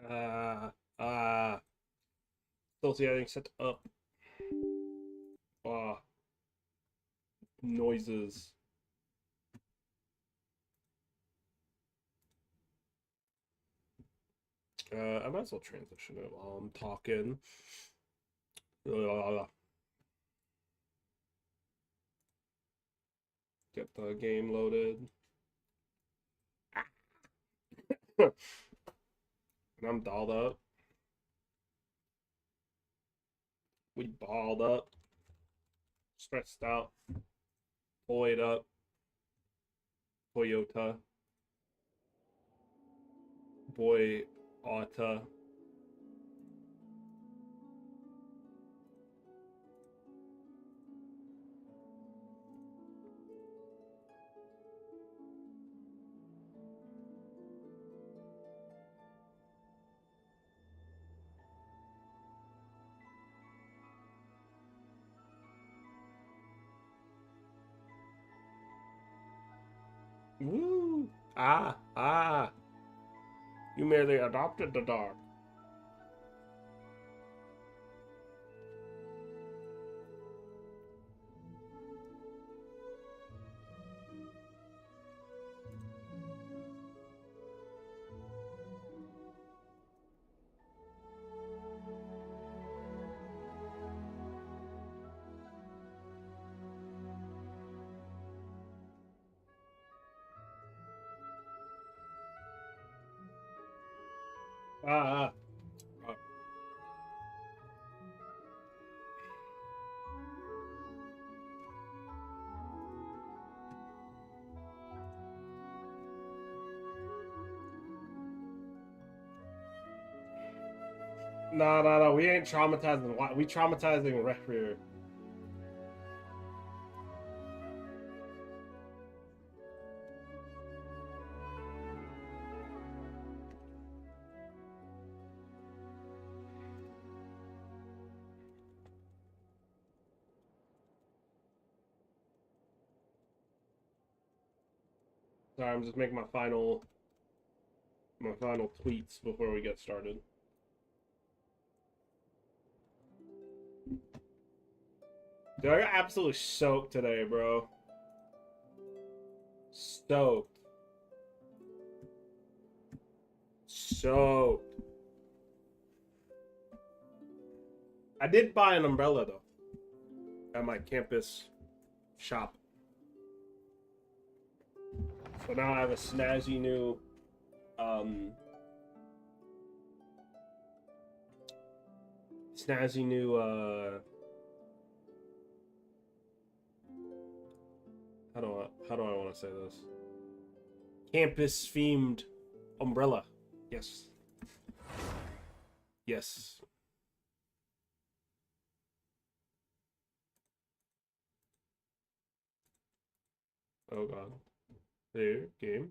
Uh, uh, Still getting set up. Uh, Noises. I might as well transition it while I'm talking. Get the game loaded. And I'm dolled up. We balled up. Stressed out. Buoyed up. Toyota. Boy Auta. Woo! Ah! You merely adopted the dog. Ah! Ah. No. We ain't traumatizing. We traumatizing Requiem. Sorry, I'm just making my final tweets before we get started. Dude, I got absolutely soaked today, bro. Soaked. Soaked. I did buy an umbrella though at my campus shop. So now I have a snazzy new um snazzy new how do I want to say this? Campus themed umbrella. Yes. Yes. Oh god. There, game.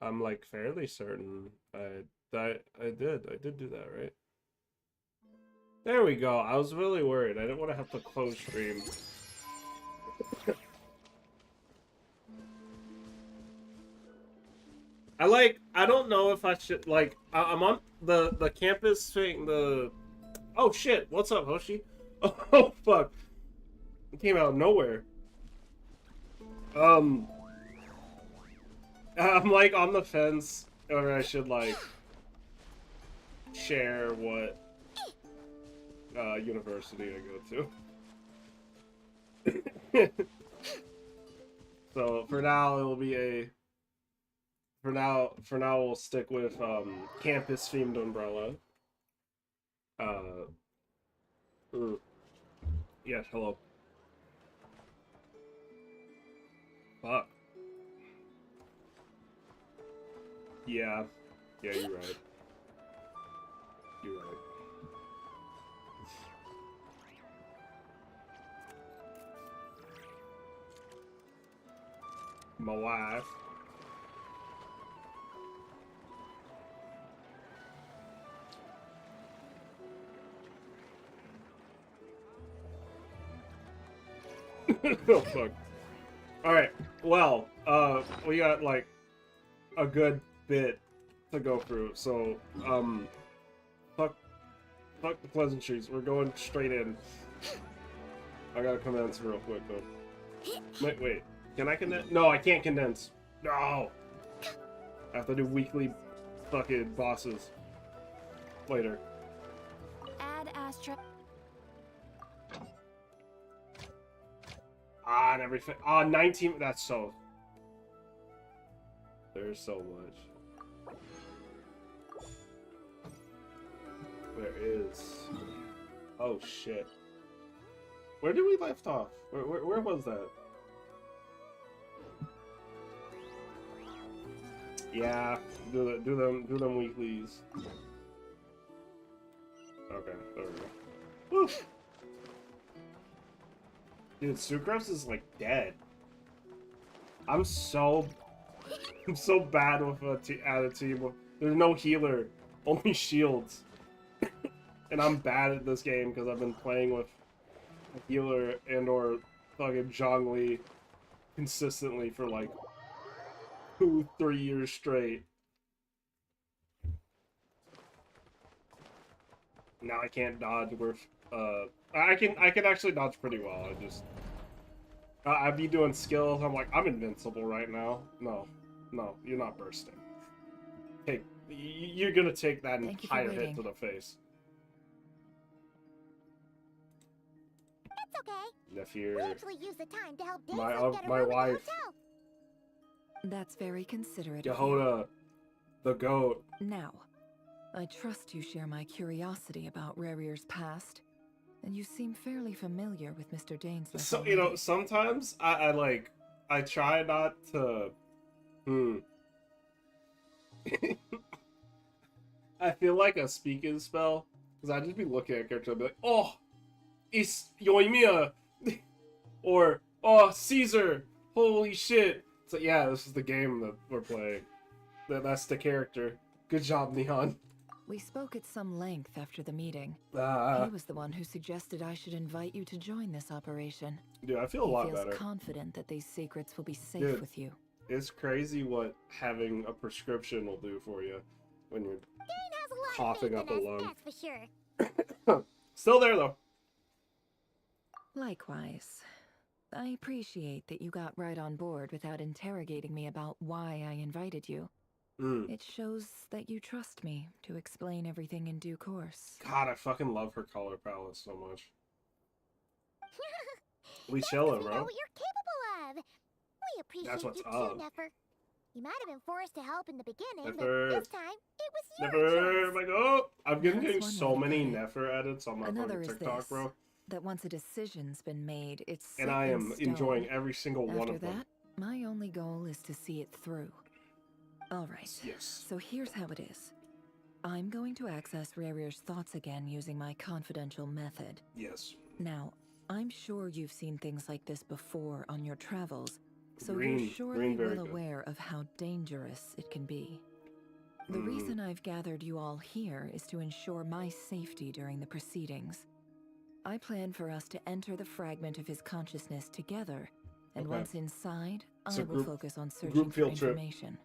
I'm like fairly certain I did do that, right? There we go. I was really worried. I didn't want to have to close stream. I don't know if I should I'm on the campus thing, the oh shit, what's up, Hoshi? Oh fuck. It came out of nowhere. Um I'm like on the fence or I should like share what university I go to. So for now it'll be a for now we'll stick with campus themed umbrella. Uh yes, hello. Fuck. Yeah. Yeah, you're right. You're right. My wife. Oh fuck. Alright. Well, we got like a good bit to go through. So, fuck the pleasantries. We're going straight in. I gotta condense real quick though. Wait. Can I condense? No, I can't condense. No. I have to do weekly fucking bosses later. Add Astra. And everything. 19. That's so. There's so much. There is. Oh shit. Where did we left off? Where was that? Yeah, do them weeklies. Okay, there we go. Woo. Dude, Sucrose is like dead. I'm so bad with a team. There's no healer, only shields, and I'm bad at this game because I've been playing with a healer and/or fucking Zhongli consistently for like 2-3 years straight. Now I can't dodge with I can actually dodge pretty well. I just I'd be doing skills. I'm like, I'm invincible right now. No, you're not bursting. You're gonna take that entire hit to the face. It's okay. Nephir, We actually use the time to help Daisy get a my room wife. at the hotel. That's very considerate of you. Yehoda, the goat. Now, I trust you share my curiosity about Rarier's past, and you seem fairly familiar with Mr. Dainsmith. So you know, sometimes I try not to. I feel like a speaking spell because I'd just be looking at a character and be like, "Oh, it's Yoimiya," or "Oh, Caesar, holy shit!" It's like, yeah, this is the game that we're playing. That's the character. Good job, Neon. We spoke at some length after the meeting. He was the one who suggested I should invite you to join this operation. Dude, I feel a lot better. He feels confident that these secrets will be safe with you. It's crazy what having a prescription will do for you when you're coughing up a lung. That's for sure. Still there, though. Likewise. I appreciate that you got right on board without interrogating me about why I invited you. It shows that you trust me to explain everything in due course. God, I fucking love her color palette so much. We chillin', bro. Know what you're capable of. We appreciate That's what's you up. too, Nefer. You might have been forced to help in the beginning, Nefer. but this time it was Nefer, your choice. like, oh, I'm getting That's so one way to many put it. Nefer edits on my Another fucking is TikTok, this, bro. that once a decision's been made, it's set And I in am stone. enjoying every single one After of them. that, my only goal is to see it through. Alright, Yes. so here's how it is. I'm going to access Rarier's thoughts again using my confidential method. Yes. Now, I'm sure you've seen things like this before on your travels, so Green- you're surely green, very well good. aware of how dangerous it can be. The reason I've gathered you all here is to ensure my safety during the proceedings. I plan for us to enter the fragment of his consciousness together, and Okay. once inside, So I will group- focus on searching group for field trip. information.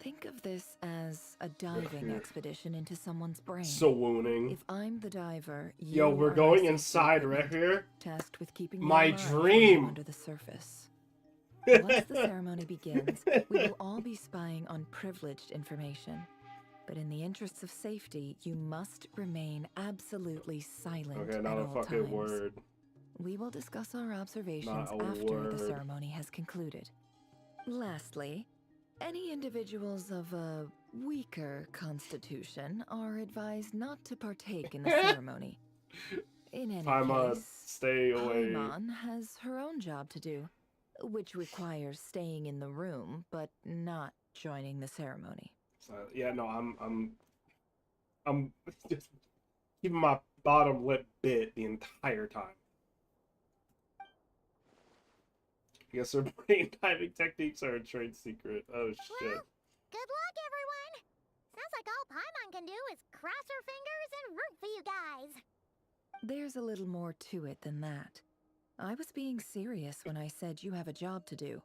Think of this as a diving expedition into someone's brain. So wooning. If I'm the diver, you Yo, we're are my going safety inside right equipment, here. tasked with keeping My me alive when dream. I'm under the surface. Once the ceremony begins, we will all be spying on privileged information. But in the interests of safety, you must remain absolutely silent Okay, at not a all fucking times. word. We will discuss our observations Not a after word. the ceremony has concluded. Lastly, any individuals of a weaker constitution are advised not to partake in the ceremony. In any Paimon, case, stay away. Paimon has her own job to do, which requires staying in the room but not joining the ceremony. Yeah, no, I'm just keeping my bottom lip bit the entire time. I guess her brain diving techniques are a trade secret. Oh shit. Well, good luck, everyone. Sounds like all Paimon can do is cross her fingers and root for you guys. There's a little more to it than that. I was being serious when I said you have a job to do.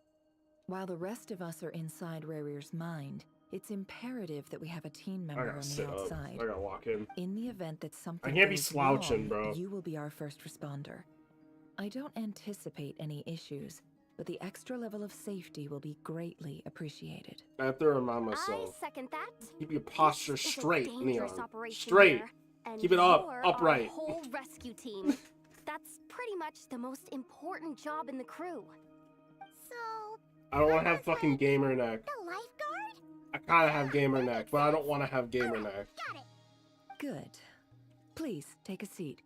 While the rest of us are inside Rarier's mind, It's imperative that we have a team I member gotta on sit the up. outside. I gotta walk in. In the event that something can't be goes slouching, wrong, bro. you will be our first responder. I don't anticipate any issues, but the extra level of safety will be greatly appreciated. I have to remind I myself. second that. Keep your posture This is a straight, dangerous Neon. operation Straight. here, and Keep it up, you're upright. Our whole rescue team. That's pretty much the most important job in the crew. So, I don't want to have fucking gamer neck. the lifeguard? I kind of have gamer neck, but I don't want to have gamer neck. Got it. Good. Please, take a seat.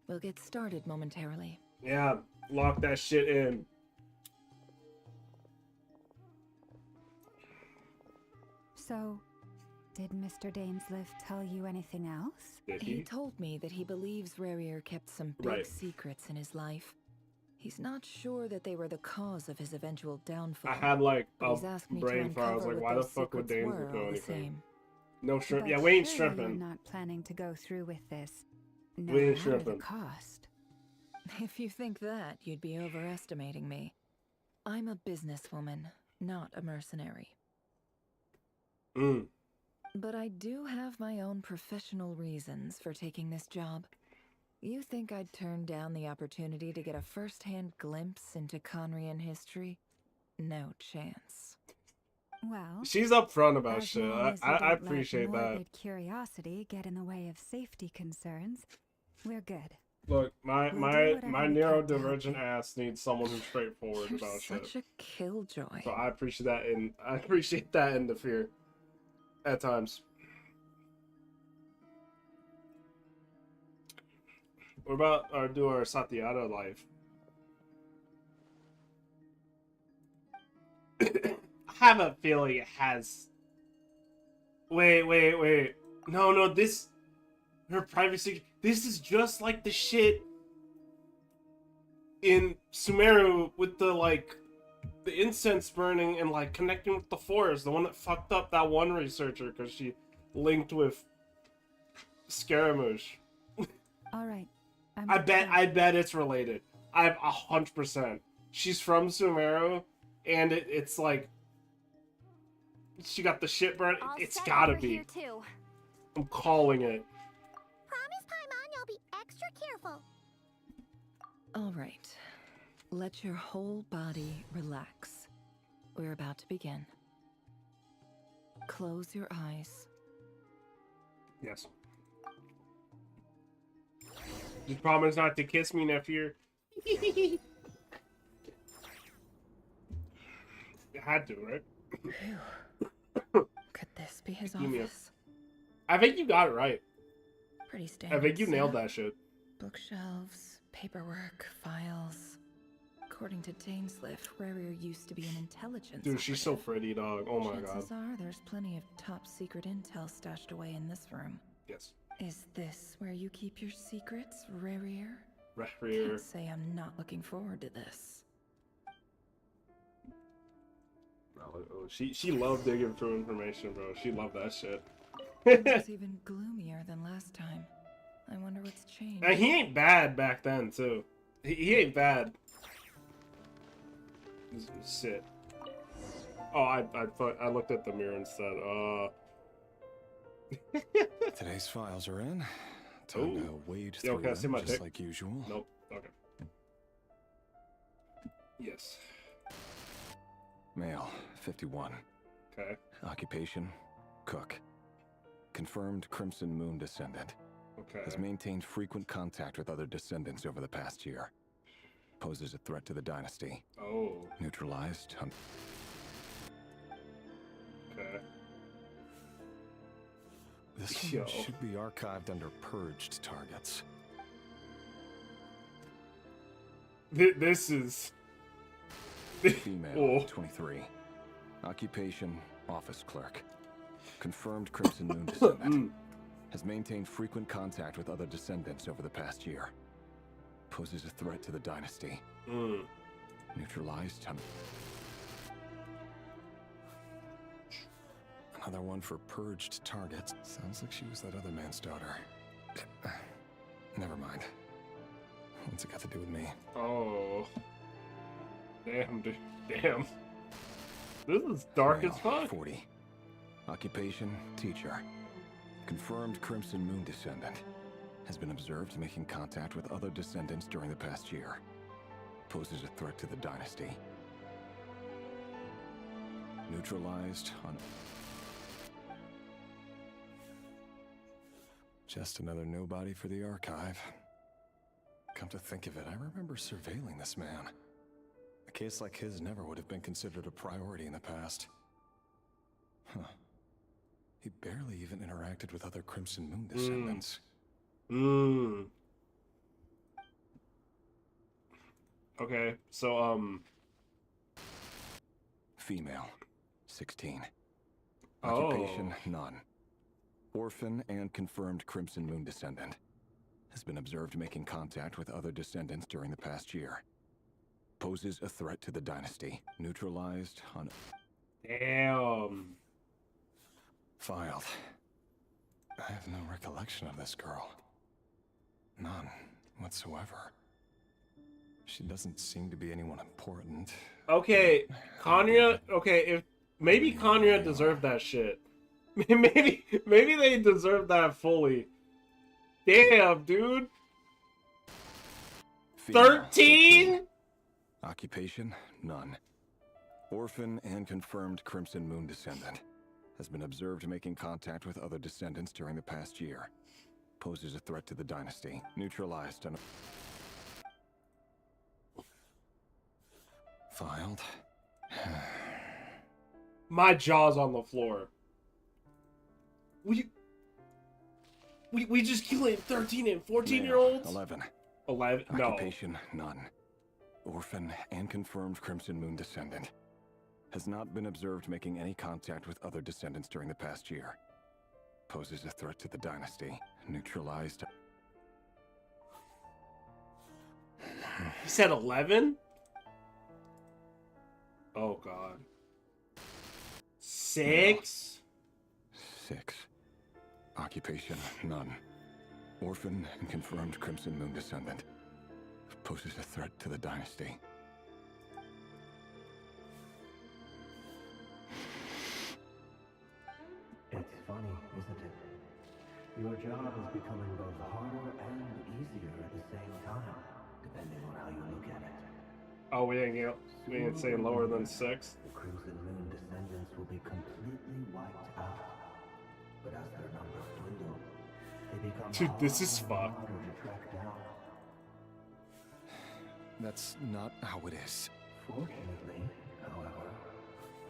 We'll get started momentarily. Yeah, lock that shit in. So, did Mr. Dainsliff tell you anything else? Did He he? told me that he believes Rarier kept some big Right. secrets in his life. He's not sure that they were the cause of his eventual downfall. I had like but a he's asked me to brain fart. I was uncover like, what why the those fuck would secrets Danes were do all the anything? same. No shrimp. But Yeah, we ain't surely shrimping. You're not planning to go through with this, no We ain't matter the shrimping. cost. If you think that, you'd be overestimating me. I'm a businesswoman, not a mercenary. Mm. But I do have my own professional reasons for taking this job. You think I'd turn down the opportunity to get a first-hand glimpse into Conrian history? No chance. Well, She's upfront about as shit. long as you I don't appreciate let that. morbid curiosity get in the way of safety concerns, we're good. Look, my We'll do my whatever my we can to help neurodivergent you. ass needs someone who's straightforward You're about shit. such a killjoy. So I appreciate that, and I appreciate that in the fear at times. What about do our Satyada life? I have a feeling it has. Wait. No, this. Her privacy. This is just like the shit in Sumeru with the, like, the incense burning and, like, connecting with the forest. The one that fucked up that one researcher because she linked with Scaramouche. All right. I bet it's related. I'm 100%. She's from Sumeru, and it's like she got the shit burnt. All It's set gotta over be. here too. I'm calling it. Promise, Paimon, you'll be extra careful. All right. Let your whole body relax. We're about to begin. Close your eyes. Yes. Just promise not to kiss me, nephew. You had to, right? Phew. Could this be his Give me a- office? I think you got it right. Pretty standard. I think you nailed stuff. that shit. Bookshelves, paperwork, files. According to Dainsliff, Rarier used to be an intelligence Dude, she's so operative. pretty, dog. Oh my god. Chances are there's plenty of top secret intel stashed away in this room. Yes. Is this where you keep your secrets, Rarier? Referee. Can't say I'm not looking forward to this. Oh, she loved digging through information, bro. She loved that shit. It's even gloomier than last time. I wonder what's changed. And he ain't bad back then, too. He ain't bad. Shit. Oh, I looked at the mirror instead. Today's files are in. Time Ooh. to wade Yo, through can I see them, my just dick? like usual. Nope. Okay. Yes. Male, 51. Okay. Occupation, cook. Confirmed Crimson Moon descendant. Okay. Has maintained frequent contact with other descendants over the past year. Poses a threat to the dynasty. Oh. Neutralized. Okay. This Yo. one should be archived under purged targets. This is. Female, Oh. 23. Occupation, office clerk. Confirmed Crimson Moon descendant. Has maintained frequent contact with other descendants over the past year. Poses a threat to the dynasty. Mm. Neutralized. Another one for purged targets. Sounds like she was that other man's daughter. Never mind. What's it got to do with me? Oh. Damn, dude. Damn. This is dark Male, as fuck. 40. Occupation, teacher. Confirmed Crimson Moon descendant. Has been observed making contact with other descendants during the past year. Poses a threat to the dynasty. Neutralized on... Just another nobody for the archive. Come to think of it, I remember surveilling this man. A case like his never would have been considered a priority in the past. Huh. He barely even interacted with other Crimson Moon descendants. Okay, so, Female, 16. Oh. Occupation, none. Orphan and confirmed Crimson Moon descendant. Has been observed making contact with other descendants during the past year. Poses a threat to the dynasty. Neutralized on... Damn. Filed. I have no recollection of this girl. None whatsoever. She doesn't seem to be anyone important. Okay, Kanya. Okay, if maybe Kanya deserved that shit. Maybe they deserve that fully. Damn, dude. 13? Occupation, none. Orphan and confirmed Crimson Moon descendant. Has been observed making contact with other descendants during the past year. Poses a threat to the dynasty. Neutralized on... Filed. My jaw's on the floor. We just killing 13 and 14-year-olds? 11. 11? No. Occupation, none. Orphan and confirmed Crimson Moon descendant. Has not been observed making any contact with other descendants during the past year. Poses a threat to the dynasty. Neutralized. He said 11? Oh, God. 6? 6. Occupation, none. Orphan and confirmed Crimson Moon descendant. Poses a threat to the dynasty. It's funny, isn't it? Your job is becoming both harder and easier at the same time, depending on how you look at it. Oh, we ain't saying lower than 6. The Crimson Moon descendants will be completely wiped out. But as their numbers dwindle, they become Dude, this is harder fucked. to track down. That's not how it is. Fortunately, however,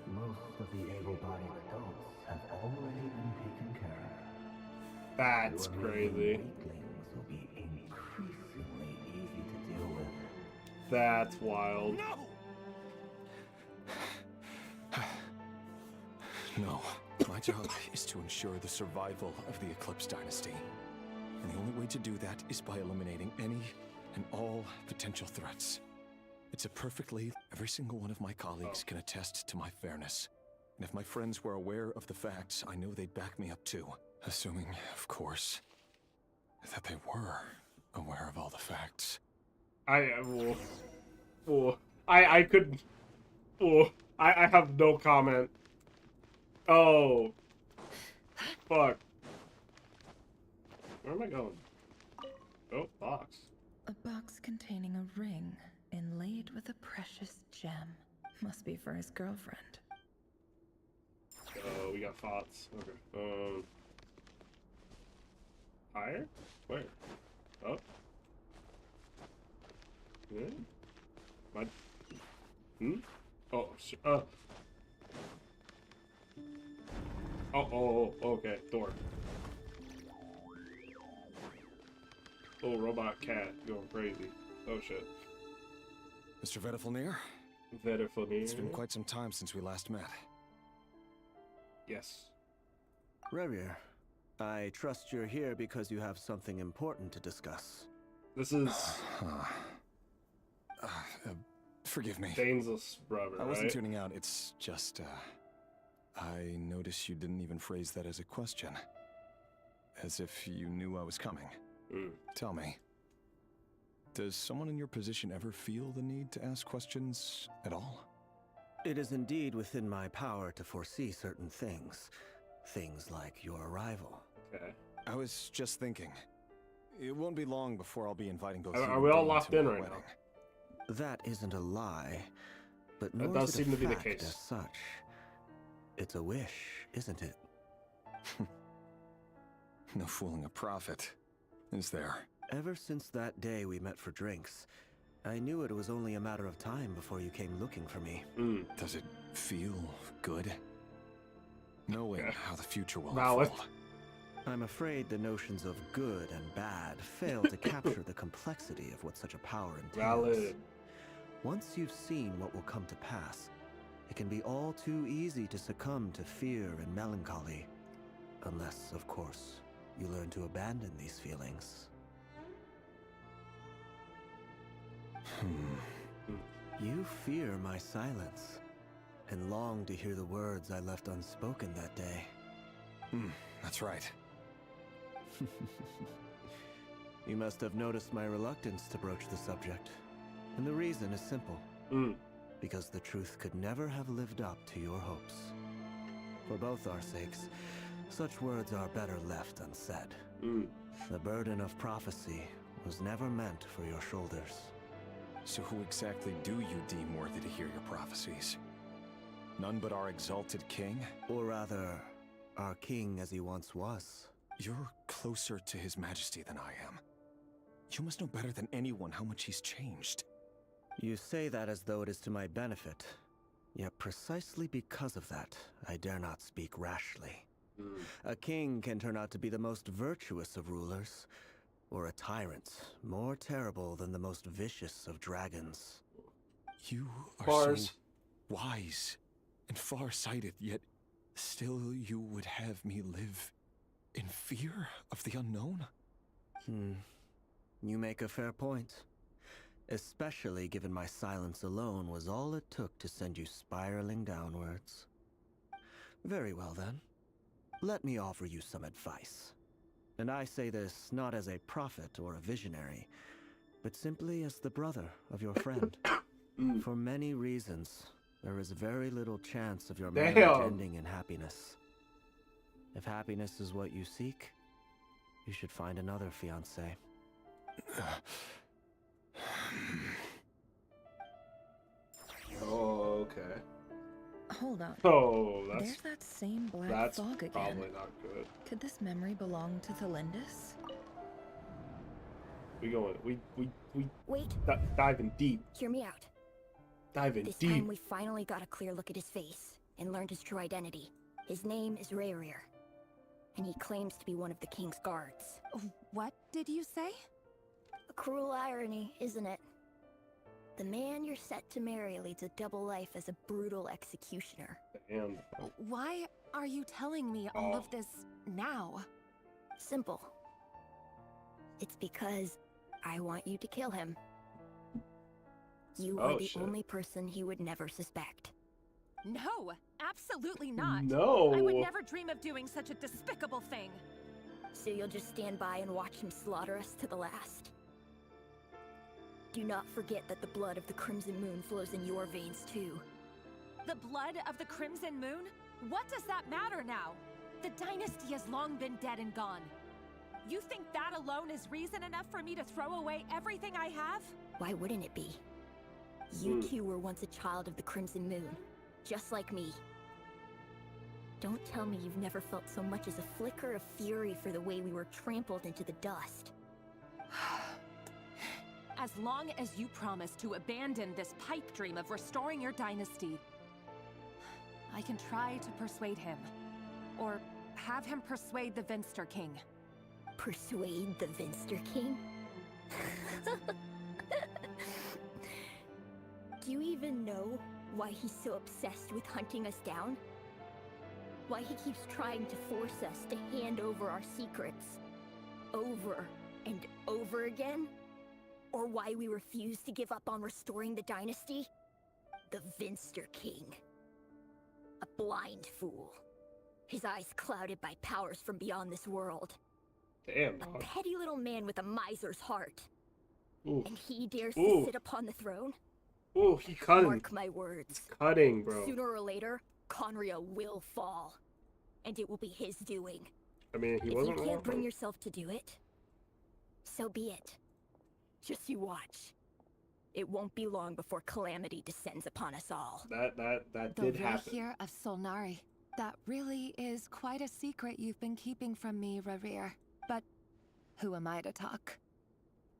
most of the able-bodied adults have already been taken care of. That's Your crazy. weaklings will be increasingly easy to deal with. That's wild. No. My job is to ensure the survival of the Eclipse Dynasty. And the only way to do that is by eliminating any and all potential threats. It's a perfectly... Every single one of my colleagues can attest to my fairness. And if my friends were aware of the facts, I know they'd back me up too. Assuming, of course, that they were aware of all the facts. I have no comment. Oh. Fuck. Where am I going? Oh, box. A box containing a ring inlaid with a precious gem. Must be for his girlfriend. Oh, we got thoughts. Okay. Higher? Where? Up? Yeah? My... Oh, Oh, okay. Door. Little robot cat going crazy. Oh, shit. Mr. Vedifalnir? Vedifalnir? It's been quite some time since we last met. Yes. Revier, I trust you're here because you have something important to discuss. This is... Forgive me. Dane's brother, I wasn't right? tuning out, it's just, I noticed you didn't even phrase that as a question. As if you knew I was coming. Tell me, does someone in your position ever feel the need to ask questions at all? It is indeed within my power to foresee certain things, things like your arrival. Okay. I was just thinking. It won't be long before I'll be inviting both Are you we and all Dane locked to in our right wedding. That isn't a lie, but That nor does is it seem a to be the fact case. as such. It's a wish, isn't it? No fooling a prophet, is there? Ever since that day we met for drinks, I knew it was only a matter of time before you came looking for me. Does it feel good? Knowing Okay. how the future will Valid. unfold. I'm afraid the notions of good and bad fail to capture the complexity of what such a power entails. Valid. Once you've seen what will come to pass, it can be all too easy to succumb to fear and melancholy. Unless, of course, you learn to abandon these feelings. You fear my silence, and long to hear the words I left unspoken that day. That's right. You must have noticed my reluctance to broach the subject. And the reason is simple. Because the truth could never have lived up to your hopes. For both our sakes, such words are better left unsaid. The burden of prophecy was never meant for your shoulders. So who exactly do you deem worthy to hear your prophecies? None but our exalted king? Or rather, our king as he once was. You're closer to his majesty than I am. You must know better than anyone how much he's changed. You say that as though it is to my benefit. Yet precisely because of that, I dare not speak rashly. A king can turn out to be the most virtuous of rulers, or a tyrant more terrible than the most vicious of dragons. You are Bars. so wise and far-sighted, yet still you would have me live in fear of the unknown? You make a fair point. Especially given my silence alone was all it took to send you spiraling downwards. Very well then. Let me offer you some advice. And I say this not as a prophet or a visionary, but simply as the brother of your friend. For many reasons, there is very little chance of your marriage ending in happiness. If happiness is what you seek, you should find another fiancé. Oh, okay. Hold on. Oh, There's that same black that's fog again. probably not good. Could this memory belong to Thelindis? We going. We Wait, diving deep. hear me out. Diving This deep. time we finally got a clear look at his face and learned his true identity. His name is Rayrir, and he claims to be one of the king's guards. What did you say? A cruel irony, isn't it? The man you're set to marry leads a double life as a brutal executioner. And Why are you telling me all of this now? Simple. It's because I want you to kill him. You are the shit. only person he would never suspect. No, absolutely not. no. I would never dream of doing such a despicable thing. So you'll just stand by and watch him slaughter us to the last. Do not forget that the blood of the Crimson Moon flows in your veins too. The blood of the Crimson Moon? What does that matter now? The dynasty has long been dead and gone. You think that alone is reason enough for me to throw away everything I have? Why wouldn't it be? You two were once a child of the Crimson Moon, just like me. Don't tell me you've never felt so much as a flicker of fury for the way we were trampled into the dust. As long as you promise to abandon this pipe dream of restoring your dynasty, I can try to persuade him. Or have him persuade the Vinster King. Persuade the Vinster King? Do you even know why he's so obsessed with hunting us down? Why he keeps trying to force us to hand over our secrets over and over again? Or why we refuse to give up on restoring the dynasty? The Vinster King. A blind fool. His eyes clouded by powers from beyond this world. Damn. A petty little man with a miser's heart. Ooh. And he dares Ooh. to sit upon the throne? Ooh, he cutting. Mark my words. Cutting, bro. Sooner or later, Conria will fall. and it will be his doing. I mean, he If wasn't you wrong. can't bring yourself to do it, so be it. Just you watch. It won't be long before calamity descends upon us all. That The did way happen. here of Solnari. That really is quite a secret you've been keeping from me, Rarir. But who am I to talk?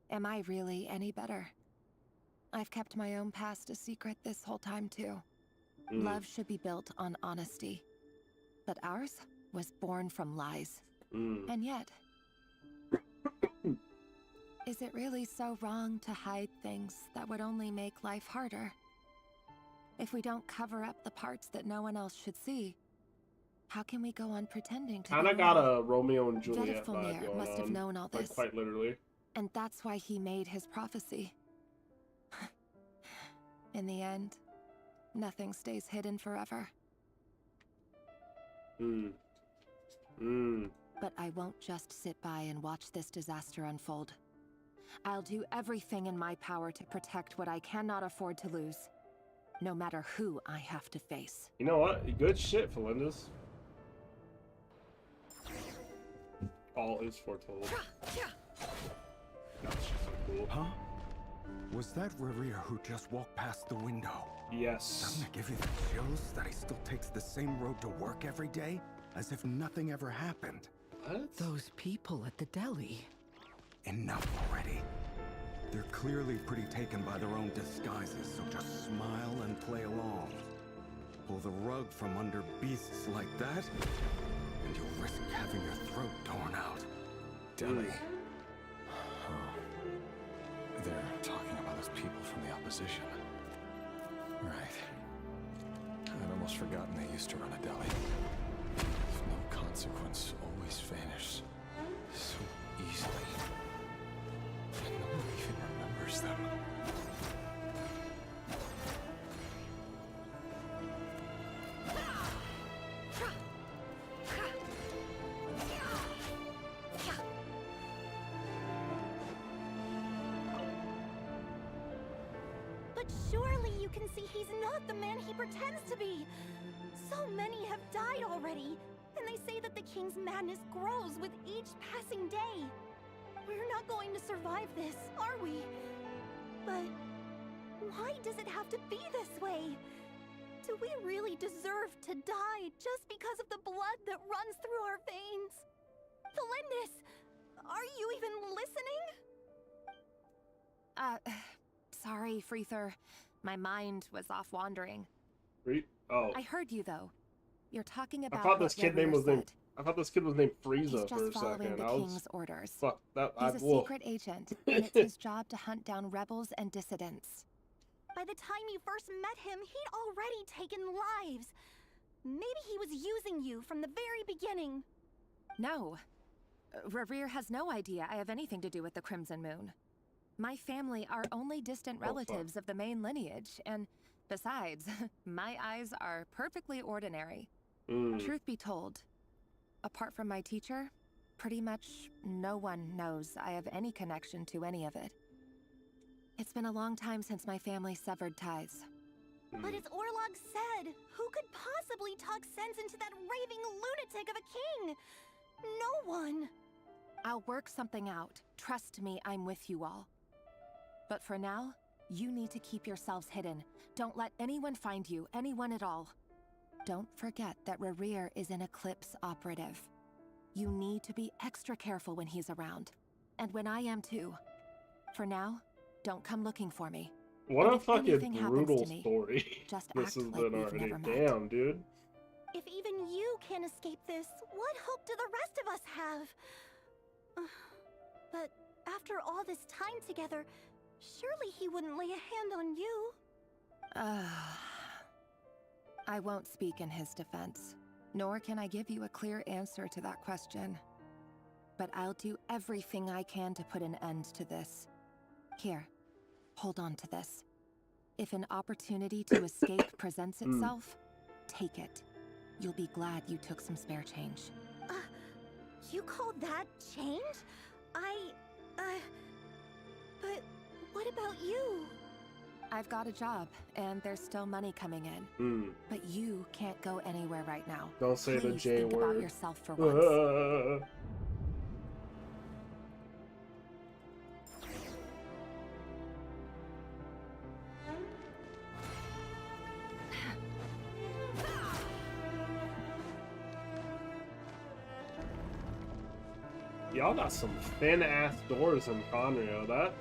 Am I really any better? I've kept my own past a secret this whole time, too. Love should be built on honesty. But ours was born from lies. And yet, is it really so wrong to hide things that would only make life harder? If we don't cover up the parts that no one else should see, how can we go on pretending to be Kinda got normal? a Romeo and Juliet vibe Vedifilnir going must have on. known all Like, this. quite literally. And that's why he made his prophecy. In the end, nothing stays hidden forever. But I won't just sit by and watch this disaster unfold. I'll do everything in my power to protect what I cannot afford to lose, no matter who I have to face. You know what? Good shit, Felindus. All is foretold. That's just so cool. Huh? Was that Rarir who just walked past the window? Yes. Doesn't it give you the chills that he still takes the same road to work every day? As if nothing ever happened. What? Those people at the deli. Enough already. They're clearly pretty taken by their own disguises, so just smile and play along. Pull the rug from under beasts like that, and you'll risk having your throat torn out. Deli. Oh. They're talking about those people from the opposition. Right. I'd almost forgotten they used to run a deli. If no consequence always vanishes so easily. And no one even remembers them. But surely you can see he's not the man he pretends to be. So many have died already, and they say that the king's madness grows with each passing day. We're not going to survive this, are we? But why does it have to be this way? Do we really deserve to die just because of the blood that runs through our veins? Felindus, are you even listening? Sorry, Freether. My mind was off wandering. Oh. I heard you, though. You're talking I about thought this what kid name Rarir was named. said. I thought this kid was named He's Frieza just for a following second. the I was king's orders. fuck that. He's a Whoa. secret agent, and it's his job to hunt down rebels and dissidents. By the time you first met him, he'd already taken lives. Maybe he was using you from the very beginning. No. Rarir has no idea I have anything to do with the Crimson Moon. My family are only distant relatives of the main lineage, and besides, my eyes are perfectly ordinary. Truth be told, apart from my teacher, pretty much no one knows I have any connection to any of it. It's been a long time since my family severed ties. But as Orlog said, who could possibly talk sense into that raving lunatic of a king? No one. I'll work something out. Trust me, I'm with you all. But for now, you need to keep yourselves hidden. Don't let anyone find you, anyone at all. Don't forget that Rarir is an Eclipse operative. You need to be extra careful when he's around. And when I am too. For now, don't come looking for me. What And a if fucking anything happens brutal to me, story just this act has like been we've already. never met. Damn, dude. If even you can't escape this, what hope do the rest of us have? But after all this time together, surely he wouldn't lay a hand on you. I won't speak in his defense, nor can I give you a clear answer to that question. But I'll do everything I can to put an end to this. Here, hold on to this. If an opportunity to escape presents itself, take it. You'll be glad you took some spare change. You call that change? But what about you? I've got a job, and there's still money coming in. But you can't go anywhere right now. Don't say the Please J think word. about yourself for once. Y'all got some thin ass doors in Conrio.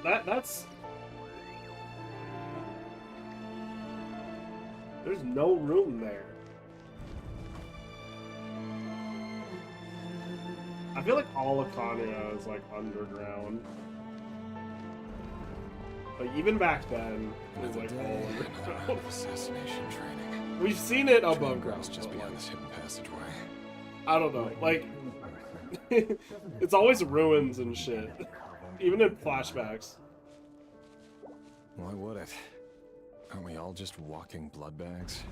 That's. There's no room there. I feel like all of Conrio is like underground. Like even back then, it was like all underground. Assassination training. We've seen it above Ground's ground. just beyond this hidden passageway. I don't know, like, it's always ruins and shit, even in flashbacks. Why would it? Aren't we all just walking blood bags?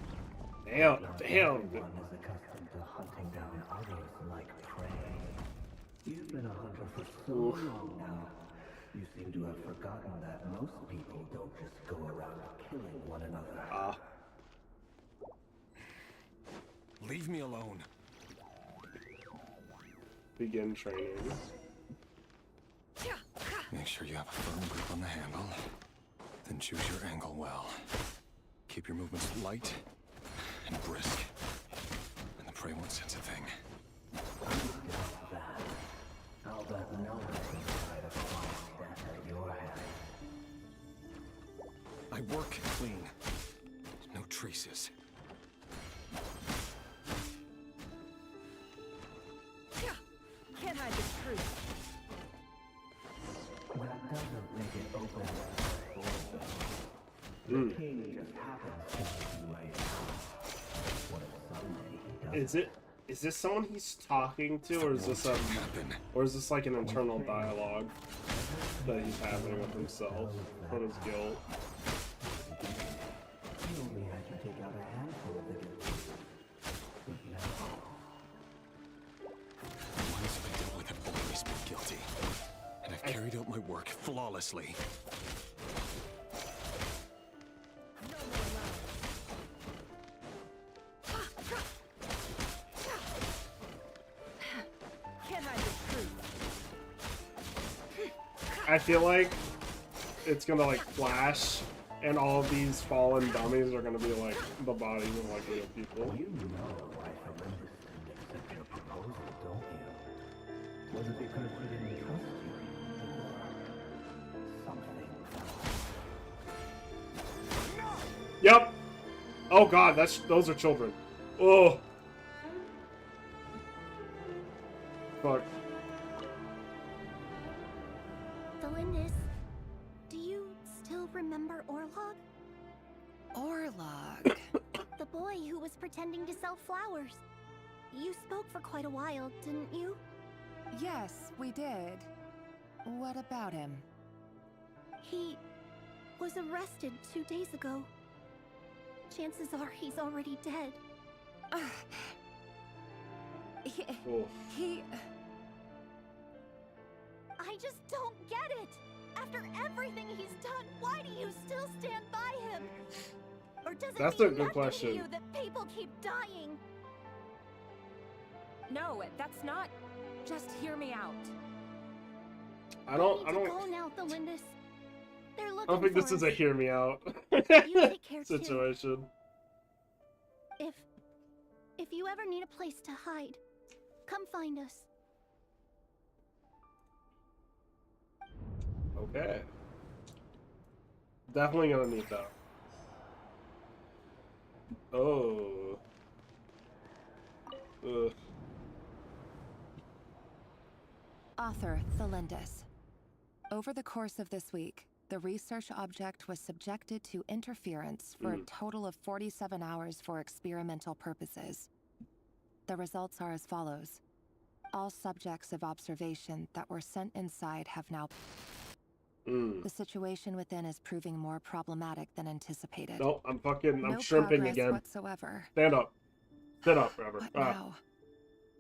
Damn. One is accustomed to hunting down others like prey. You've been a hunter for so long now. You seem to have forgotten that most people don't just go around killing one another. Leave me alone. Begin training. Make sure you have a firm grip on the handle. Then choose your angle well. Keep your movements light and brisk. And the prey won't sense a thing. How about no one inside of quiet death at your hand? I work clean. No traces. Can't hide the truth. That doesn't make it open. The king just happens to be right now. What if someday he doesn't? Is this someone he's talking to, or is this like an internal dialogue that he's having with himself for his guilt? He only had you take out a handful of the guilty. But now, The ones I dealt with have always been guilty. And I've carried out my work flawlessly. Can't hide the truth. I feel like it's gonna like flash, and all of these fallen dummies are gonna be like the bodies of like real people. you know why Horrendous didn't accept your proposal, don't you? Was it because he didn't trust you? Or something else? Yep. Oh god, those are children. Oh. Fuck. Valindis, do you still remember Orlog? Orlog. The boy who was pretending to sell flowers. You spoke for quite a while, didn't you? Yes, we did. What about him? He was arrested 2 days ago. Chances are he's already dead. Oh. I just don't get it! After everything he's done, why do you still stand by him? Or does it That's mean a good nothing question. to you that people keep dying? No, that's not. Just hear me out. I don't Go now, Valindis. They're looking I don't think for this is us. a hear me out You take care too. situation. If you ever need a place to hide, come find us. Okay. Definitely gonna need that. Oh. Ugh. Author Thalindis. Over the course of this week, the research object was subjected to interference for a total of 47 hours for experimental purposes. The results are as follows. All subjects of observation that were sent inside have now... The situation within is proving more problematic than anticipated. No, I'm No shrimping progress again. whatsoever. Stand up. Sit up, forever. What now?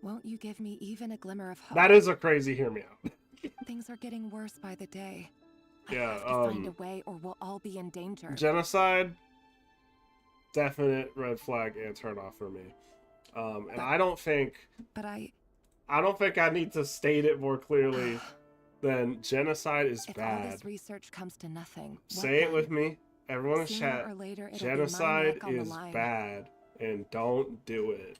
Won't you give me even a glimmer of hope? That is a crazy hear me out. Things are getting worse by the day. I Yeah, have to find a way or we'll all be in danger. Genocide, definite red flag and turn off for me. And I don't think I need to state it more clearly than genocide is if bad. all this research comes to nothing, what Say it then? with me, everyone in Sooner chat. or later, it'll be my Genocide neck on the is line. bad, and don't do it.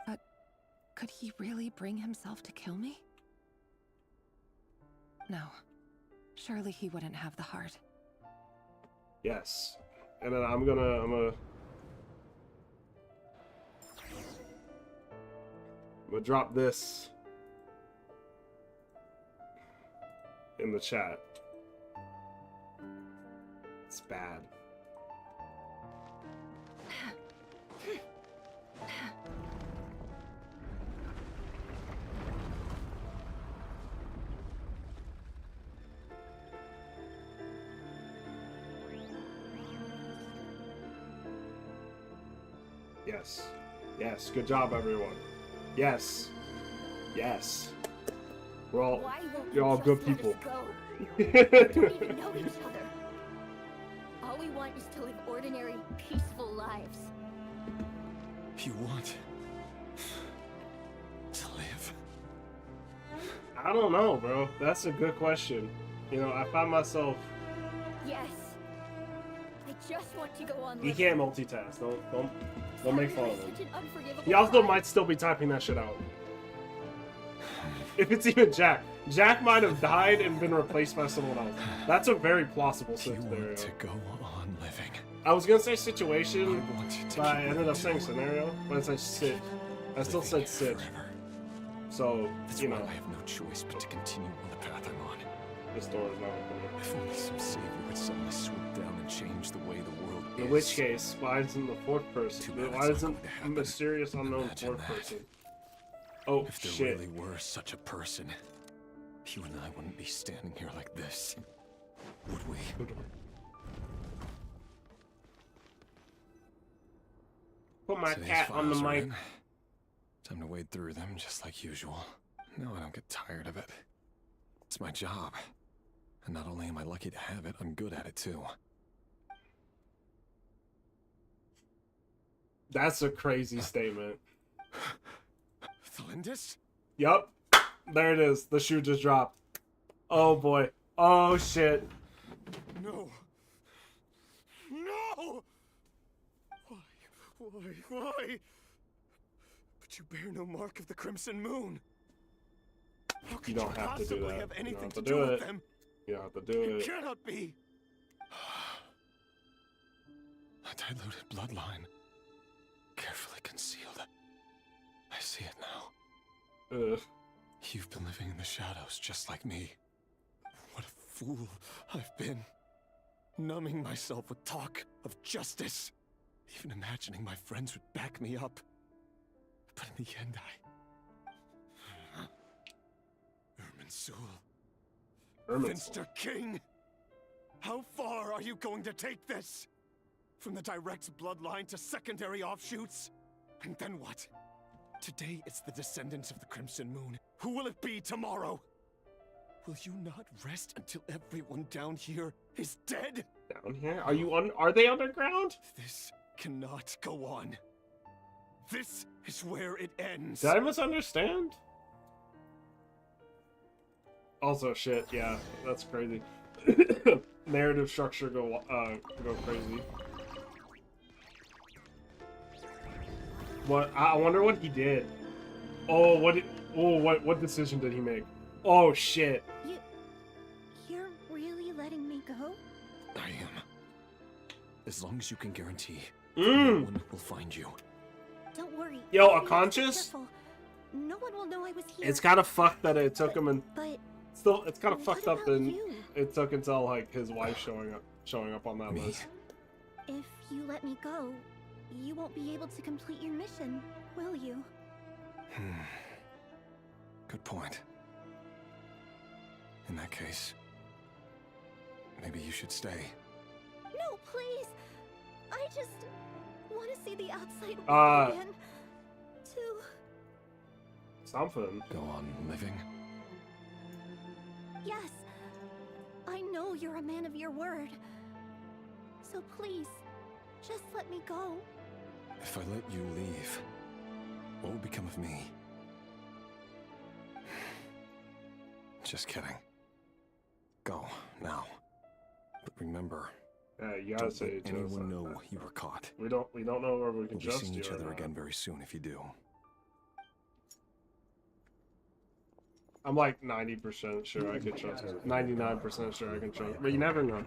But could he really bring himself to kill me? No. Surely he wouldn't have the heart. Yes. And then I'm gonna drop this in the chat. It's bad. Yes. Yes. Good job, everyone. Yes. Yes. We're all, Why won't you're you all just good let us people. go? We don't even know each other. All we want is to live ordinary, peaceful lives. You want to live? I don't know, bro. That's a good question. You know, I find myself. Yes. I just want to go on He living. can't multitask. Don't make fun of him. Such an unforgivable He also crime. might still be typing that shit out. If it's even Jack. Jack might have died and been replaced by someone else. That's a very plausible You scenario. want to go on living? I was gonna say situation, I want to but I keep ended up living saying too. scenario. But it's like sit. I still Living said sit. forever. So, That's you why know, I have no choice but to continue on the path I'm on. this door is not opening. If only some savior would suddenly swoop down and change the way the world is. In which case, why isn't the fourth person? Too bad Why it's isn't not going to a happen. mysterious unknown Imagine fourth that. person? Oh If there shit! really were such a person, you and I wouldn't be standing here like this, would we? Put my Today's cat on the files are mic. in. Time to wade through them just like usual. No, I don't get tired of it. It's my job. And not only am I lucky to have it, I'm good at it too. That's a crazy statement. Thalindis? Yup. There it is. The shoe just dropped. Oh boy. Oh shit. No. No! Why? But you bear no mark of the Crimson Moon. How could You don't have to do possibly that. have You anything don't to have to do do with it. them? You don't have to do It it. cannot be. A diluted bloodline. Carefully concealed. I see it now. Ugh. You've been living in the shadows just like me. What a fool I've been. Numbing myself with talk of justice. Even imagining my friends would back me up. But in the end, Irminsul. Finster King! How far are you going to take this? From the direct bloodline to secondary offshoots? And then what? Today it's the descendants of the Crimson Moon. Who will it be tomorrow? Will you not rest until everyone down here is dead? Down here? Are they underground? This cannot go on. This is where it ends. Did I misunderstand? Also, shit, yeah, that's crazy. Narrative structure go crazy. What? I wonder what he did. Oh, what decision did he make? Oh shit. You're really letting me go? I am. As long as you can guarantee no Mm. one will find you. Don't worry. Yo, I'll a be conscious? extra careful. No one will know I was here. It's kind of fucked that it took him and But still it's kind of what fucked up about that you? it took until like his wife showing up on that Me? list. If you let me go, you won't be able to complete your mission, will you? Good point. In that case, maybe you should stay. No, please. I just want to see the outside world again. To Something. Go on living. yes, you're a man of your word. So please, just let me go. If I let you leave, what will become of me? Just kidding. Go, now. But remember, you gotta don't say let it to us anyone like know that. you were caught. We don't know where we can We'll be trust seeing you each or other not. again very soon if you do. I'm like 90% sure I could trust her. 99% sure I can trust her. But you never know.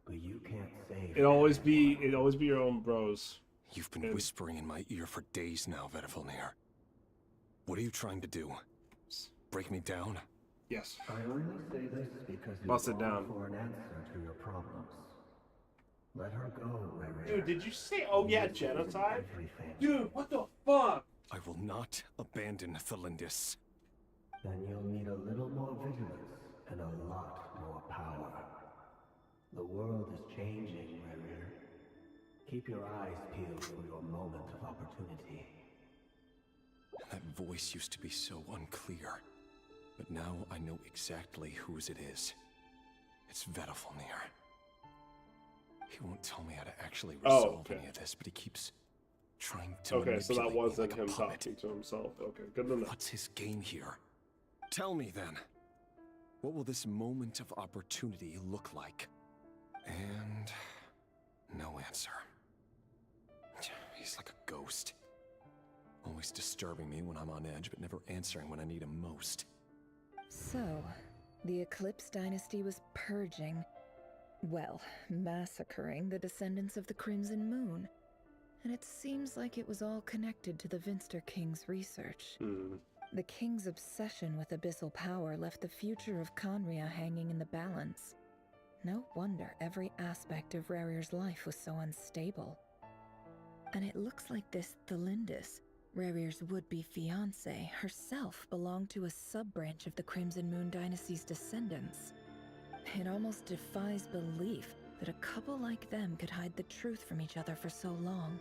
But you can't save It'd always be your own bros. You've been whispering in my ear for days now, Vedifilnir. What are you trying to do? Break me down? Yes. I only say this because you Bust it long down. for an answer to your problems. Let her go, Riri. Dude, did you say, oh yeah, genocide? Everything. Dude, what the fuck? I will not abandon Thelindis. Then you'll need a little more vigilance and a lot more power. The world is changing, Riri. Keep your eyes peeled for your moment of opportunity. That voice used to be so unclear. But now I know exactly whose it is. It's Vedifilnir. He won't tell me how to actually resolve any of this, but he keeps trying to Okay, so that manipulate me wasn't like a him puppet. talking to himself. Okay, good to know. What's his game here? Tell me then. What will this moment of opportunity look like? And no answer. He's like a ghost. Always disturbing me when I'm on edge, but never answering when I need him most. So, the Eclipse Dynasty was purging, well, massacring the descendants of the Crimson Moon. And it seems like it was all connected to the Vinster King's research. The King's obsession with abyssal power left the future of Conria hanging in the balance. No wonder every aspect of Rarir's life was so unstable. And it looks like this Thelindis, Rarir's would-be fiancée, herself belonged to a sub-branch of the Crimson Moon Dynasty's descendants. It almost defies belief that a couple like them could hide the truth from each other for so long.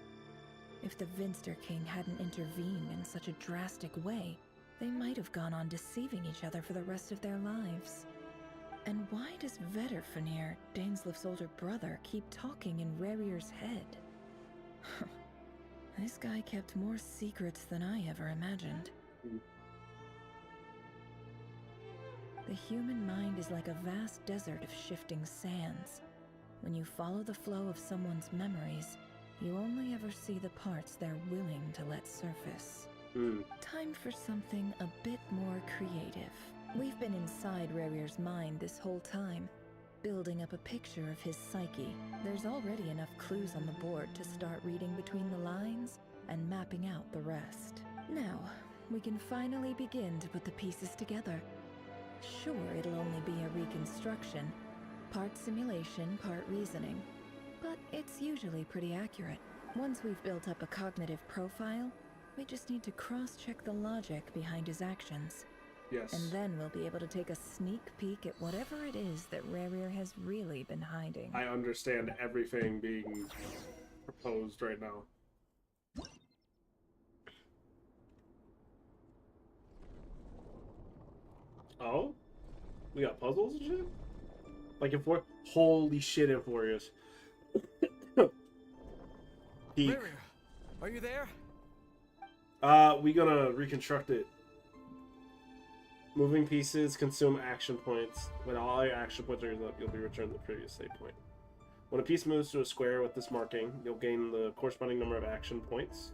If the Vinster King hadn't intervened in such a drastic way, they might have gone on deceiving each other for the rest of their lives. And why does Vedifilnir, Daneslif's older brother, keep talking in Rarir's head? This guy kept more secrets than I ever imagined. The human mind is like a vast desert of shifting sands. When you follow the flow of someone's memories, you only ever see the parts they're willing to let surface. Time for something a bit more creative. We've been inside Rarir's mind this whole time, building up a picture of his psyche. There's already enough clues on the board to start reading between the lines and mapping out the rest. Now, we can finally begin to put the pieces together. Sure, it'll only be a reconstruction, part simulation, part reasoning, but it's usually pretty accurate. Once we've built up a cognitive profile, we just need to cross-check the logic behind his actions. Yes. And then we'll be able to take a sneak peek at whatever it is that Rarir has really been hiding. I understand everything being proposed right now. Oh? We got puzzles and shit? Like if we're... Holy shit, Inforious. Peak. Rarir, are you there? We gonna reconstruct it. Moving pieces consume action points. When all your action points are used up, you'll be returned to the previous save point. When a piece moves to a square with this marking, you'll gain the corresponding number of action points.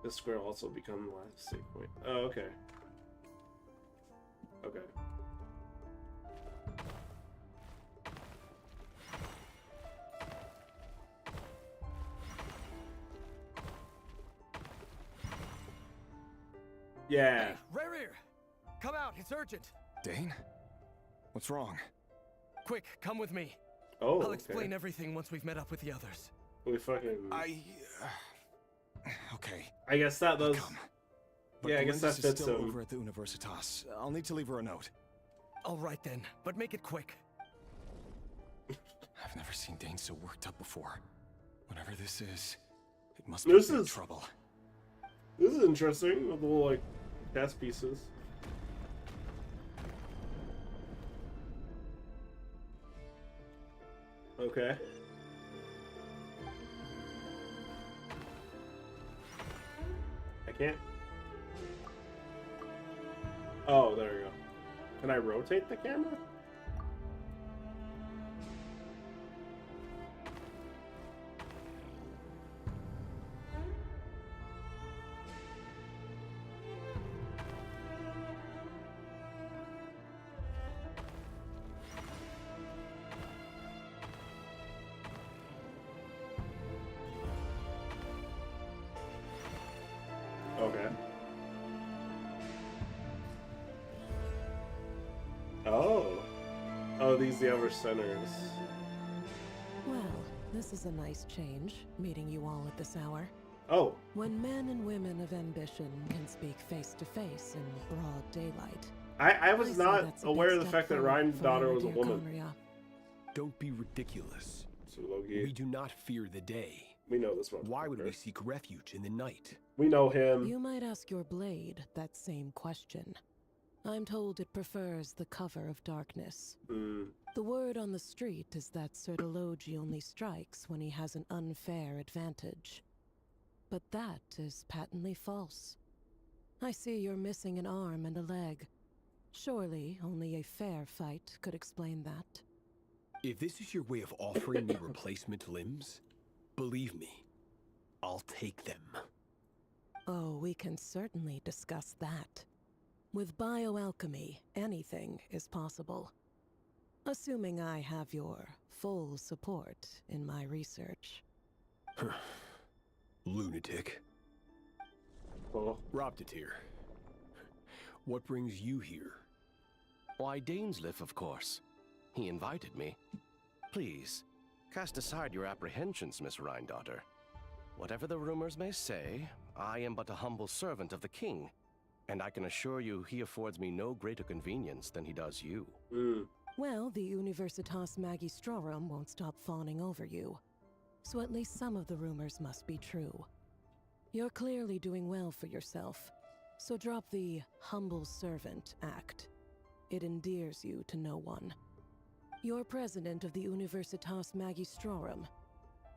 This square will also become the last save point. Oh, okay. Okay. Yeah. Hey, Rarir! Come out, it's urgent! Dane? What's wrong? Quick, come with me. Oh, I'll okay. explain everything once we've met up with the others. We fucking... Okay. I guess that does... Come. But Yeah, I guess that Thelindis is fits still him. over at the Universitas. I'll need to leave her a note. All right then, but make it quick. I've never seen Dane so worked up before. Whatever this is, it must This be big is- trouble. This is interesting, with the little, like, chess pieces. Okay. I can't. Oh, there we go. Can I rotate the camera? Okay. Oh. Oh, these the other centers. Well, this is a nice change, meeting you all at this hour. Oh. When men and women of ambition can speak face to face in broad daylight. I was say not that's a aware big of the step fact that forward Ryan's for daughter our was a dear woman. Conria. Don't be ridiculous. So Loki. We do not fear the day. We know this one. Why would we seek refuge in the night? We know him. You might ask your blade that same question. I'm told it prefers the cover of darkness. The word on the street is that Sir Delogi only strikes when he has an unfair advantage. But that is patently false. I see you're missing an arm and a leg. Surely only a fair fight could explain that. If this is your way of offering me replacement limbs, believe me, I'll take them. Oh, we can certainly discuss that. With bioalchemy, anything is possible. Assuming I have your full support in my research. Lunatic. Oh. Robtatir. What brings you here? Why, Dainsliff, of course. He invited me. Please, cast aside your apprehensions, Miss Rhine-daughter. Whatever the rumors may say, I am but a humble servant of the king, and I can assure you he affords me no greater convenience than he does you. Well, the Universitas Magistrorum won't stop fawning over you. So at least some of the rumors must be true. You're clearly doing well for yourself, so drop the humble servant act. It endears you to no one. You're president of the Universitas Magistrorum,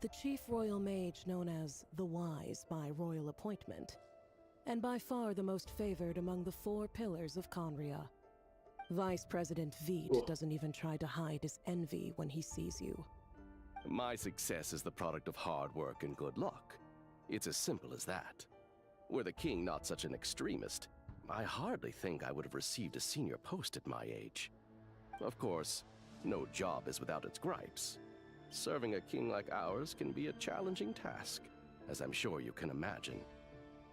the chief royal mage known as the Wise by royal appointment, and by far the most favored among the 4 pillars of Conria. Vice President Veet doesn't even try to hide his envy when he sees you. My success is the product of hard work and good luck. It's as simple as that. Were the king not such an extremist, I hardly think I would have received a senior post at my age. Of course, no job is without its gripes. Serving a king like ours can be a challenging task, as I'm sure you can imagine.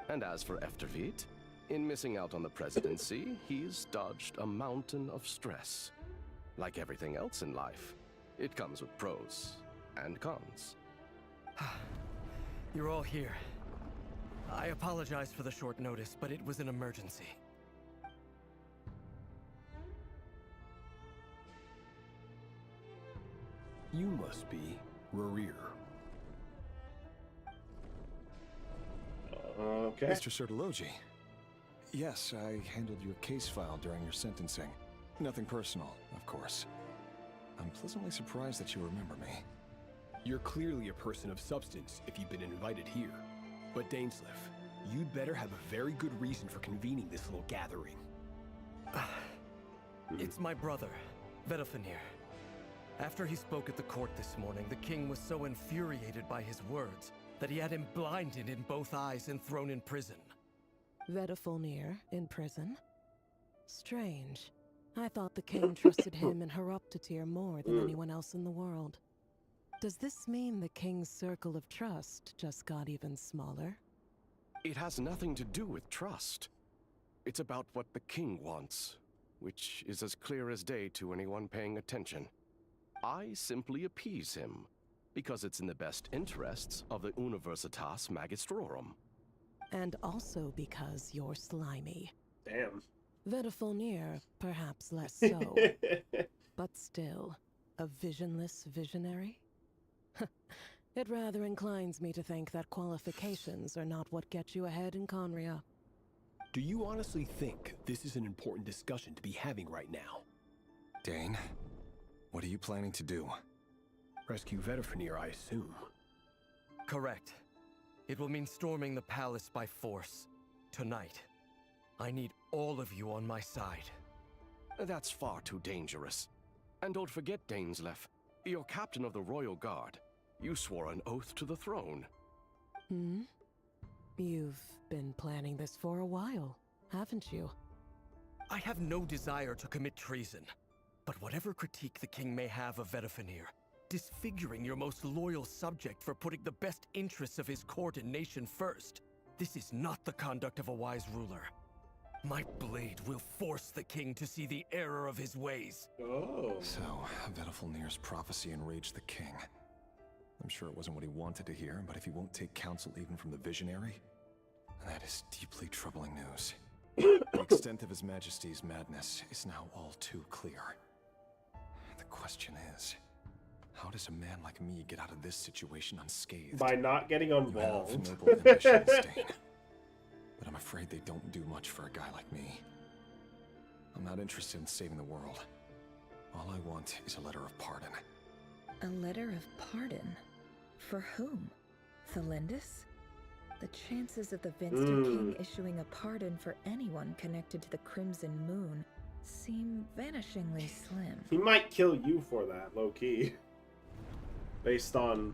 And as for Efterveet, in missing out on the presidency, he's dodged a mountain of stress. Like everything else in life, it comes with pros and cons. You're all here. I apologize for the short notice, but it was an emergency. You must be Rarir. Okay. Mr. Sertologi. Yes, I handled your case file during your sentencing. Nothing personal, of course. I'm pleasantly surprised that you remember me. You're clearly a person of substance if you've been invited here. But Dainsliff, you'd better have a very good reason for convening this little gathering. It's my brother, Vedofenir. After he spoke at the court this morning, the king was so infuriated by his words that he had him blinded in both eyes and thrown in prison. Vedofenir in prison? Strange. I thought the king trusted him and Horoptatir more than anyone else in the world. Does this mean the king's circle of trust just got even smaller? It has nothing to do with trust. It's about what the king wants, which is as clear as day to anyone paying attention. I simply appease him, because it's in the best interests of the Universitas Magistrorum. And also because you're slimy. Damn. Vedofenir, perhaps less so. But still, a visionless visionary? It rather inclines me to think that qualifications are not what get you ahead in Conria. Do you honestly think this is an important discussion to be having right now? Dane, what are you planning to do? rescue Vedifenir, I assume. Correct. It will mean storming the palace by force. Tonight. I need all of you on my side. That's far too dangerous. And don't forget, Dainsleif, you're captain of the Royal Guard. You swore an oath to the throne. Hmm? You've been planning this for a while, haven't you? I have no desire to commit treason. But whatever critique the king may have of Vedifenir, disfiguring your most loyal subject for putting the best interests of his court and nation first, this is not the conduct of a wise ruler. My blade will force the king to see the error of his ways. Oh. So, Vedifenir's prophecy enraged the king. I'm sure it wasn't what he wanted to hear, but if he won't take counsel even from the visionary, that is deeply troubling news. The extent of His Majesty's madness is now all too clear. The question is, how does a man like me get out of this situation unscathed? By not getting involved. You have noble ambitions, Dane. But I'm afraid they don't do much for a guy like me. I'm not interested in saving the world. All I want is a letter of pardon. A letter of pardon? For whom? Thelindis? The chances of the Vinstar King issuing a pardon for anyone connected to the Crimson Moon seem vanishingly slim. He might kill you for that, low-key. Based on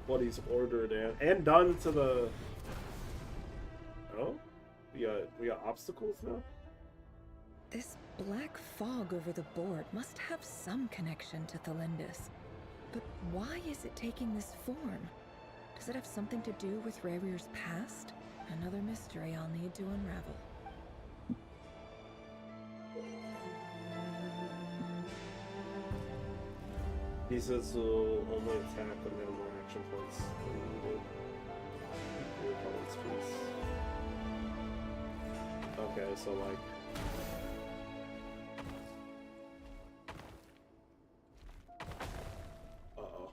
what he's ordered and done to the... Oh? We got obstacles now? This black fog over the board must have some connection to Thelindis. But why is it taking this form? Does it have something to do with Rerir's past? Another mystery I'll need to unravel. He says he'll only attack when they have more action points. Okay, so like... Uh-oh.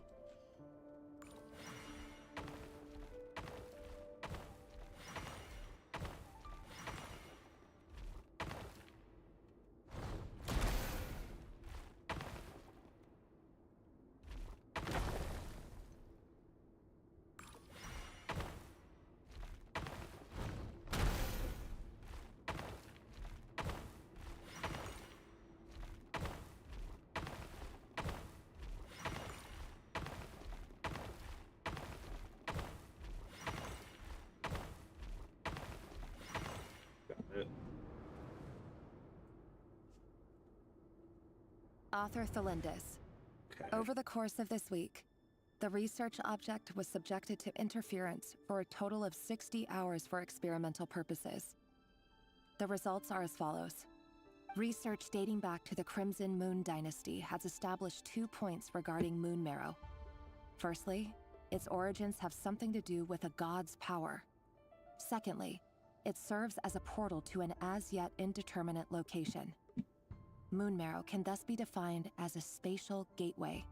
Author Thelindis. Okay. Over the course of this week, the research object was subjected to interference for a total of 60 hours for experimental purposes. The results are as follows. Research dating back to the Crimson Moon Dynasty has established 2 points regarding moon marrow. Firstly, its origins have something to do with a god's power. Secondly, it serves as a portal to an as-yet indeterminate location. Moon marrow can thus be defined as a spatial gateway.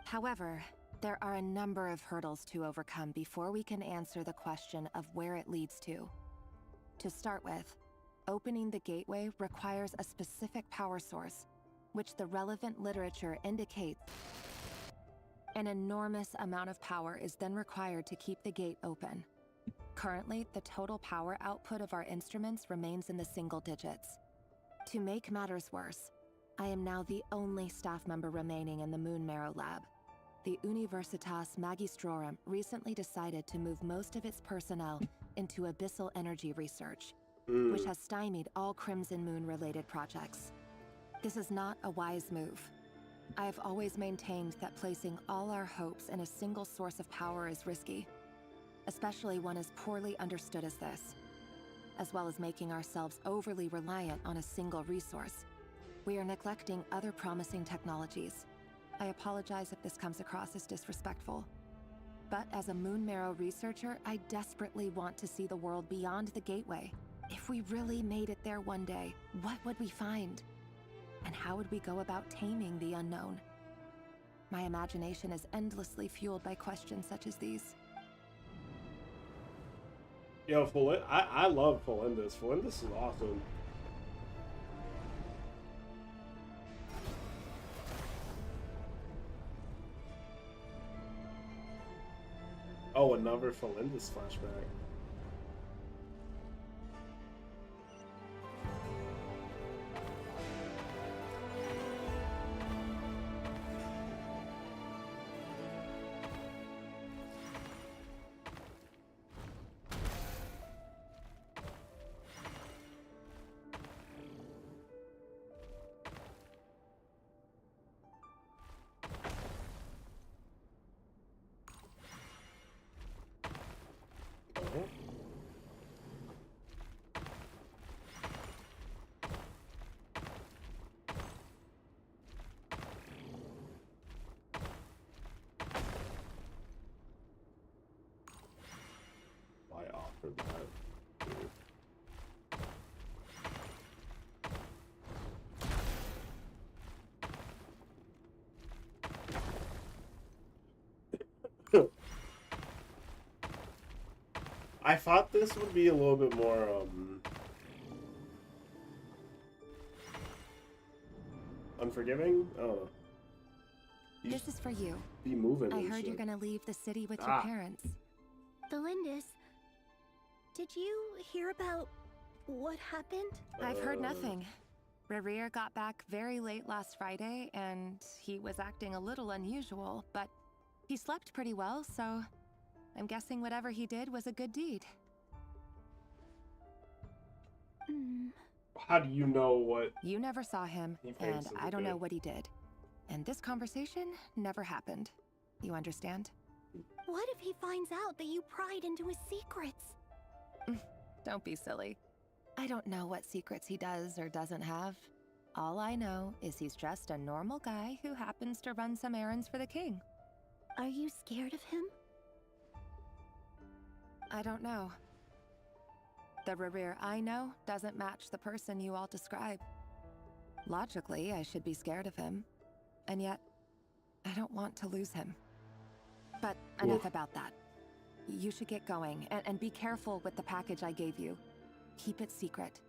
However, there are a number of hurdles to overcome before we can answer the question of where it leads to. To start with, opening the gateway requires a specific power source, which the relevant literature indicates. An enormous amount of power is then required to keep the gate open. Currently, the total power output of our instruments remains in the single digits. To make matters worse, I am now the only staff member remaining in the Moon Marrow lab. The Universitas Magistrorum recently decided to move most of its personnel into abyssal energy research, which has stymied all Crimson Moon-related projects. This is not a wise move. I have always maintained that placing all our hopes in a single source of power is risky, especially one as poorly understood as this. As well as making ourselves overly reliant on a single resource, we are neglecting other promising technologies. I apologize if this comes across as disrespectful. But as a Moon Marrow researcher, I desperately want to see the world beyond the gateway. If we really made it there one day, what would we find? And how would we go about taming the unknown? My imagination is endlessly fueled by questions such as these. Yo, I love Thelindis. Thelindis is awesome. Oh, another Felindus flashback. Why offer that? Dude. I thought this would be a little bit more, unforgiving? I don't know. This is for you. Be moving. I and heard you're shit. gonna leave the city with your parents. Felindus, did you hear about what happened? I've heard nothing. Rerir got back very late last Friday, and he was acting a little unusual, but he slept pretty well, so I'm guessing whatever he did was a good deed. How do you know what? You never saw him, He and thinks is I don't know good. what he did. And this conversation never happened. You understand? What if he finds out that you pried into his secrets? Don't be silly. I don't know what secrets he does or doesn't have. All I know is he's just a normal guy who happens to run some errands for the king. Are you scared of him? I don't know. The Rerir I know doesn't match the person you all describe. Logically, I should be scared of him. And yet, I don't want to lose him. But enough about that. You should get going, and be careful with the package I gave you. Keep it secret.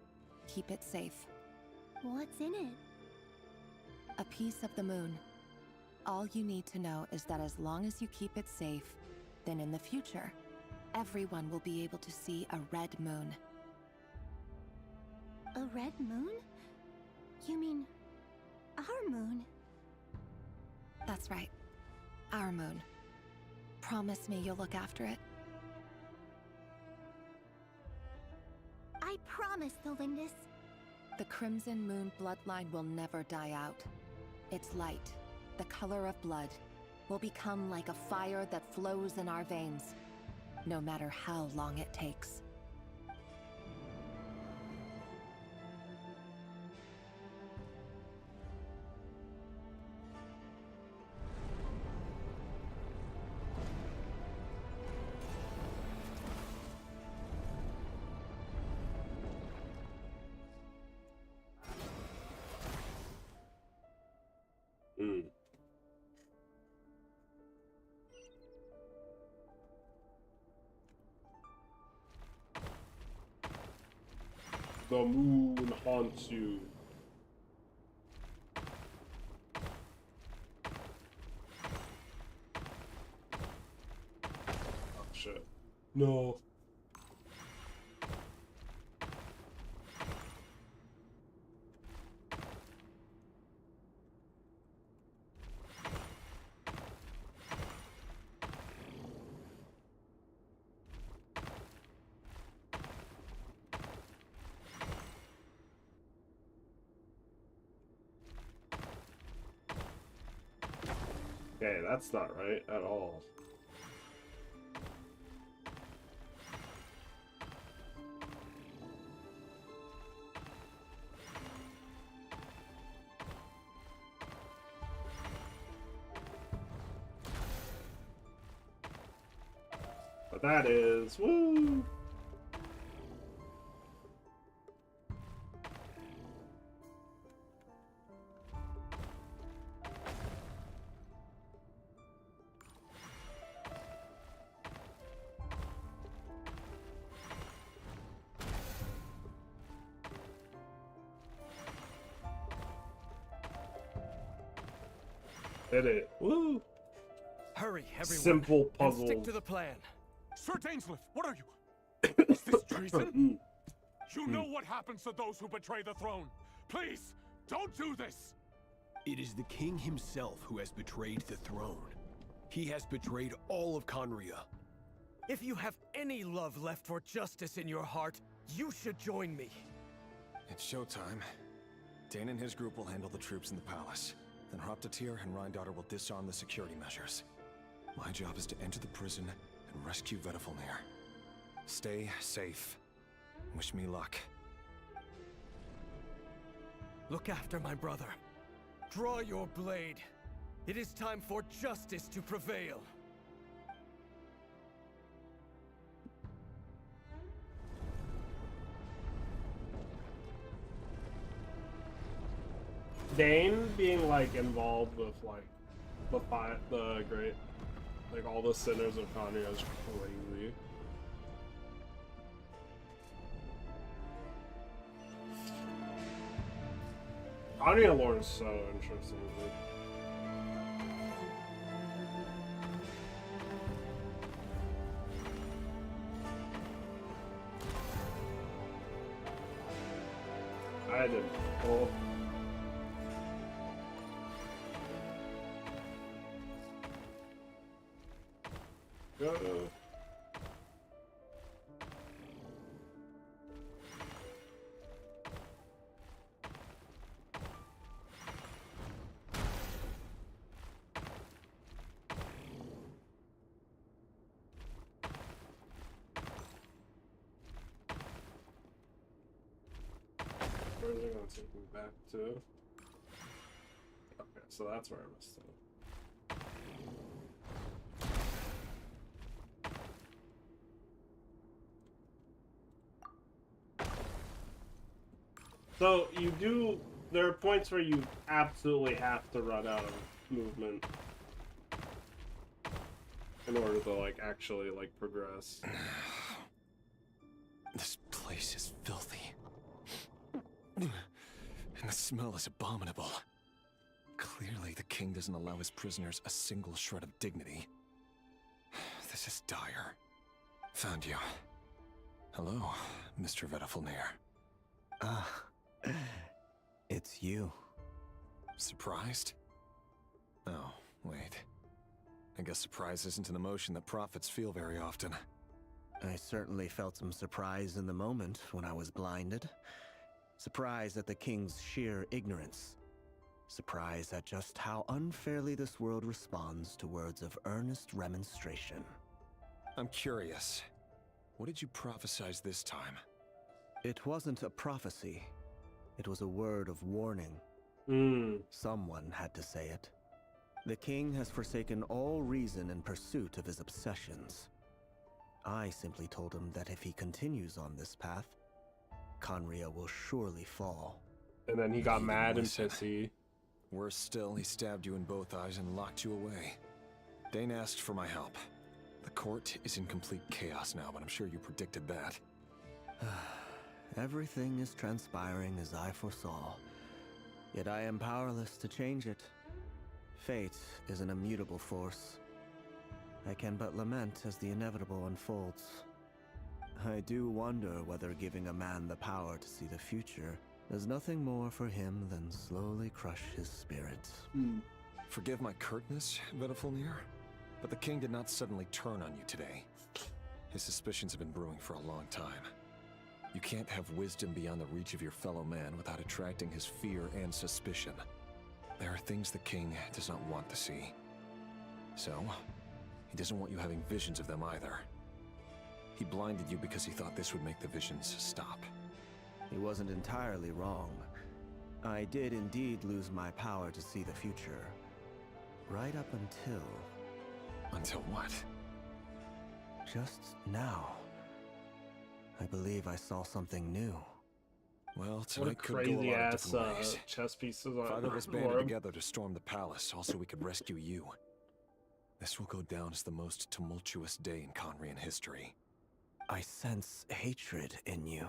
Keep it safe. What's in it? A piece of the moon. All you need to know is that as long as you keep it safe, then in the future, everyone will be able to see a red moon. A red moon? You mean our moon? That's right. Our moon. Promise me you'll look after it. I promise, Felindus. The Crimson Moon bloodline will never die out. Its light, the color of blood, will become like a fire that flows in our veins, no matter how long it takes. The moon haunts you. Oh shit. No. Okay, that's not right at all. But that is, woo! Did it. Woo! Hurry, everyone. Simple And puzzle. stick to the plan. Sir Dainsleif, what are you? Is this treason? You know what happens to those who betray the throne. Please, don't do this! It is the king himself who has betrayed the throne. He has betrayed all of Conria. If you have any love left for justice in your heart, you should join me. It's showtime. Dane and his group will handle the troops in the palace. Then Hraptatir and Rhindaughter will disarm the security measures. My job is to enter the prison and rescue Vedifalnir. Stay safe. Wish me luck. Look after my brother. Draw your blade. It is time for justice to prevail. Dane being like involved with like the great, like all the sinners of Conria is crazy. Conria lore is so interesting. Dude. I didn't. Oh. Go. Where is it gonna take me back to? Okay, so that's where I missed it. So you do, there are points where you absolutely have to run out of movement in order to like actually like progress. This place is filthy. And the smell is abominable. Clearly the king doesn't allow his prisoners a single shred of dignity. This is dire. Found you. Hello, Mr. Vedifalnir. It's you. Surprised? Oh, wait. I guess surprise isn't an emotion that prophets feel very often. I certainly felt some surprise in the moment when I was blinded. Surprise at the king's sheer ignorance. Surprise at just how unfairly this world responds to words of earnest remonstration. I'm curious. What did you prophesize this time? It wasn't a prophecy. It was a word of warning. Someone had to say it. The king has forsaken all reason in pursuit of his obsessions. I simply told him that if he continues on this path, Conria will surely fall. And then he got mad and pissy. Worse still, he stabbed you in both eyes and locked you away. Dane asked for my help. The court is in complete chaos now, but I'm sure you predicted that. Everything is transpiring as I foresaw, yet I am powerless to change it. Fate is an immutable force. I can but lament as the inevitable unfolds. I do wonder whether giving a man the power to see the future is nothing more for him than slowly crush his spirit. Forgive my curtness, Vedifalnir, but the king did not suddenly turn on you today. His suspicions have been brewing for a long time. You can't have wisdom beyond the reach of your fellow man without attracting his fear and suspicion. There are things the king does not want to see. So, he doesn't want you having visions of them either. He blinded you because he thought this would make the visions stop. He wasn't entirely wrong. I did indeed lose my power to see the future. Right up until... Until what? Just now. I believe I saw something new. Well, What a tonight could go a crazy lot of ass different ways. chess pieces on Five of us banded Orb. together to storm the palace, also we could rescue you. This will go down as the most tumultuous day in Conrian history. I sense hatred in you,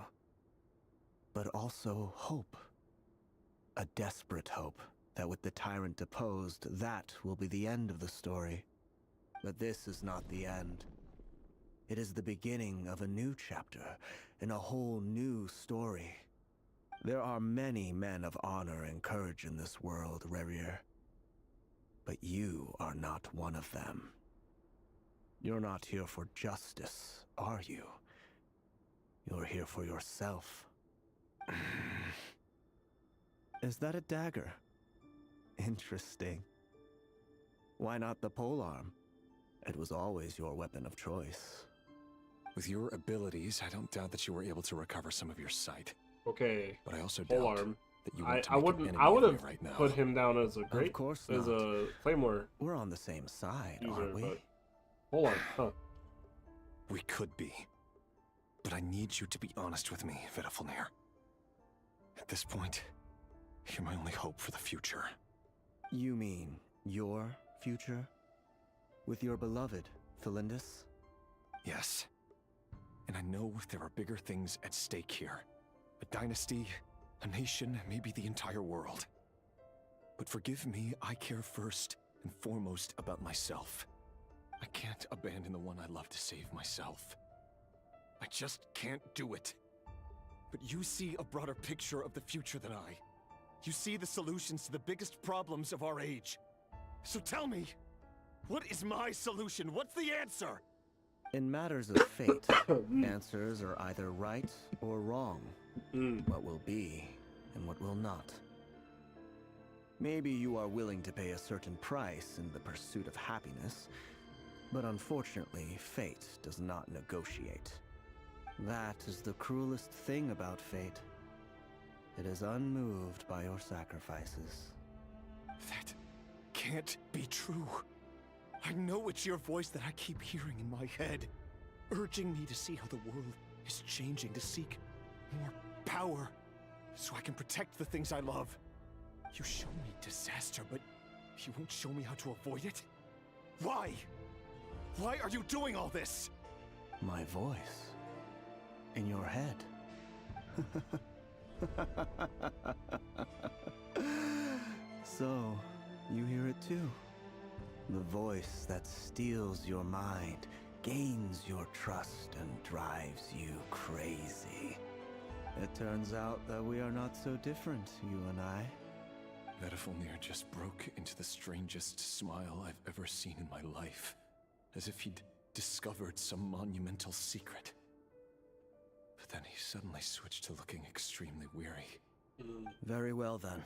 but also hope. A desperate hope that with the tyrant deposed, that will be the end of the story. But this is not the end. It is the beginning of a new chapter, in a whole new story. There are many men of honor and courage in this world, Rerir. But you are not one of them. You're not here for justice, are you? You're here for yourself. Is that a dagger? Interesting. Why not the polearm? It was always your weapon of choice. With your abilities, I don't doubt that you were able to recover some of your sight. Okay. But I also doubt polearm. that you want to I make wouldn't. an I enemy would of have me right now. put him down as a great, Of course as not. a claymore We're on the same side, user, aren't we? but polearm, huh? We could be. But I need you to be honest with me, Vedafalnir. At this point, you're my only hope for the future. You mean your future? With your beloved, Thalindis? Yes. And I know there are bigger things at stake here. A dynasty, a nation, maybe the entire world. But forgive me, I care first and foremost about myself. I can't abandon the one I love to save myself. I just can't do it. But you see a broader picture of the future than I. You see the solutions to the biggest problems of our age. So tell me, what is my solution? What's the answer? In matters of fate, answers are either right or wrong. What will be and what will not. Maybe you are willing to pay a certain price in the pursuit of happiness, but unfortunately, fate does not negotiate. That is the cruelest thing about fate. It is unmoved by your sacrifices. That can't be true. I know it's your voice that I keep hearing in my head, urging me to see how the world is changing, to seek more power, so I can protect the things I love. You show me disaster, but you won't show me how to avoid it? Why? Why are you doing all this? My voice. In your head. So, you hear it too? The voice that steals your mind, gains your trust, and drives you crazy. It turns out that we are not so different, you and I. Vedafalnir just broke into the strangest smile I've ever seen in my life, as if he'd discovered some monumental secret. But then he suddenly switched to looking extremely weary. Very well then.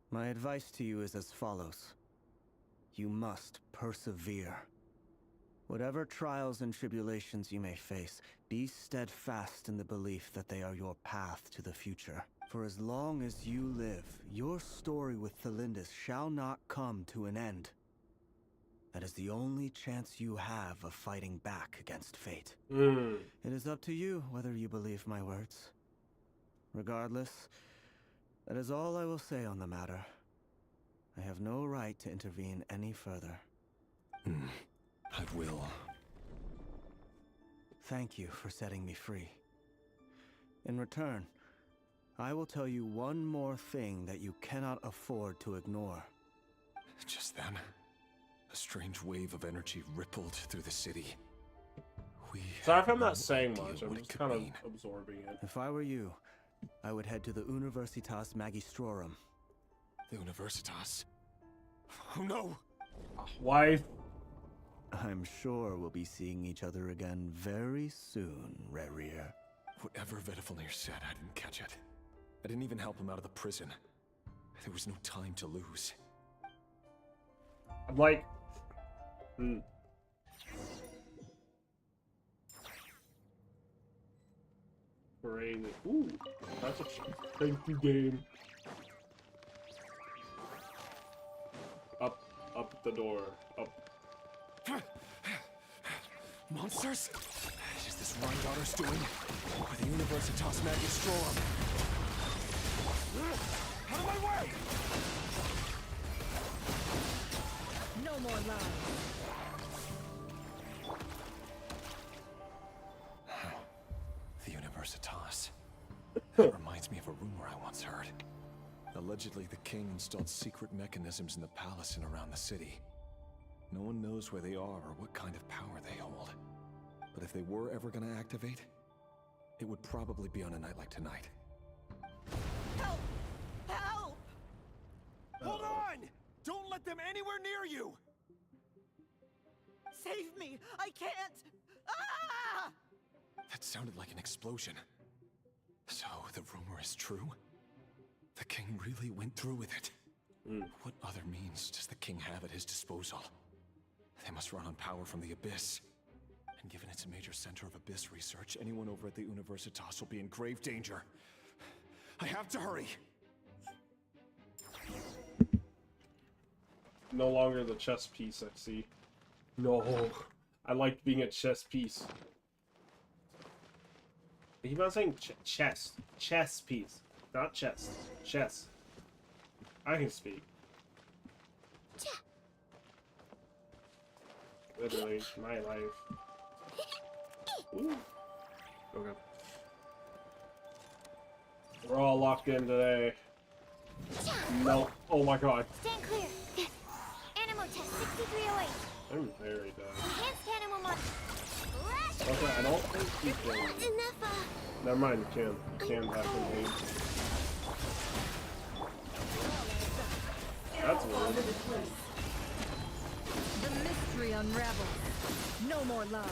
My advice to you is as follows. You must persevere. Whatever trials and tribulations you may face, be steadfast in the belief that they are your path to the future. For as long as you live, your story with Thalindis shall not come to an end. That is the only chance you have of fighting back against fate. It is up to you whether you believe my words. Regardless, that is all I will say on the matter. I have no right to intervene any further. I will. Thank you for setting me free. In return, I will tell you one more thing that you cannot afford to ignore. Just then, a strange wave of energy rippled through the city. Sorry if I'm not saying much, I'm just kind of absorbing it. If I were you, I would head to the Universitas Magistrorum. The Universitas? Oh no! Why? I'm sure we'll be seeing each other again very soon, Rerir. Whatever Vedafalnir said, I didn't catch it. I didn't even help him out of the prison. There was no time to lose. I'm like... Crazy. Ooh, that's a crazy game. Up the door. Up. Monsters? Is this Rheindarter's doing? Or the Universitas Magistrorum? Out of my way! No more lies. The Universitas. That reminds me of a rumor I once heard. Allegedly, the king installed secret mechanisms in the palace and around the city. No one knows where they are or what kind of power they hold. But if they were ever gonna activate, it would probably be on a night like tonight. Help! Help! Hold on! Don't let them anywhere near you! Save me! I can't! Ah! That sounded like an explosion. So, the rumor is true? The king really went through with it? What other means does the king have at his disposal? They must run on power from the Abyss. And given it's a major center of Abyss research, anyone over at the Universitas will be in grave danger. I have to hurry! No longer the chess piece, I see. No. I liked being a chess piece. I keep on saying chess. Chess piece. Not chest. Chess. I can speak. Literally, my life. Ooh. Okay. We're all locked in today. No. Oh my god. Stand clear. Animal test 6308. I'm very dead. Enhanced animal mod. Okay, I don't think you can. Enough. Never mind, you can. You can have some hate. That's weird. The mystery unravels. No more lies.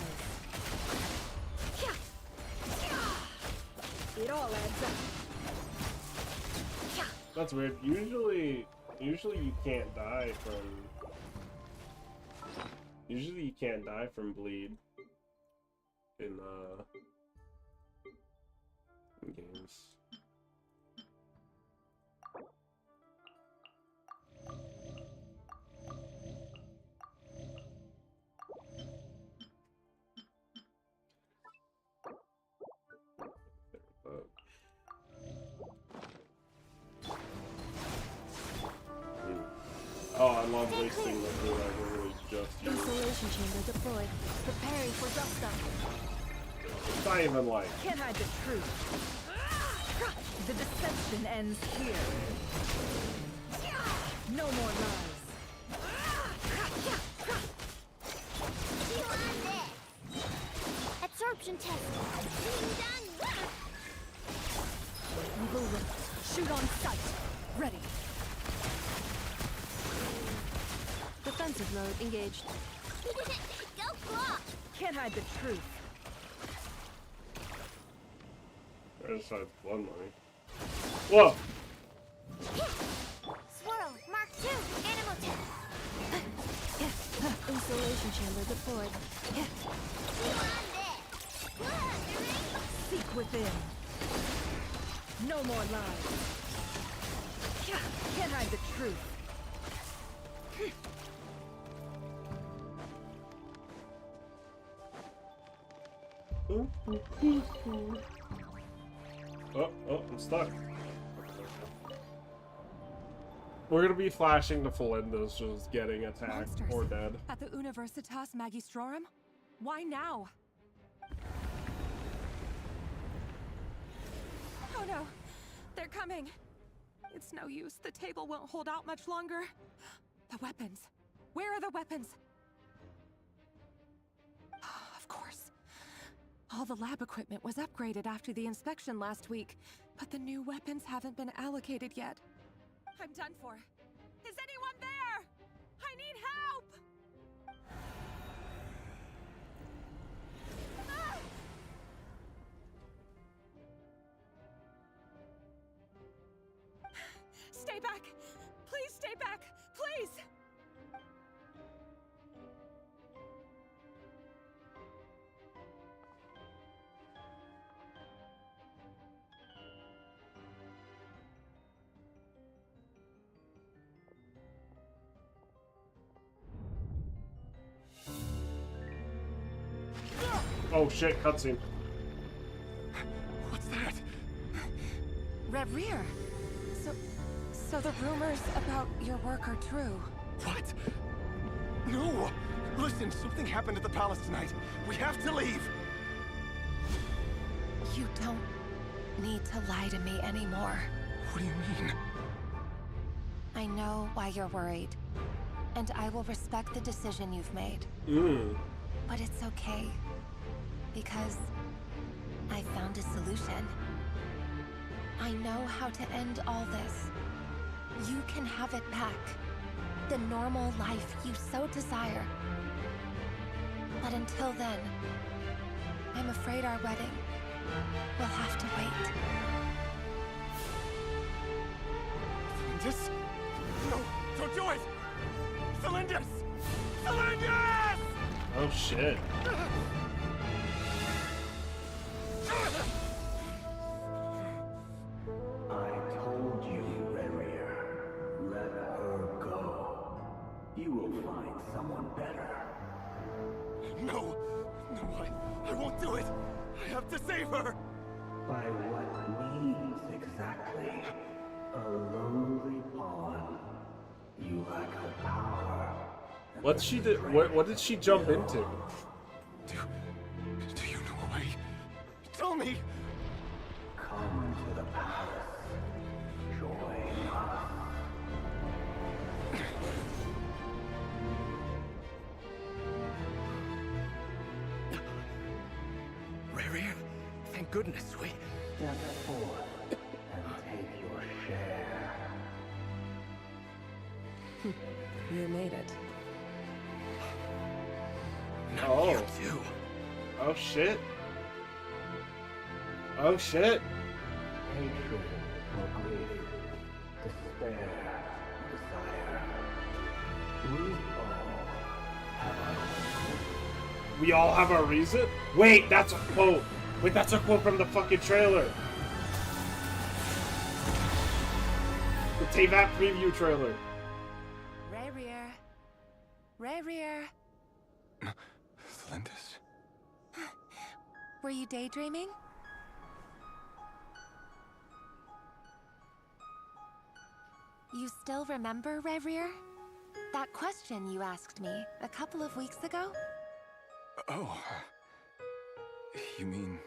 It all adds up. That's weird. Usually you can't die from. Usually you can't die from bleed in games. Oh, I love wasting the food. I really just use. Insulation chamber deployed. Preparing for dust up. It's not even like. Can't hide the truth. The deception ends here. No more lies. Feel on this. Absorption test. Being done. We will wait. Shoot on sight. Ready. Defensive mode engaged. Go claw! Can't hide the truth. I just had blood money. Whoa! Swirl, Mark 2, animal test. Insulation chamber deployed. Feel on this. Seek within. No more lies. Can't hide the truth. Oh, I'm stuck. We're gonna be flashing to Felinda's just getting attacked or dead. At the Universitas Magistrorum? Why now? Oh no, they're coming. It's no use. The table won't hold out much longer. The weapons. Where are the weapons? Of course. All the lab equipment was upgraded after the inspection last week, but the new weapons haven't been allocated yet. I'm done for. Is anyone there? I need help! Ah! Stay back! Please stay back! Please! Oh shit, cutscene. What's that? Red Rear. So the rumors about your work are true. What? No! Listen, something happened at the palace tonight. We have to leave! You don't need to lie to me anymore. What do you mean? I know why you're worried, and I will respect the decision you've made. But it's okay. Because I found a solution. I know how to end all this. You can have it back. The normal life you so desire. But until then, I'm afraid our wedding will have to wait. Celindus? No, don't do it! Celindus! Celindus! Oh shit. I told you, Rerier. Let her go. You will find someone better. No! No, I won't do it! I have to save her! By what means exactly? A lowly pawn. You lack the power. What she did? What did she jump into? Do you know a way? Tell me! Come to the palace. Join us. Rarier, thank goodness we... Step forth and take your share. You made it. Not Oh. you too. Oh shit. Oh shit. Hatred or grief, despair, desire. We all have our reason? Wait, that's a quote. Wait, that's a quote from the fucking trailer. The Teyvat preview trailer. Rarier. Rarier. Celindus? Were you daydreaming? You still remember, Rarier? That question you asked me a couple of weeks ago? Oh. You mean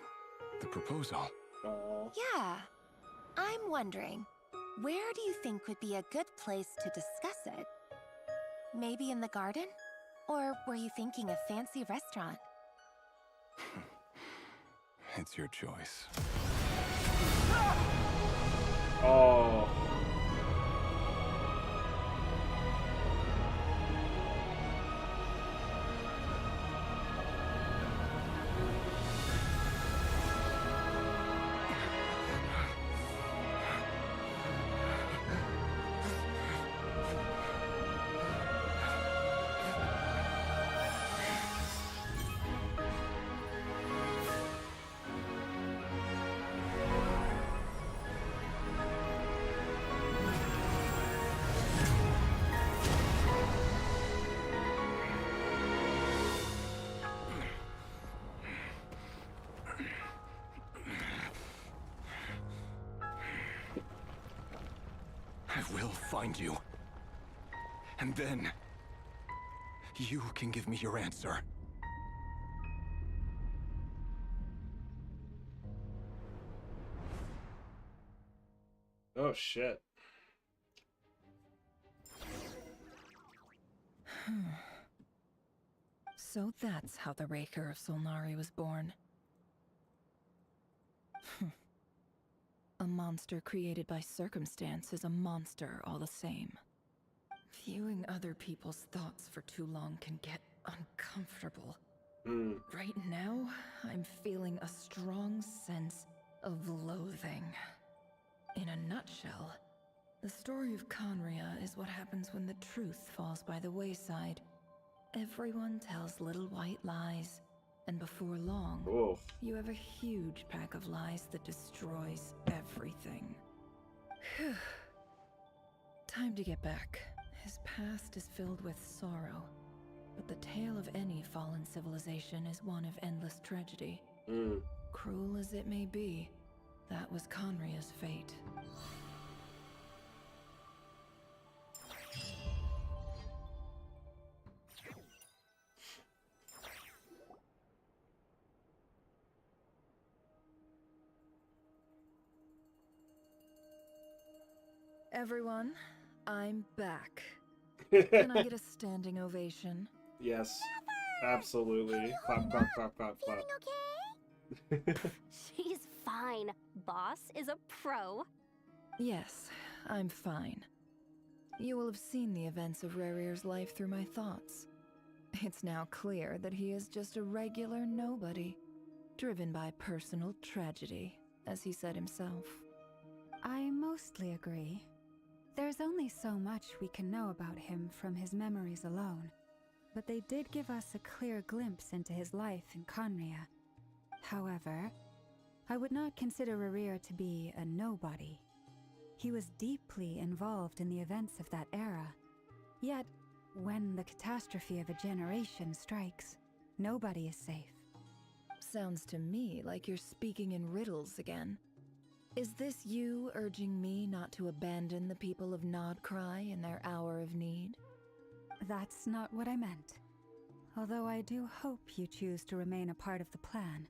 the proposal? Yeah. I'm wondering, where do you think would be a good place to discuss it? Maybe in the garden? Or were you thinking a fancy restaurant? It's your choice. Oh. I will find you. And then... you can give me your answer. Oh shit. So that's how the Raker of Solnari was born. A monster created by circumstance is a monster all the same. Viewing other people's thoughts for too long can get uncomfortable. Right now, I'm feeling a strong sense of loathing. In a nutshell, the story of Conria is what happens when the truth falls by the wayside. Everyone tells little white lies, and before long, you have a huge pack of lies that destroys everything. Time to get back. His past is filled with sorrow, but the tale of any fallen civilization is one of endless tragedy. Cruel as it may be, that was Conria's fate. Everyone, I'm back. Can I get a standing ovation? Yes, absolutely. Clap, clap, clap, clap, clap. Okay? She's fine. Boss is a pro. Yes, I'm fine. You will have seen the events of Rarir's life through my thoughts. It's now clear that he is just a regular nobody, driven by personal tragedy, as he said himself. I mostly agree. There's only so much we can know about him from his memories alone, but they did give us a clear glimpse into his life in Conria. However, I would not consider Rarir to be a nobody. He was deeply involved in the events of that era. Yet, when the catastrophe of a generation strikes, nobody is safe. Sounds to me like you're speaking in riddles again. Is this you urging me not to abandon the people of Nodcry in their hour of need? That's not what I meant. Although I do hope you choose to remain a part of the plan.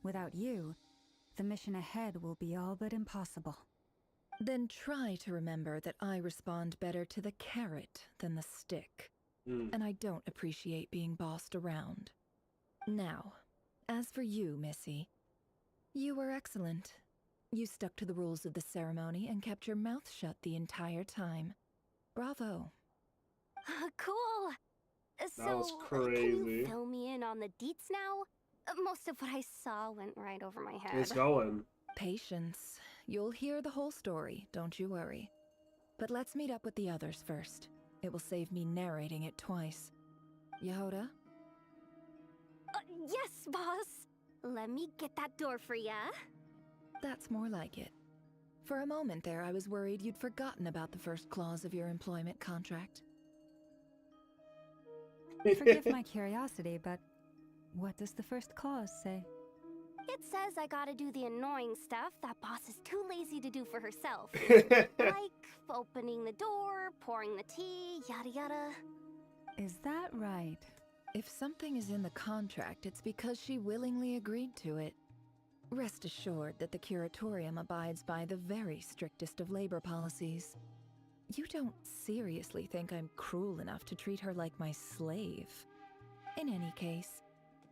Without you, the mission ahead will be all but impossible. Then try to remember that I respond better to the carrot than the stick. And I don't appreciate being bossed around. Now, as for you, Missy, you were excellent. You stuck to the rules of the ceremony and kept your mouth shut the entire time. Bravo. Cool. That was So, crazy. can you fill me in on the deets now? Most of what I saw went right over my head. It's going. Patience. You'll hear the whole story, don't you worry. But let's meet up with the others first. It will save me narrating it twice. Yehoda? Yes, boss. Let me get that door for ya. That's more like it. For a moment there, I was worried you'd forgotten about the first clause of your employment contract. Forgive my curiosity, but what does the first clause say? It says I gotta do the annoying stuff that boss is too lazy to do for herself. Like opening the door, pouring the tea, yada yada. Is that right? If something is in the contract, it's because she willingly agreed to it. Rest assured that the Curatorium abides by the very strictest of labor policies. You don't seriously think I'm cruel enough to treat her like my slave. In any case,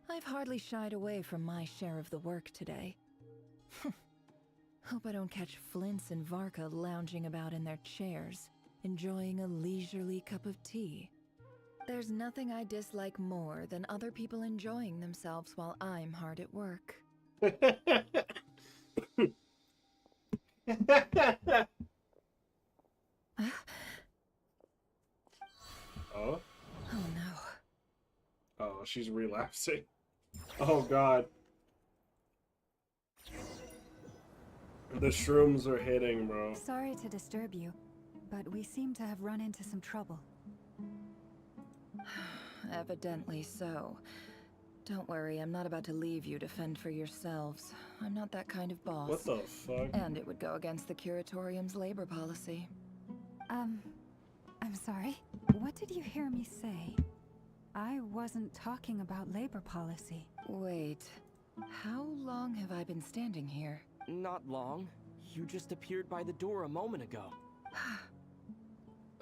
I've hardly shied away from my share of the work today. Hope I don't catch Flintz and Varka lounging about in their chairs, enjoying a leisurely cup of tea. There's nothing I dislike more than other people enjoying themselves while I'm hard at work. Oh? Oh no. Oh, she's relapsing. Oh god. The shrooms are hitting, bro. Sorry to disturb you, but we seem to have run into some trouble. Evidently so. Don't worry, I'm not about to leave you to fend for yourselves. I'm not that kind of boss. What the fuck? And it would go against the Curatorium's labor policy. I'm sorry. What did you hear me say? I wasn't talking about labor policy. Wait, how long have I been standing here? Not long. You just appeared by the door a moment ago.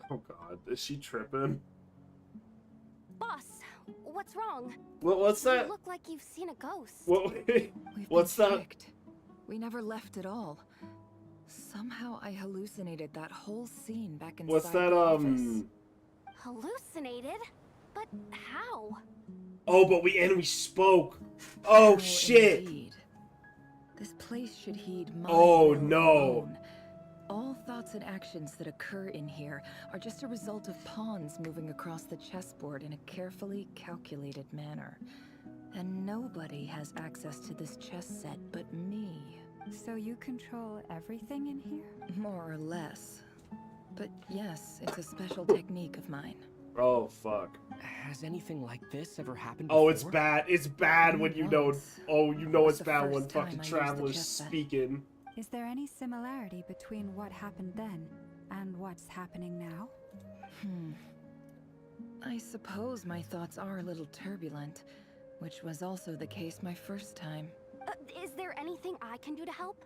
Oh god, is she tripping? Boss, what's wrong? What's that? You look like you've seen a ghost. What's that? Tricked. We never left at all. Somehow I hallucinated that whole scene back inside What's that, the office. Hallucinated? But how? Oh, but we spoke. Oh How shit. Indeed. This place should heed my Oh will no. alone. All thoughts and actions that occur in here are just a result of pawns moving across the chessboard in a carefully calculated manner. And nobody has access to this chess set but me. So you control everything in here? More or less. But yes, it's a special technique of mine. Oh fuck. Has anything like this ever happened Oh, before? it's bad. It's bad when you know. Oh, you know That's it's the bad when first time fucking I used the Traveler's chess set. speaking. Is there any similarity between what happened then and what's happening now? I suppose my thoughts are a little turbulent, which was also the case my first time. Is there anything I can do to help?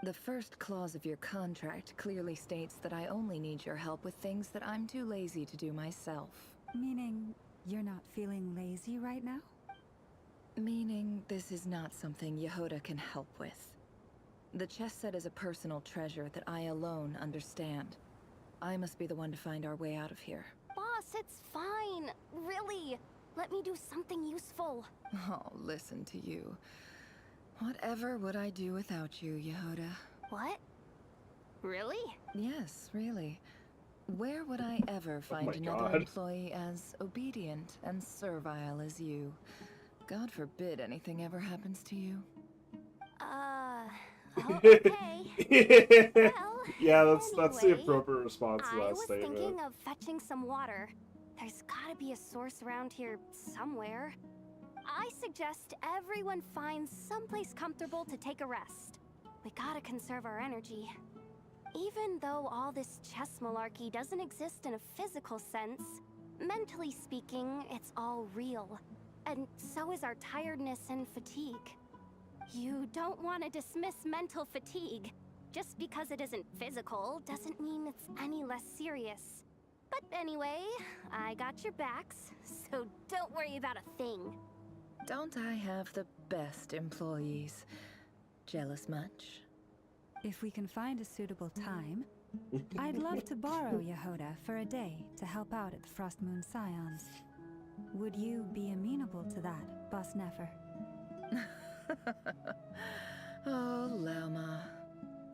The first clause of your contract clearly states that I only need your help with things that I'm too lazy to do myself. Meaning, you're not feeling lazy right now? Meaning this is not something Yehoda can help with. The chest set is a personal treasure that I alone understand. I must be the one to find our way out of here. Boss, it's fine. Really. Let me do something useful. Oh, listen to you. Whatever would I do without you, Yehoda? What? Really? Yes, really. Where would I ever find another God. employee as obedient and servile as you? God forbid anything ever happens to you. Okay. Well, yeah, that's the anyway, appropriate response to I that was statement. thinking of fetching some water. There's gotta be a source around here somewhere. I suggest everyone finds someplace comfortable to take a rest. We gotta conserve our energy. Even though all this chess malarkey doesn't exist in a physical sense, mentally speaking, it's all real. And so is our tiredness and fatigue. You don't want to dismiss mental fatigue. Just because it isn't physical doesn't mean it's any less serious. But anyway, I got your backs, so don't worry about a thing. Don't I have the best employees? Jealous much? If we can find a suitable time, I'd love to borrow Yehoda for a day to help out at the Frost Moon Scions. Would you be amenable to that, Boss Nefer? Oh, Lama.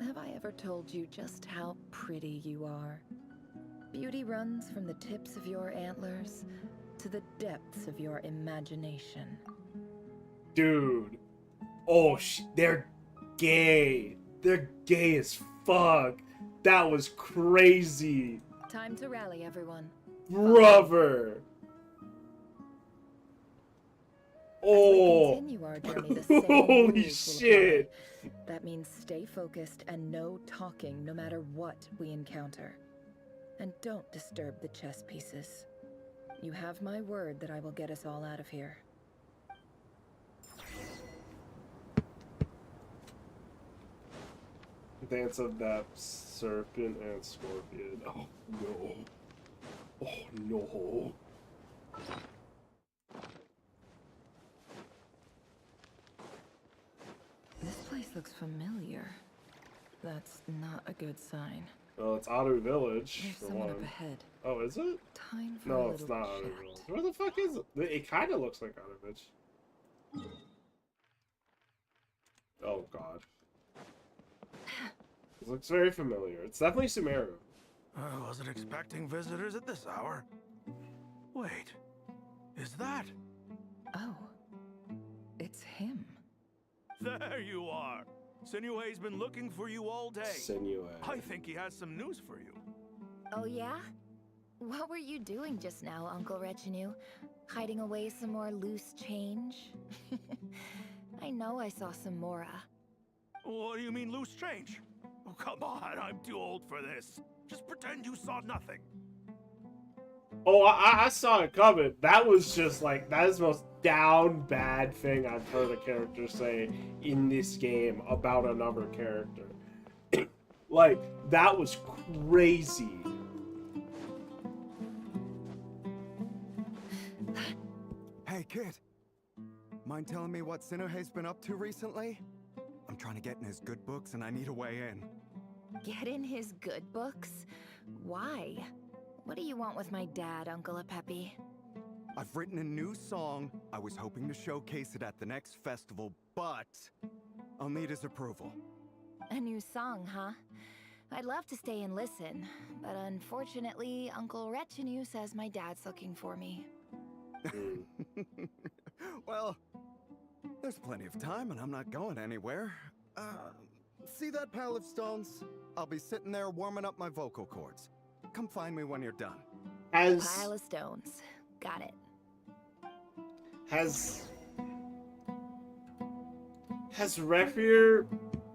Have I ever told you just how pretty you are? Beauty runs from the tips of your antlers to the depths of your imagination. Dude. Oh, they're gay. They're gay as fuck. That was crazy. Time to rally, everyone. Brother. Oh. As we continue our journey, the same Holy rules will shit. apply. That means stay focused and no talking no matter what we encounter. And don't disturb the chess pieces. You have my word that I will get us all out of here. Dance of that serpent and scorpion. Oh no. Oh no. This place looks familiar. That's not a good sign. Well, it's Adu Village. There's for someone one. up ahead. Oh, is it? Time for No, a it's little not Adu chat. Village. Where the fuck is it? It kind of looks like Adu Village. Oh god. This looks very familiar. It's definitely Sumeru. I wasn't expecting visitors at this hour. Wait, is that? Oh, it's him. There you are. Sinue's been looking for you all day. Sinue. I think he has some news for you. Oh yeah? What were you doing just now, Uncle Retinue? Hiding away some more loose change? I know I saw some Mora. What do you mean loose change? Oh, come on, I'm too old for this. Just pretend you saw nothing. Oh, I saw it coming. That was just like, that is the most down bad thing I've heard a character say in this game about another character. Like, that was crazy. Hey, kid. Mind telling me what Sinuhe's been up to recently? I'm trying to get in his good books and I need a way in. Get in his good books? Why? What do you want with my dad, Uncle Apepi? I've written a new song. I was hoping to showcase it at the next festival, but I'll need his approval. A new song, huh? I'd love to stay and listen, but unfortunately, Uncle Retinue says my dad's looking for me. Well, there's plenty of time and I'm not going anywhere. See that pile of stones? I'll be sitting there warming up my vocal cords. Come find me when you're done. Pile of stones. Got it. Has Refier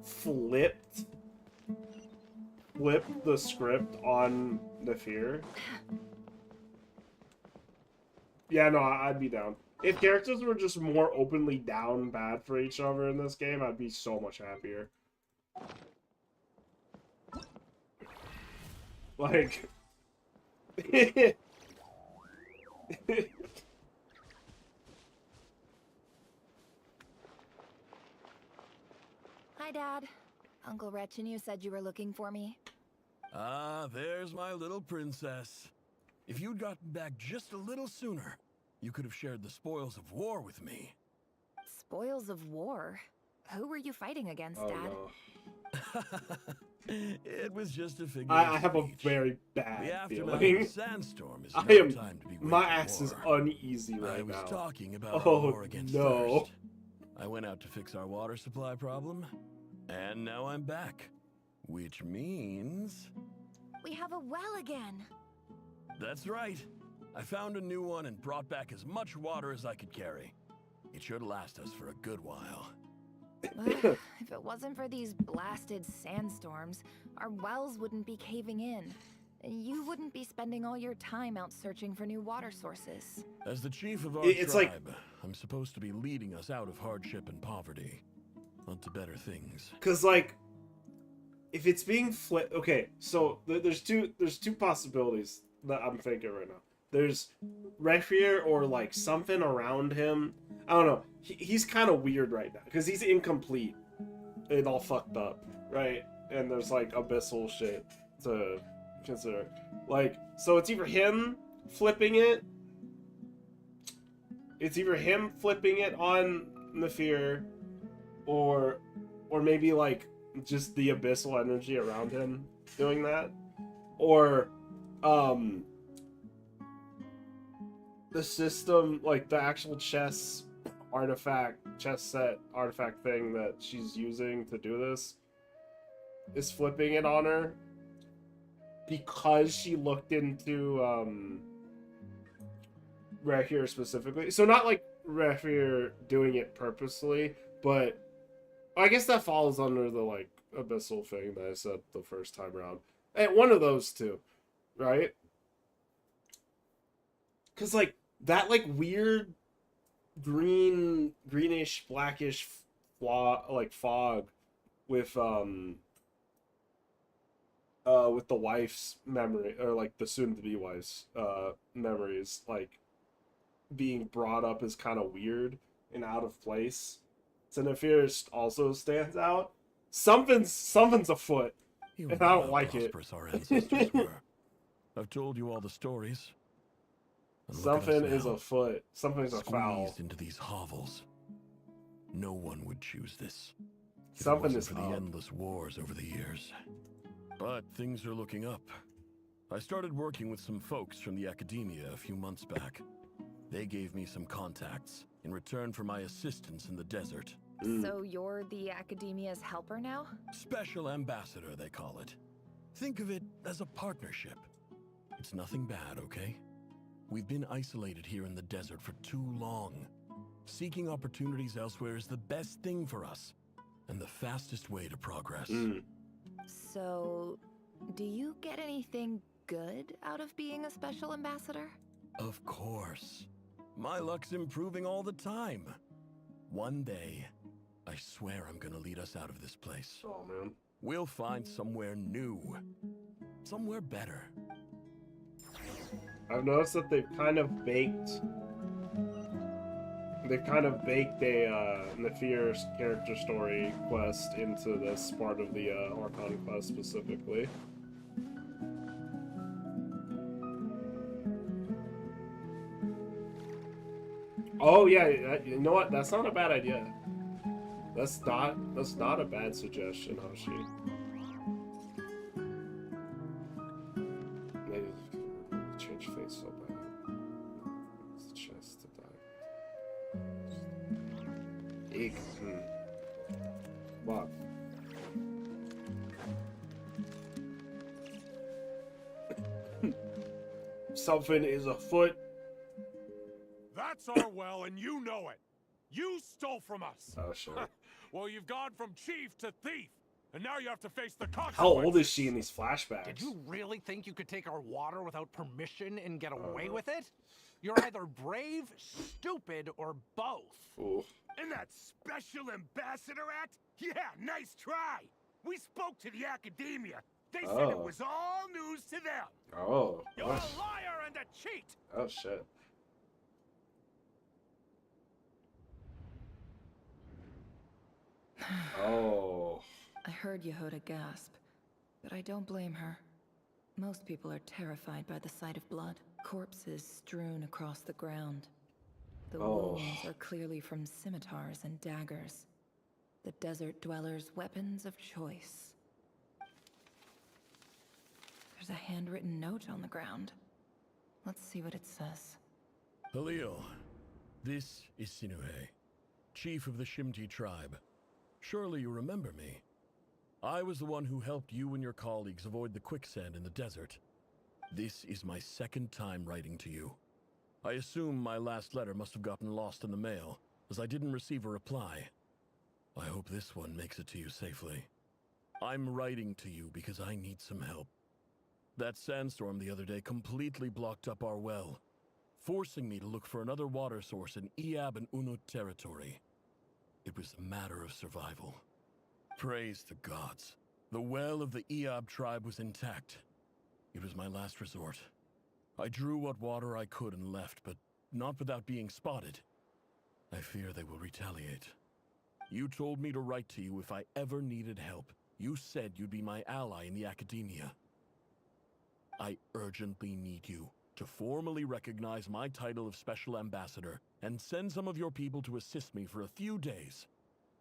flipped the script on Nefer? Yeah, no, I'd be down. If characters were just more openly down bad for each other in this game, I'd be so much happier. Like... Hi, Dad. Uncle Wretch and you said you were looking for me. Ah, there's my little princess. If you'd gotten back just a little sooner, you could have shared the spoils of war with me. Spoils of war? Who were you fighting against, Dad? No. It was just a figure I of have a speech. very The bad aftermath of feeling. a sandstorm is I no am. time to be My waging ass is war. uneasy right I was now. talking about Oh, our war against no. thirst. I went out to fix our water supply problem, and now I'm back. Which means... We have a well again. That's right. I found a new one and brought back as much water as I could carry. It should last us for a good while. If it wasn't for these blasted sandstorms, our wells wouldn't be caving in. You wouldn't be spending all your time out searching for new water sources. As the chief of our It's like- tribe, I'm supposed to be leading us out of hardship and poverty, onto better things. Cause like, if it's being flipped, okay. So there's two possibilities that I'm thinking right now. There's Refier or like something around him. I don't know. He's kind of weird right now because he's incomplete and all fucked up, right? And there's like abyssal shit to consider. Like, so it's either him flipping it. It's either him flipping it on Nefir, or maybe like just the abyssal energy around him doing that, or the system, like the actual chess set artifact thing that she's using to do this is flipping it on her because she looked into Refier specifically. So not like Refier doing it purposely, but I guess that falls under the like abyssal thing that I said the first time around. And one of those two, right? Cause like that like weird greenish blackish fog with the wife's memory, or like the soon to be wife's memories, like being brought up as kind of weird and out of place. Nefir also stands out. Something's afoot, You and know I don't how like it. prosperous our ancestors were. I've told you all the stories. And look at us Something is now, afoot. Something's afoul. squeezed into these hovels. No one would choose this. If Something it wasn't is for the up. endless wars over the years. But things are looking up. I started working with some folks from the academia a few months back. They gave me some contacts in return for my assistance in the desert. So you're the academia's helper now? Special ambassador, they call it. Think of it as a partnership. It's nothing bad, okay? We've been isolated here in the desert for too long. Seeking opportunities elsewhere is the best thing for us, and the fastest way to progress. So, do you get anything good out of being a special ambassador? Of course. My luck's improving all the time. One day, I swear I'm gonna lead us out of this place. Oh, man. We'll find somewhere new. Somewhere better. I've noticed that they've kind of baked a Nefir's character story quest into this part of the Archon quest specifically. Oh yeah, you know what? That's not a bad idea. That's not a bad suggestion, Hoshi. Maybe change face so bad. It's the chest to die. Eek. Wow. Something is afoot. That's our well, and you know it. You stole from us. Oh, sure. Well, you've gone from chief to thief, and now you have to face the consequences. How old is she in these flashbacks? Did you really think you could take our water without permission and get away with it? You're either brave, stupid, or both. Ooh. And that special ambassador act? Yeah, nice try. We spoke to the academia. They said it was all news to them. Oh. You're a liar and a cheat. Oh, shit. Oh. I heard Yehuda gasp, but I don't blame her. Most people are terrified by the sight of blood. Corpses strewn across the ground. The wounds are clearly from scimitars and daggers. The desert dwellers' weapons of choice. There's a handwritten note on the ground. Let's see what it says. Halil, this is Sinuhe, chief of the Shimti tribe. Surely you remember me. I was the one who helped you and your colleagues avoid the quicksand in the desert. This is my second time writing to you. I assume my last letter must have gotten lost in the mail, as I didn't receive a reply. I hope this one makes it to you safely. I'm writing to you because I need some help. That sandstorm the other day completely blocked up our well, forcing me to look for another water source in Iab and Unut territory. It was a matter of survival. Praise the gods. The well of the Iab tribe was intact. It was my last resort. I drew what water I could and left, but not without being spotted. I fear they will retaliate. You told me to write to you if I ever needed help. You said you'd be my ally in the academia. I urgently need you to formally recognize my title of Special Ambassador and send some of your people to assist me for a few days.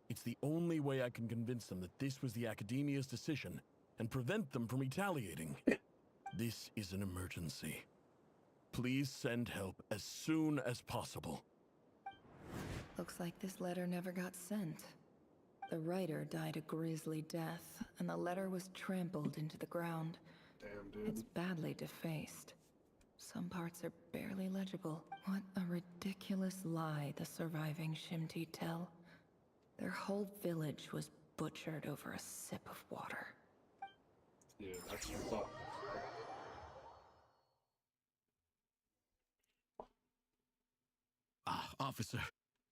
It's the only way I can convince them that this was the academia's decision and prevent them from retaliating. This is an emergency. Please send help as soon as possible. Looks like this letter never got sent. The writer died a grisly death, and the letter was trampled into the ground. Damn, dude. It's badly defaced. Some parts are barely legible. What a ridiculous lie the surviving Shimti tell. Their whole village was butchered over a sip of water. Yeah, that's fucked. Ah, officer.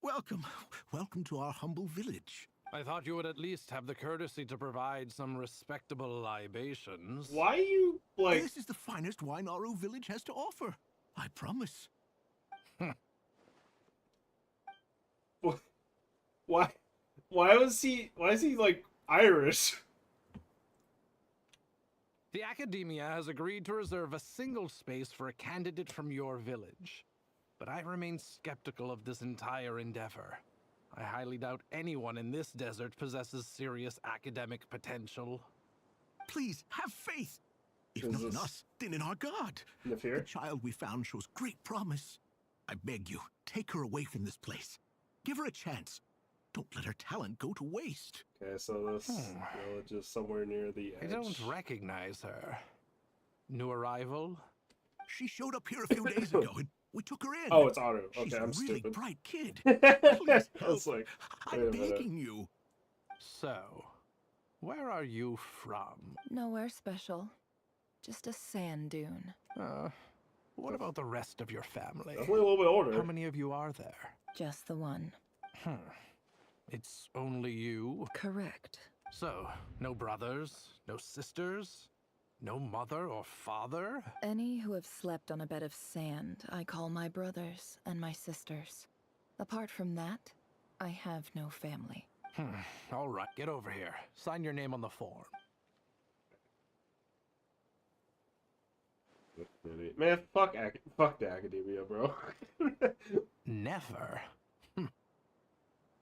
Welcome. Welcome to our humble village. I thought you would at least have the courtesy to provide some respectable libations. Why you, like... This is the finest wine our village has to offer. I promise. Why is he, like, Irish? The Academia has agreed to reserve a single space for a candidate from your village. But I remain skeptical of this entire endeavor. I highly doubt anyone in this desert possesses serious academic potential. Please, have faith. If not in us, then in our God. The child we found shows great promise. I beg you, take her away from this place. Give her a chance. Don't let her talent go to waste. Okay, so this village is somewhere near the edge. I don't recognize her. New arrival? She showed up here a few days ago and we took her in. Oh, it's Otto. Okay, She's I'm a really stupid. bright kid. I Please was help. like, I'm begging you. So, where are you from? Nowhere special. Just a sand dune. What about the rest of your family? Definitely a little bit older. How many of you are there? Just the one. It's only you? Correct. So, no brothers, no sisters, no mother or father? Any who have slept on a bed of sand, I call my brothers and my sisters. Apart from that, I have no family. All right, get over here. Sign your name on the form. Man, fuck the academia, bro. Never.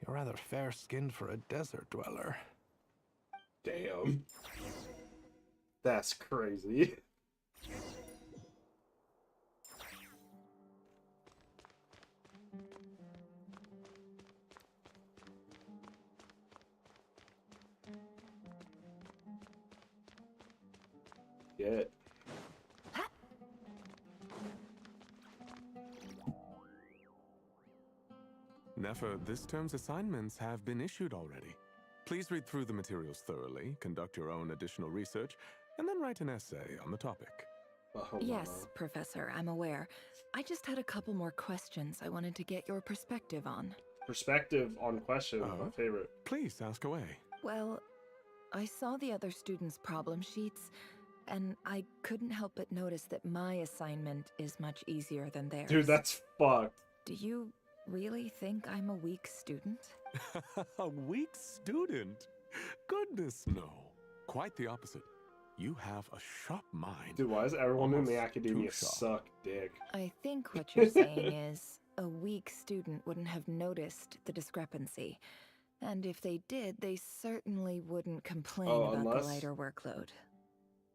You're rather fair-skinned for a desert dweller. Damn. That's crazy. Get. Nefer, this term's assignments have been issued already. Please read through the materials thoroughly, conduct your own additional research, and then write an essay on the topic. Yes, Professor, I'm aware. I just had a couple more questions I wanted to get your perspective on. Perspective on question, my favorite. Please, ask away. Well, I saw the other students' problem sheets, and I couldn't help but notice that my assignment is much easier than theirs. Dude, that's fucked. Do you really think I'm a weak student? A weak student? Goodness, no. Quite the opposite. You have a sharp mind. Dude, why does everyone in the Almost academia too sharp. suck dick? I think what you're saying is a weak student wouldn't have noticed the discrepancy. And if they did, they certainly wouldn't complain about the lighter workload.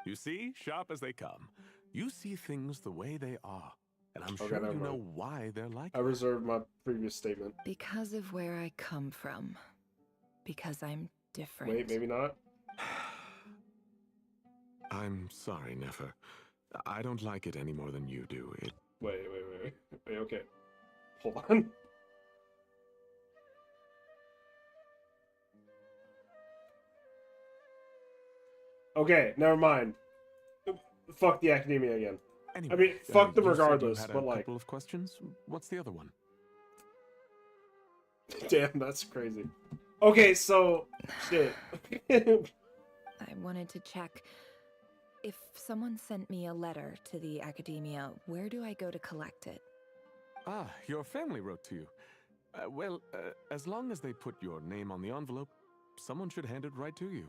You see, sharp as they come. You see things the way they are. And I'm Okay, sure never you know mind. why they're like I reserve my previous statement. Because of where I come from. Because I'm different. Wait, maybe not? I'm sorry, Nefer. I don't like it any more than you do. Wait, okay. Hold on. Okay, never mind. Fuck the academia again. Anyway, I mean, fuck them you said regardless, you had but a like... couple of questions. What's the other one? Damn, that's crazy. Okay, so... Shit. I wanted to check. If someone sent me a letter to the academia, where do I go to collect it? Ah, your family wrote to you. Well, as long as they put your name on the envelope, someone should hand it right to you.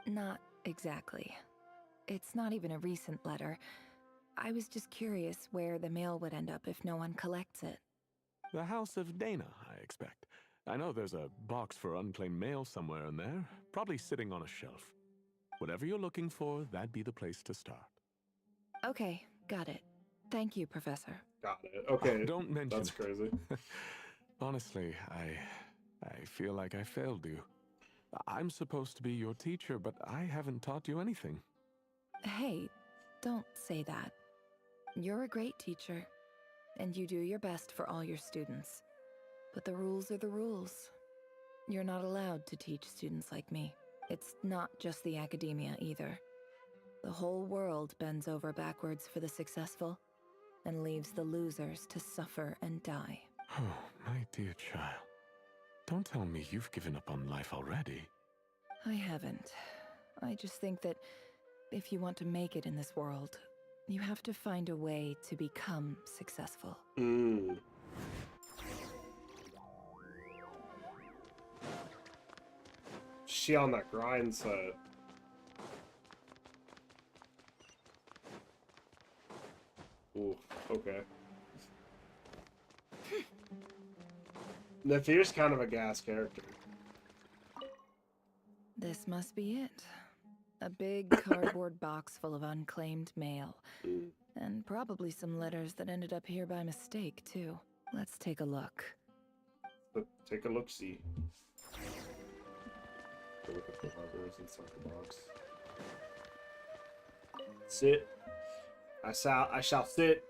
Not exactly. It's not even a recent letter. I was just curious where the mail would end up if no one collects it. The House of Dana, I expect. I know there's a box for unclaimed mail somewhere in there, probably sitting on a shelf. Whatever you're looking for, that'd be the place to start. Okay, got it. Thank you, Professor. Got it. Okay, Oh, don't mention that's it. crazy. Honestly, I feel like I failed you. I'm supposed to be your teacher, but I haven't taught you anything. Hey, don't say that. You're a great teacher, and you do your best for all your students. But the rules are the rules. You're not allowed to teach students like me. It's not just the academia either. The whole world bends over backwards for the successful, and leaves the losers to suffer and die. Oh, my dear child. Don't tell me you've given up on life already. I haven't. I just think that if you want to make it in this world, you have to find a way to become successful. She on that grind set. Ooh, okay. Nefir's kind of a gas character. This must be it. A big cardboard box full of unclaimed mail. And probably some letters that ended up here by mistake, too. Let's take a look. Take a look-see. Look at the letters inside the box. Sit. I shall sit.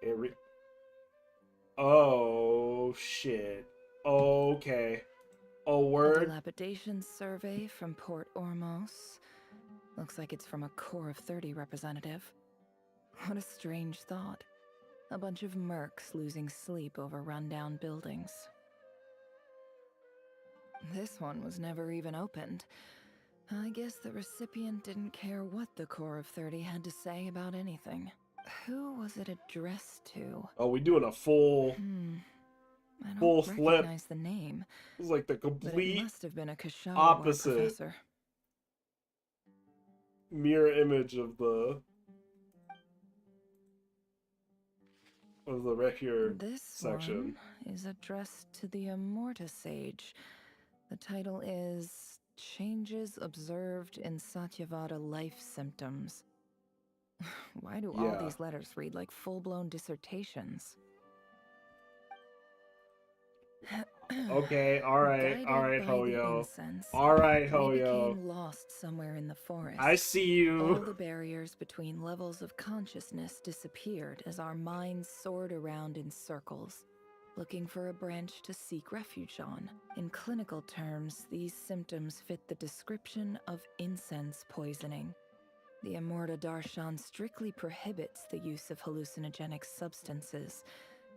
And read. Oh, shit. Okay. Oh, A word. dilapidation survey from Port Ormos. Looks like it's from a Core of 30 representative. What a strange thought. A bunch of mercs losing sleep over rundown buildings. This one was never even opened. I guess the recipient didn't care what the Core of 30 had to say about anything. Who was it addressed to? Oh, we doing a full... I don't full flip. recognize the name. It's like the But it complete must have been a Kashawa opposite professor. mirror image of the Recure This section. one is addressed to the Immorta Sage. The title is Changes Observed in Satyavada Life Symptoms. Why do all Yeah. these letters read like full-blown dissertations? Okay, alright, Guided alright, by the Hoyo. incense, Alright, we Hoyo. became lost somewhere in the forest. I see you. All the barriers between levels of consciousness disappeared as our minds soared around in circles, looking for a branch to seek refuge on. In clinical terms, these symptoms fit the description of incense poisoning. The Immorta Darshan strictly prohibits the use of hallucinogenic substances,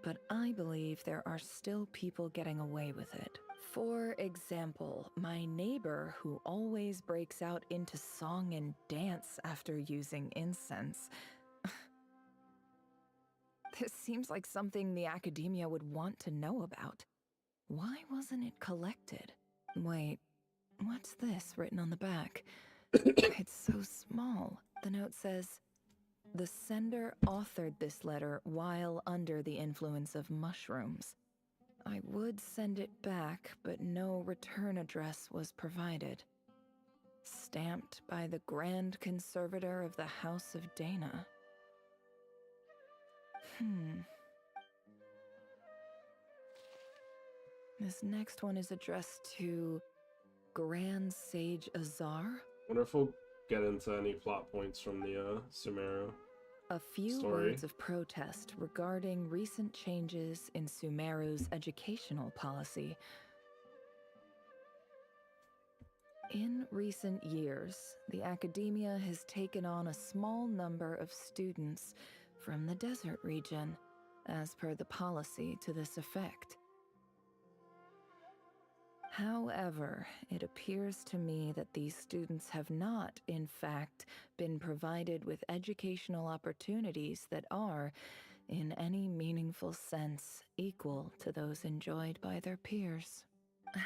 but I believe there are still people getting away with it. For example, my neighbor who always breaks out into song and dance after using incense. This seems like something the academia would want to know about. Why wasn't it collected? Wait, what's this written on the back? It's so small. The note says, "The sender authored this letter while under the influence of mushrooms. I would send it back, but no return address was provided. Stamped by the Grand Conservator of the House of Dana." This next one is addressed to Grand Sage Azar. Wonder if we'll get into any plot points from the Sumeru A few story. words of protest regarding recent changes in Sumeru's educational policy. In recent years, the academia has taken on a small number of students from the desert region, as per the policy to this effect. However, it appears to me that these students have not, in fact, been provided with educational opportunities that are, in any meaningful sense, equal to those enjoyed by their peers,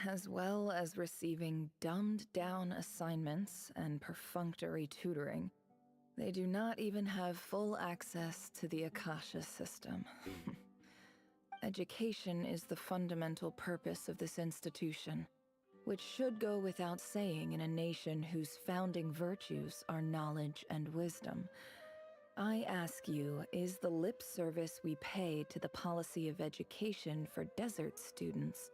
as well as receiving dumbed-down assignments and perfunctory tutoring. They do not even have full access to the Akasha system. Education is the fundamental purpose of this institution, which should go without saying in a nation whose founding virtues are knowledge and wisdom. I ask you, is the lip service we pay to the policy of education for desert students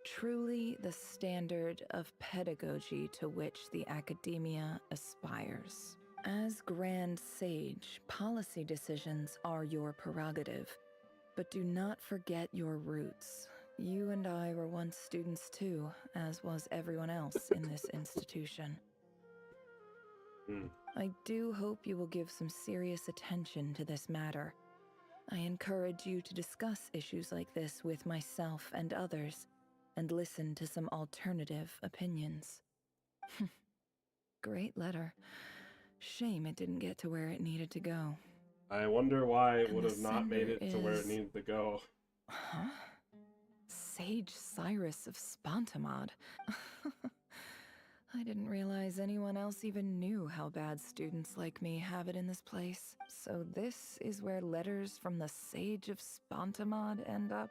truly the standard of pedagogy to which the academia aspires? As Grand Sage, policy decisions are your prerogative. But do not forget your roots. You and I were once students too, as was everyone else in this institution. I do hope you will give some serious attention to this matter. I encourage you to discuss issues like this with myself and others, and listen to some alternative opinions. Great letter. Shame it didn't get to where it needed to go. I wonder why it And would the have not made sender it to where it is- needed to go. Huh? Sage Cyrus of Spontamod. I didn't realize anyone else even knew how bad students like me have it in this place. So this is where letters from the Sage of Spontamod end up?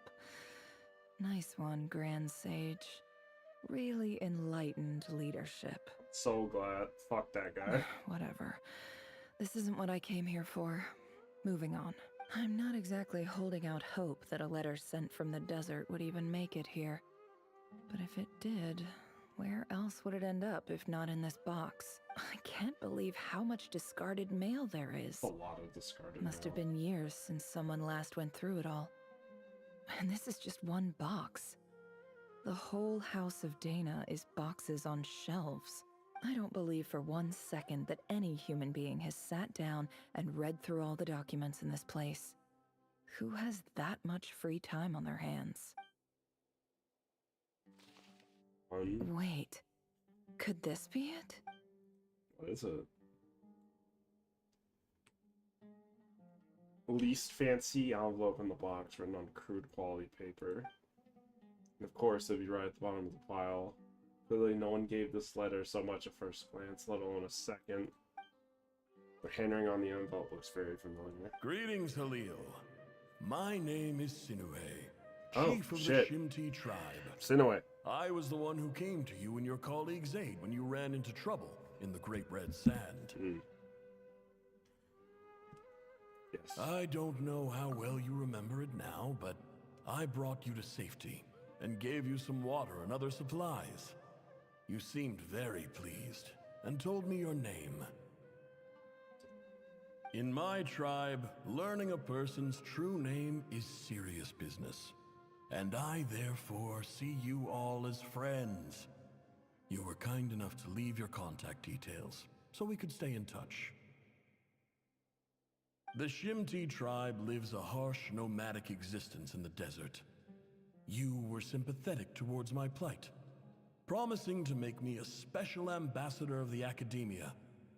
Nice one, Grand Sage. Really enlightened leadership. So glad. Fuck that guy. Whatever. This isn't what I came here for. Moving on. I'm not exactly holding out hope that a letter sent from the desert would even make it here. But if it did, where else would it end up if not in this box? I can't believe how much discarded mail there is. A lot of discarded Must have mail. been years since someone last went through it all. And this is just one box. The whole House of Dana is boxes on shelves. I don't believe for 1 second that any human being has sat down and read through all the documents in this place. Who has that much free time on their hands? Wait, could this be it? What is it? Least fancy envelope in the box written on crude quality paper. And of course, it'd be right at the bottom of the pile. Clearly, no one gave this letter so much at first glance, let alone a second. The handwriting on the envelope looks very familiar. Greetings, Halil. My name is Sinue, Oh, chief of shit. the Shimti tribe. Sinue. I was the one who came to you and your colleague's aid when you ran into trouble in the Great Red Sand. Yes. I don't know how well you remember it now, but I brought you to safety and gave you some water and other supplies. You seemed very pleased and told me your name. In my tribe, learning a person's true name is serious business, and I therefore see you all as friends. You were kind enough to leave your contact details so we could stay in touch. The Shimti tribe lives a harsh, nomadic existence in the desert. You were sympathetic towards my plight, promising to make me a special ambassador of the academia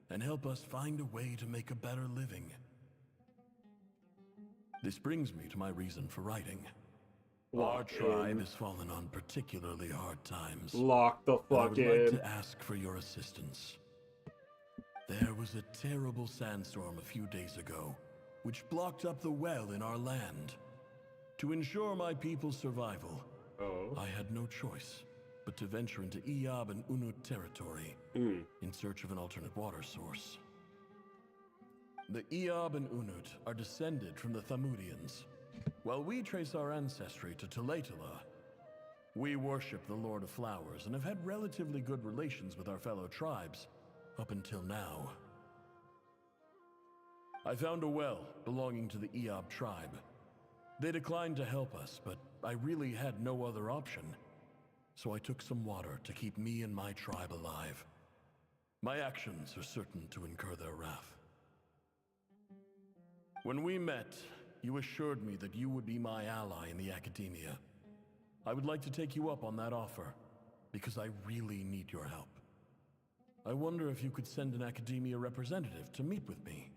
and help us find a way to make a better living. This brings me to my reason for writing. Our Lock tribe in. has fallen on particularly hard times. Lock the and I fuck would like in. to ask for your assistance. There was a terrible sandstorm a few days ago, which blocked up the well in our land. To ensure my people's survival, I had no choice but to venture into Iyab and Unut territory in search of an alternate water source. The Iyab and Unut are descended from the Thamudians, while we trace our ancestry to Tulatala. We worship the Lord of Flowers and have had relatively good relations with our fellow tribes up until now. I found a well belonging to the Iyab tribe. They declined to help us, but I really had no other option. So I took some water to keep me and my tribe alive. My actions are certain to incur their wrath. When we met, you assured me that you would be my ally in the academia. I would like to take you up on that offer, because I really need your help. I wonder if you could send an academia representative to meet with me.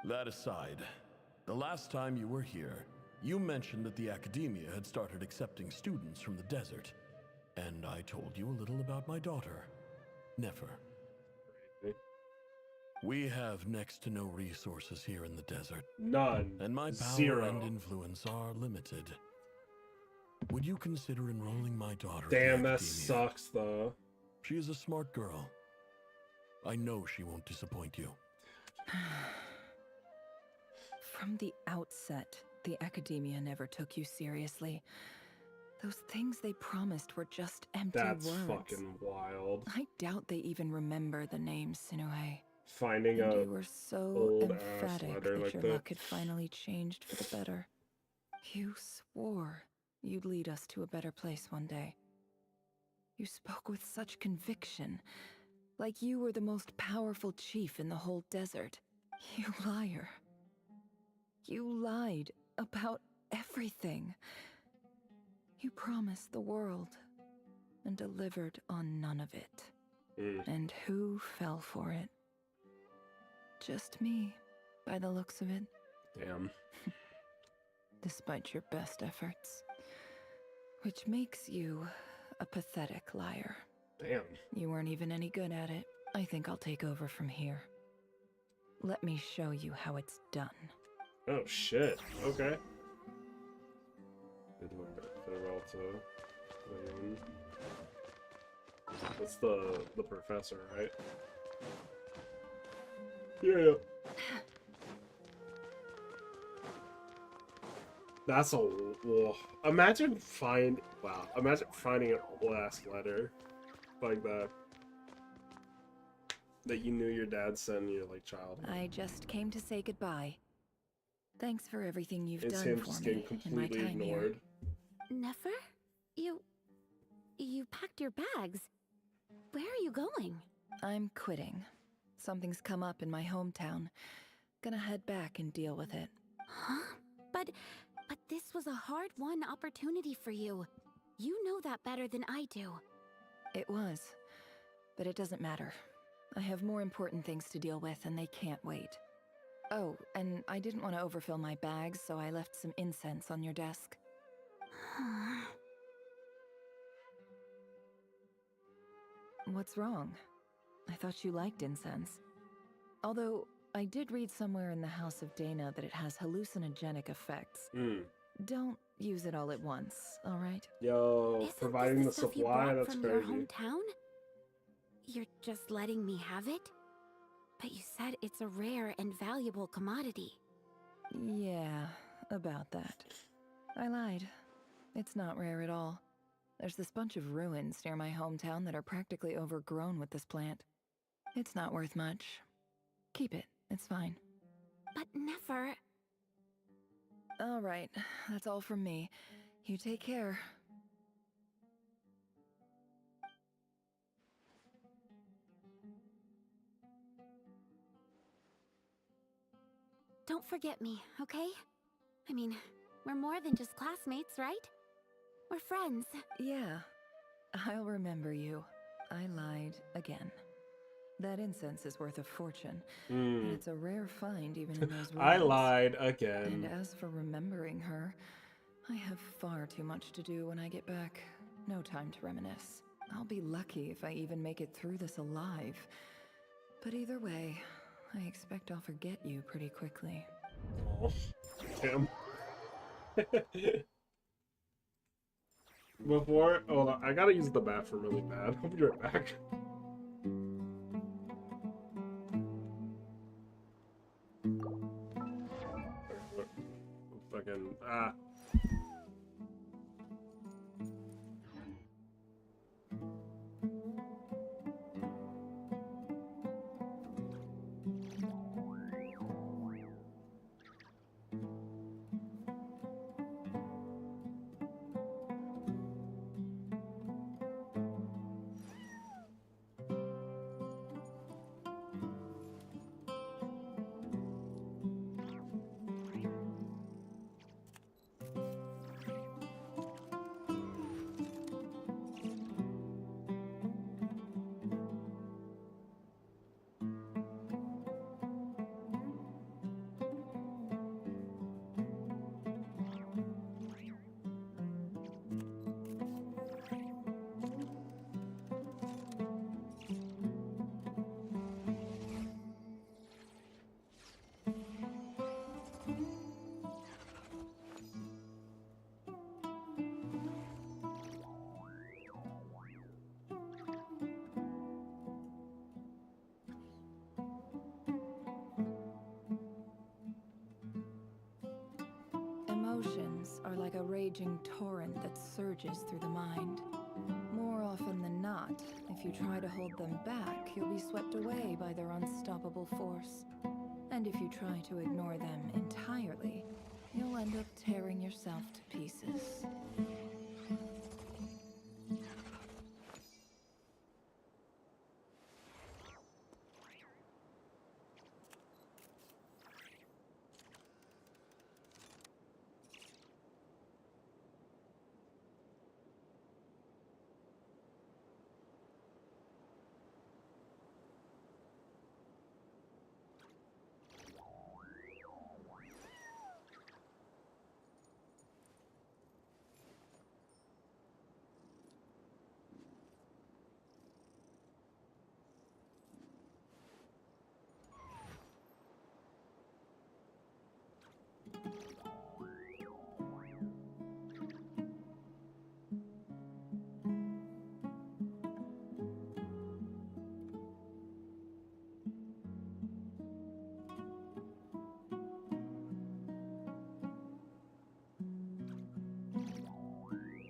That aside, the last time you were here, you mentioned that the academia had started accepting students from the desert, and I told you a little about my daughter, Nefer. We have next to no resources here in the desert. None. And my power Zero. and influence are limited. Would you consider enrolling my daughter Damn, in the that academia? sucks, though. She is a smart girl. I know she won't disappoint you. From the outset, the academia never took you seriously. Those things they promised were just empty That's words. fucking wild. I doubt they even remember the name Sinuhe. Finding And a you were so old ass emphatic letter that like your that. luck had finally changed for the better. You swore you'd lead us to a better place one day. You spoke with such conviction, like you were the most powerful chief in the whole desert. You liar. You lied about everything. You promised the world and delivered on none of it. And who fell for it? Just me, by the looks of it. Damn. Despite your best efforts. Which makes you a pathetic liar. Damn. You weren't even any good at it. I think I'll take over from here. Let me show you how it's done. Oh shit. Okay. Farewell to William. That's the professor, right? Yeah. That's a imagine finding an old ass letter like that you knew your dad sent in your like childhood. I just came to say goodbye. Thanks for everything you've It's done him for just me getting in my completely time ignored. here. Nefer? You packed your bags. Where are you going? I'm quitting. Something's come up in my hometown. Gonna head back and deal with it. Huh? But this was a hard-won opportunity for you. You know that better than I do. It was. But it doesn't matter. I have more important things to deal with and they can't wait. Oh, and I didn't want to overfill my bags, so I left some incense on your desk. What's wrong? I thought you liked incense. Although, I did read somewhere in the House of Dana that it has hallucinogenic effects. Don't use it all at once, alright? Yo, Isn't providing the this stuff you supply, brought that's from crazy. your hometown? You're just letting me have it? But you said it's a rare and valuable commodity. Yeah, about that. I lied. It's not rare at all. There's this bunch of ruins near my hometown that are practically overgrown with this plant. It's not worth much. Keep it. It's fine. But Nefer... All right. That's all from me. You take care. Don't forget me, okay? I mean, we're more than just classmates, right? We're friends. Yeah. I'll remember you. I lied again. That incense is worth a fortune, and it's a rare find even in those ruins. I lied And again. as for remembering her, I have far too much to do when I get back. No time to reminisce. I'll be lucky if I even make it through this alive. But either way, I expect I'll forget you pretty quickly. Oh, damn. Before, hold on, I gotta use the bathroom really bad. I'll be right back. Fucking, Emotions are like a raging torrent that surges through the mind. More often than not, if you try to hold them back, you'll be swept away by their unstoppable force. And if you try to ignore them entirely, you'll end up tearing yourself to pieces.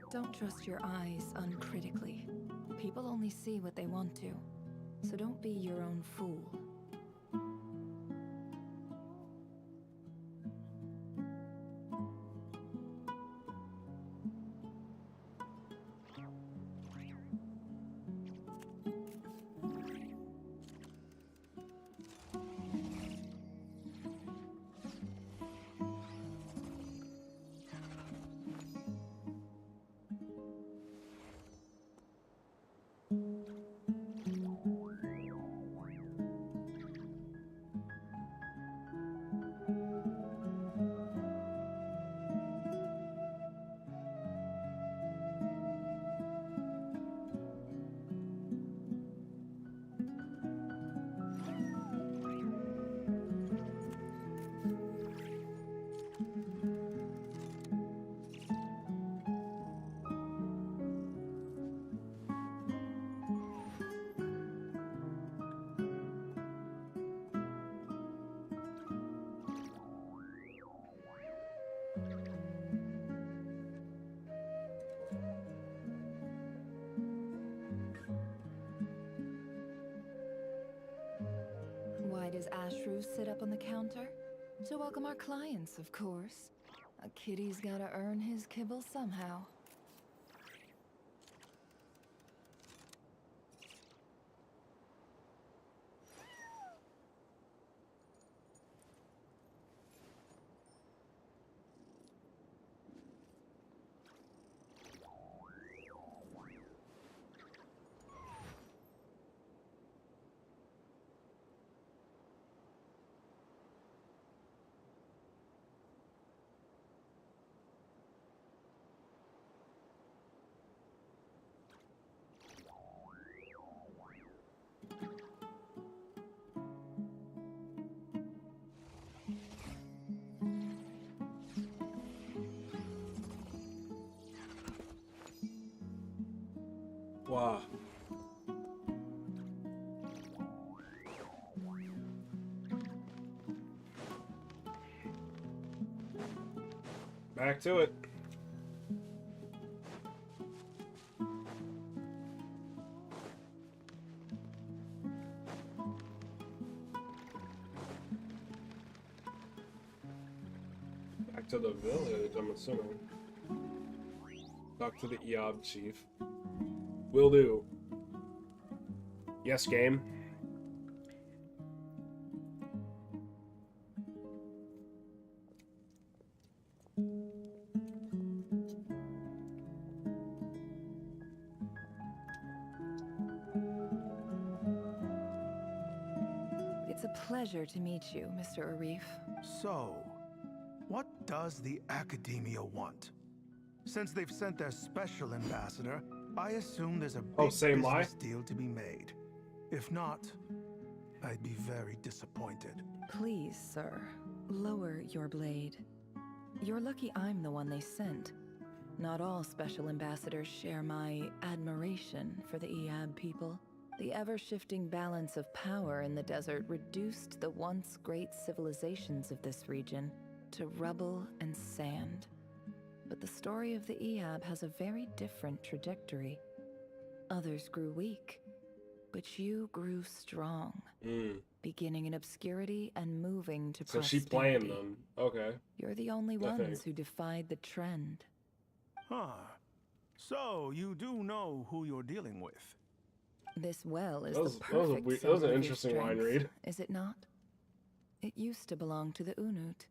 Don't trust your eyes uncritically. People only see what they want to, so don't be your own fool. Why does Ashru sit up on the counter? To welcome our clients, of course. A kitty's gotta earn his kibble somehow. Wow. Back to it. Back to the village, I'm assuming. Talk to the Eob chief. Will do. Yes, game. It's a pleasure to meet you, Mr. Arif. So, what does the Academia want? Since they've sent their special ambassador, I assume there's a big business deal to be made. If not, I'd be very disappointed. Please, sir, lower your blade. You're lucky I'm the one they sent. Not all special ambassadors share my admiration for the Eob people. The ever-shifting balance of power in the desert reduced the once great civilizations of this region to rubble and sand. But the story of the Eob has a very different trajectory. Others grew weak, but you grew strong. Beginning in obscurity and moving to prosperity. So she's playing them. Okay. You're the only ones who defied the trend. Huh. So, you do know who you're dealing with? This well is the perfect that was an symbol of your interesting line strength, read. is it not? It used to belong to the Unut,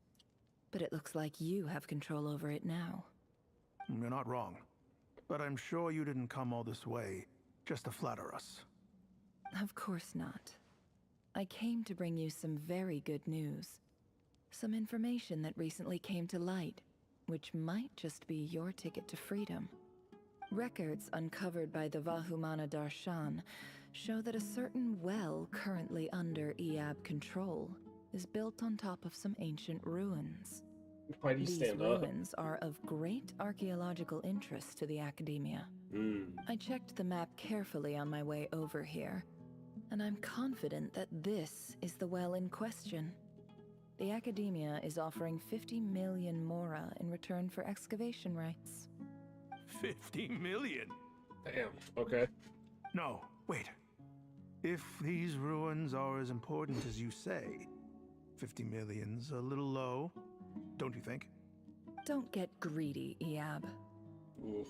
but it looks like you have control over it now. You're not wrong. But I'm sure you didn't come all this way just to flatter us. Of course not. I came to bring you some very good news. Some information that recently came to light, which might just be your ticket to freedom. Records uncovered by the Vahumana Darshan show that a certain well currently under Eob control is built on top of some ancient ruins. Why do you These stand up? ruins are of great archaeological interest to the Academia. I checked the map carefully on my way over here, and I'm confident that this is the well in question. The Academia is offering 50 million mora in return for excavation rights. 50 million? Damn. Okay. No, wait. If these ruins are as important as you say, 50 million's a little low, don't you think? Don't get greedy, Eob. Oof.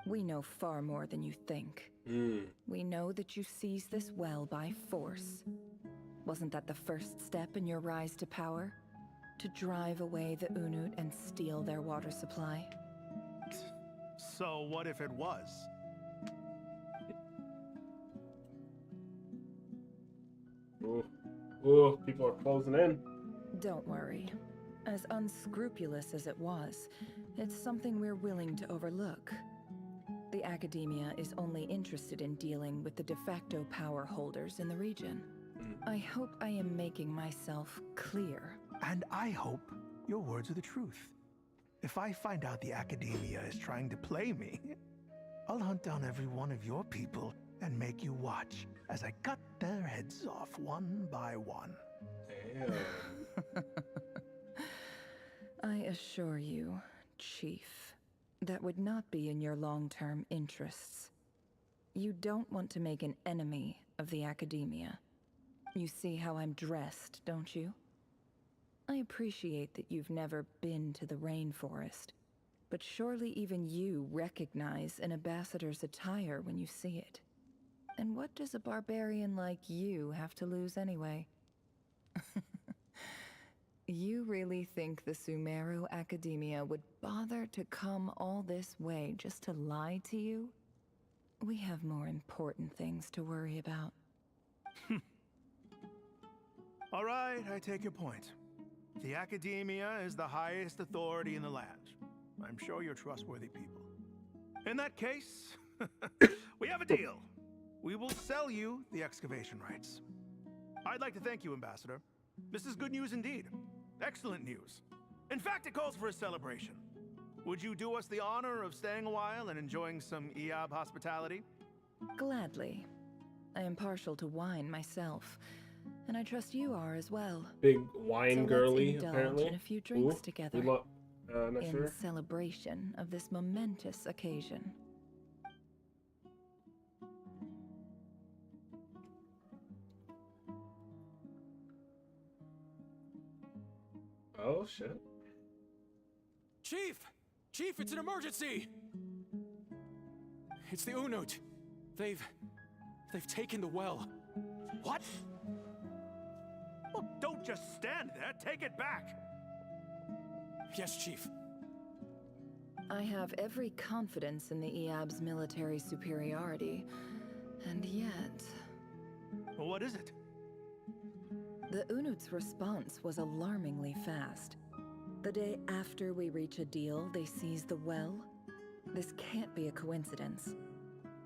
We know far more than you think. We know that you seized this well by force. Wasn't that the first step in your rise to power? To drive away the Unut and steal their water supply? So what if it was? Ooh, people are closing in. Don't worry. As unscrupulous as it was, it's something we're willing to overlook. The Academia is only interested in dealing with the de facto power holders in the region. I hope I am making myself clear. And I hope your words are the truth. If I find out the Academia is trying to play me, I'll hunt down every one of your people and make you watch as I cut their heads off one by one. Damn. I assure you, Chief, that would not be in your long-term interests. You don't want to make an enemy of the Academia. You see how I'm dressed, don't you? I appreciate that you've never been to the rainforest, but surely even you recognize an ambassador's attire when you see it. And what does a barbarian like you have to lose anyway? You really think the Sumeru Academia would bother to come all this way just to lie to you? We have more important things to worry about. All right, I take your point. The Academia is the highest authority in the land. I'm sure you're trustworthy people. In that case, we have a deal. We will sell you the excavation rights. I'd like to thank you, Ambassador. This is good news indeed. Excellent news. In fact, it calls for a celebration. Would you do us the honor of staying a while and enjoying some EOB hospitality? Gladly. I am partial to wine myself, and I trust you are as well. Big wine So girly, let's indulge apparently. in a few drinks Ooh, together. not in sure. celebration of this momentous occasion. Oh shit. Chief! Chief, it's an emergency! It's the Unut. They've taken the well. What? Well, don't just stand there. Take it back. Yes, Chief. I have every confidence in the EAB's military superiority, and yet... What is it? The Unut's response was alarmingly fast. The day after we reach a deal, they seize the well. This can't be a coincidence.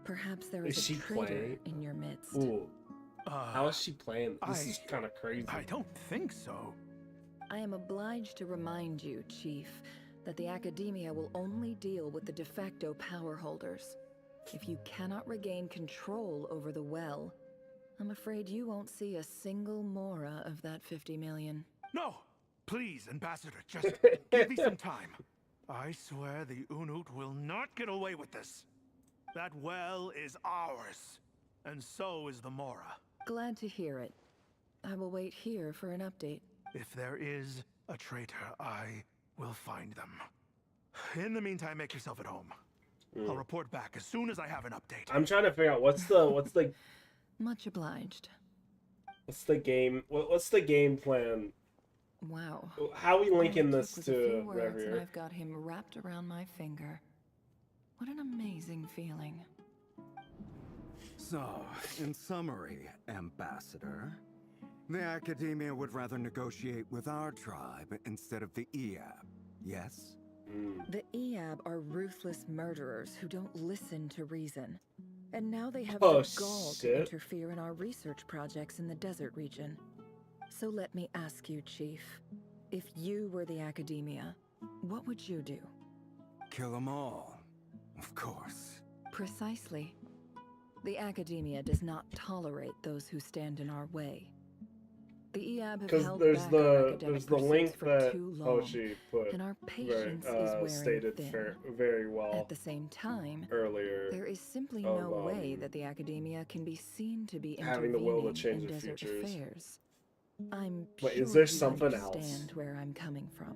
Perhaps there is she a traitor playing? in your midst. Ooh. How is she playing? This is kind of crazy. I don't think so. I am obliged to remind you, Chief, that the Academia will only deal with the de facto power holders. If you cannot regain control over the well, I'm afraid you won't see a single mora of that 50 million. No! Please, Ambassador, just give me some time. I swear the Unut will not get away with this. That well is ours, and so is the mora. Glad to hear it. I will wait here for an update. If there is a traitor, I will find them. In the meantime, make yourself at home. I'll report back as soon as I have an update. I'm trying to figure out what's the Much obliged. what's the game plan? Wow. How are we linking All it this took was a few to words, and Revier? I've got him wrapped around my finger. What an amazing feeling. So, in summary, Ambassador, the Academia would rather negotiate with our tribe instead of the EAB, yes? The EAB are ruthless murderers who don't listen to reason. And now they have Oh, the gall to shit. interfere in our research projects in the desert region. So let me ask you, Chief. If you were the Academia, what would you do? Kill them all, of course. Precisely. The Academia does not tolerate those who stand in our way. The EAB have Because held there's back our the academic link pursuits for that too long, Hoshi put and our very, patience is wearing stated thin. very well At the same time, earlier. there is simply of, no way that the Academia can be seen to be having the will to intervening change in the desert futures. affairs. I'm Wait, sure is there you something else? understand where I'm coming from.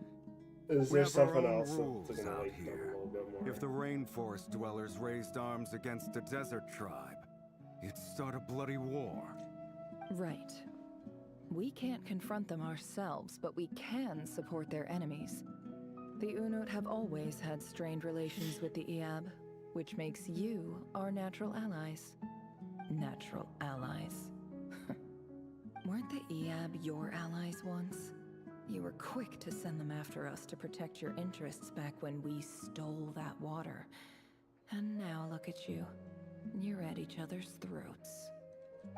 Is We there have our something own else rules that's gonna out make them here. a little bit more? If the rainforest dwellers raised arms against a desert tribe, it'd start a bloody war. Right. We can't confront them ourselves, but we can support their enemies. The Unut have always had strained relations with the EAB, which makes you our natural allies. Natural allies. Weren't the EAB your allies once? You were quick to send them after us to protect your interests back when we stole that water. And now look at you. You're at each other's throats.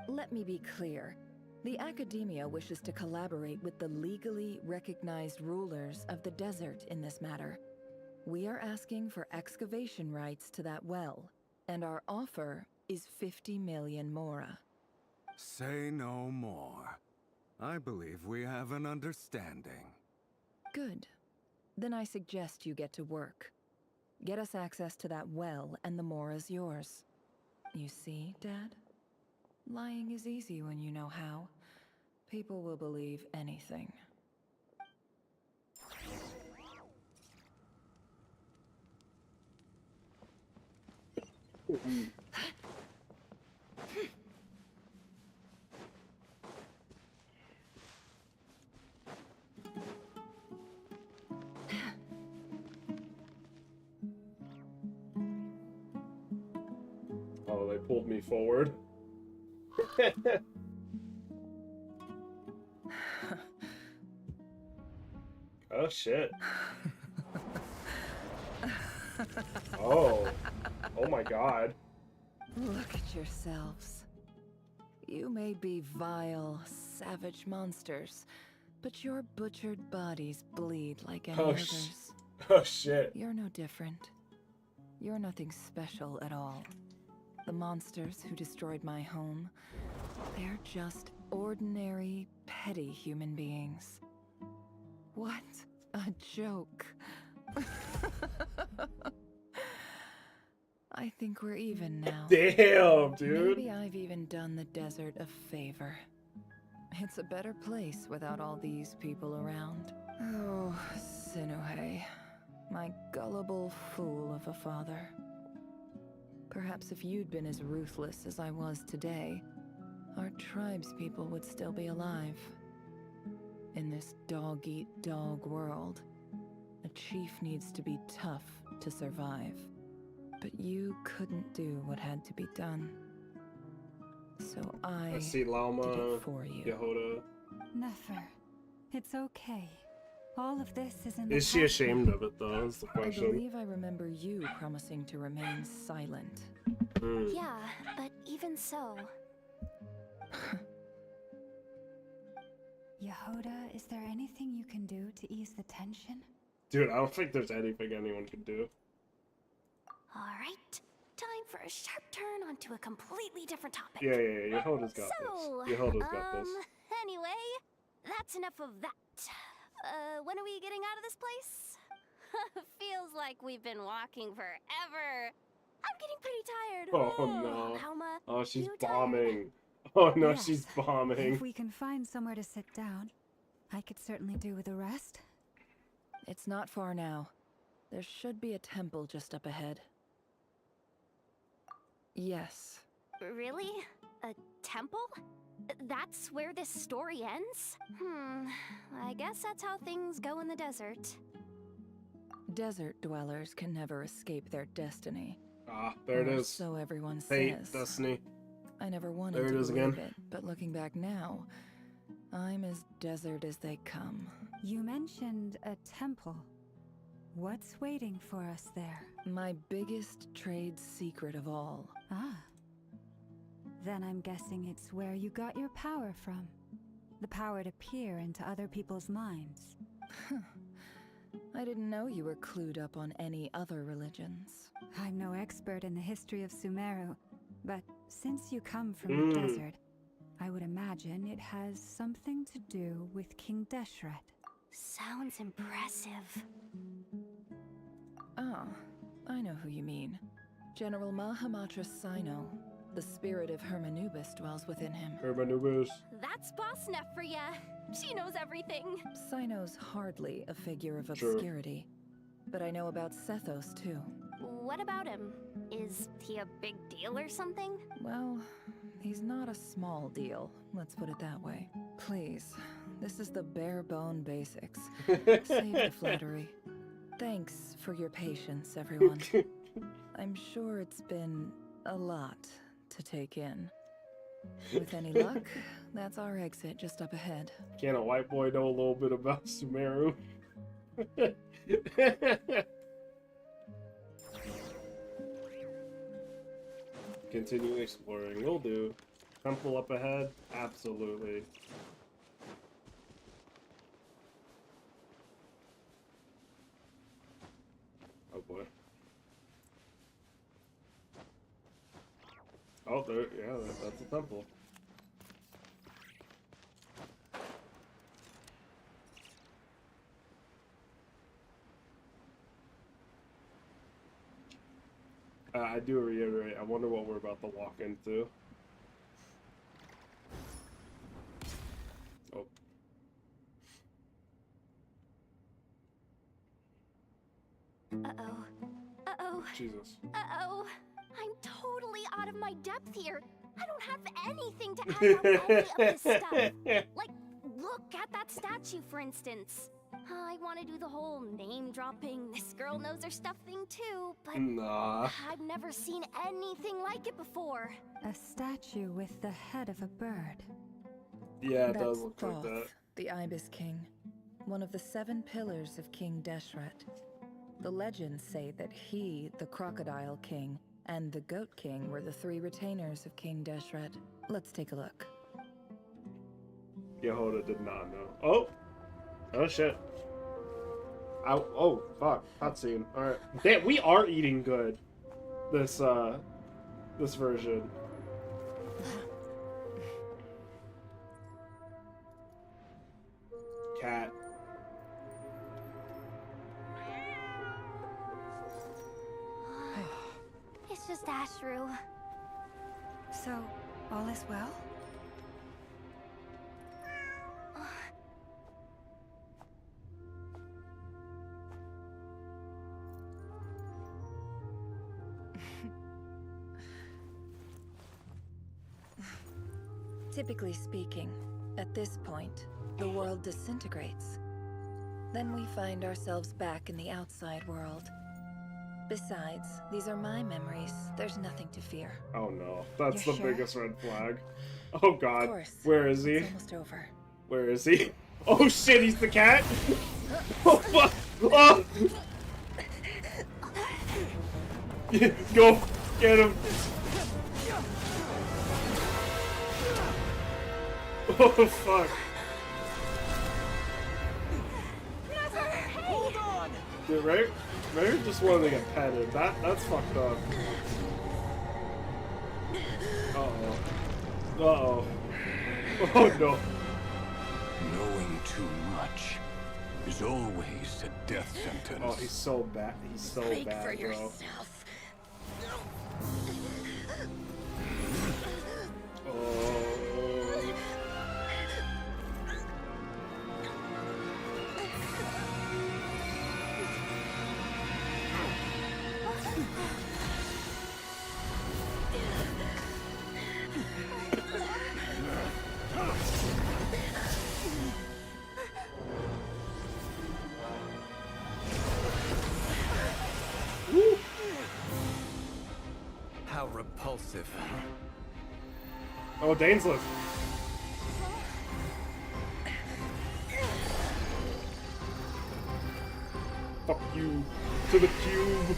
Let me be clear. The Academia wishes to collaborate with the legally recognized rulers of the desert in this matter. We are asking for excavation rights to that well, and our offer is 50 million mora. Say no more. I believe we have an understanding. Good. Then I suggest you get to work. Get us access to that well, and the mora's yours. You see, Dad? Lying is easy when you know how. People will believe anything. Oh, they pulled me forward. Oh shit. Oh. Oh my god. Look at yourselves. You may be vile, savage monsters, but your butchered bodies bleed like any Oh, others. Oh shit. You're no different. You're nothing special at all. The monsters who destroyed my home, they're just ordinary, petty human beings. What a joke. I think we're even now. Damn, dude. Maybe I've even done the desert a favor. It's a better place without all these people around. Oh, Sinuhe, my gullible fool of a father. Perhaps if you'd been as ruthless as I was today, our tribespeople would still be alive. In this dog-eat-dog world, a chief needs to be tough to survive. But you couldn't do what had to be done. So I see Lama, did it for you. Yehoda. Nefer, it's okay. All of this is in the Is she past ashamed now. of it though? Is the I question. believe I remember you promising to remain silent. Yeah, but even so. Yehoda, is there anything you can do to ease the tension? Dude, I don't think there's anything anyone can do. Alright, time for a sharp turn onto a completely different topic. Yeah. Yehoda's got So, this. Yehoda's got this. Anyway, that's enough of that. When are we getting out of this place? Feels like we've been walking forever. I'm getting pretty tired. Oh no. Alma, Oh, she's you tired? bombing. Oh no, Yes. she's bombing. If we can find somewhere to sit down, I could certainly do with a rest. It's not far now. There should be a temple just up ahead. Yes. Really? A temple? That's where this story ends? I guess that's how things go in the desert. Desert dwellers can never escape their destiny. Ah, there it Or is. so everyone Fate, says. destiny. I never wanted There it to is believe again. it, but looking back now, I'm as desert as they come. You mentioned a temple. What's waiting for us there? My biggest trade secret of all. Ah. Then I'm guessing it's where you got your power from. The power to peer into other people's minds. I didn't know you were clued up on any other religions. I'm no expert in the history of Sumeru, but since you come from the desert, I would imagine it has something to do with King Deshret. Sounds impressive. Ah, I know who you mean. General Mahamatra Sino. The spirit of Hermanubis dwells within him. Hermanubis. That's Boss Neff for ya. She knows everything. Sino's hardly a figure of Sure. obscurity. But I know about Sethos, too. What about him? Is he a big deal or something? Well, he's not a small deal, let's put it that way. Please, this is the bare bone basics. Save the flattery. Thanks for your patience, everyone. I'm sure it's been a lot to take in. With any luck, that's our exit just up ahead. Can a white boy know a little bit about Sumeru? Continue exploring. Will do. Temple up ahead? Absolutely. Oh boy. Oh, there, yeah, that's a temple. I do reiterate, I wonder what we're about to walk into. Oh. Uh-oh. Uh-oh. Jesus. Uh-oh. I'm totally out of my depth here. I don't have anything to add up any of this stuff. Like, look at that statue, for instance. I want to do the whole name-dropping, this girl knows her stuff thing too, but Nah. I've never seen anything like it before. A statue with the head of a bird. Yeah, it That's does look like Thoth, that. the Ibis King, one of the 7 pillars of King Deshret. The legends say that he, the Crocodile King, and the Goat King were the 3 retainers of King Deshret. Let's take a look. Yehoda did not know. Oh! Oh shit. Oh, fuck. Cutscene. Alright. Damn, we are eating good. This version. Cat. It's just Ashru. So, all is well? Typically speaking, at this point, the world disintegrates. Then we find ourselves back in the outside world. Besides, these are my memories. There's nothing to fear. Oh no, that's You're the sure? biggest red flag. Oh god. Of course. Where is he? It's almost over. Where is he? Oh shit, he's the cat? Oh fuck! Oh! Go! Get him! Oh fuck! Hold on! Dude, Ray just wanted to get petted. That's fucked up. Uh-oh. Uh-oh. Oh no. Knowing too much is always a death sentence. Oh, he's so bad. He's so Speak bad, for bro. yourself. Oh. How repulsive. Oh, Dainsleif. Fuck you. To the cube.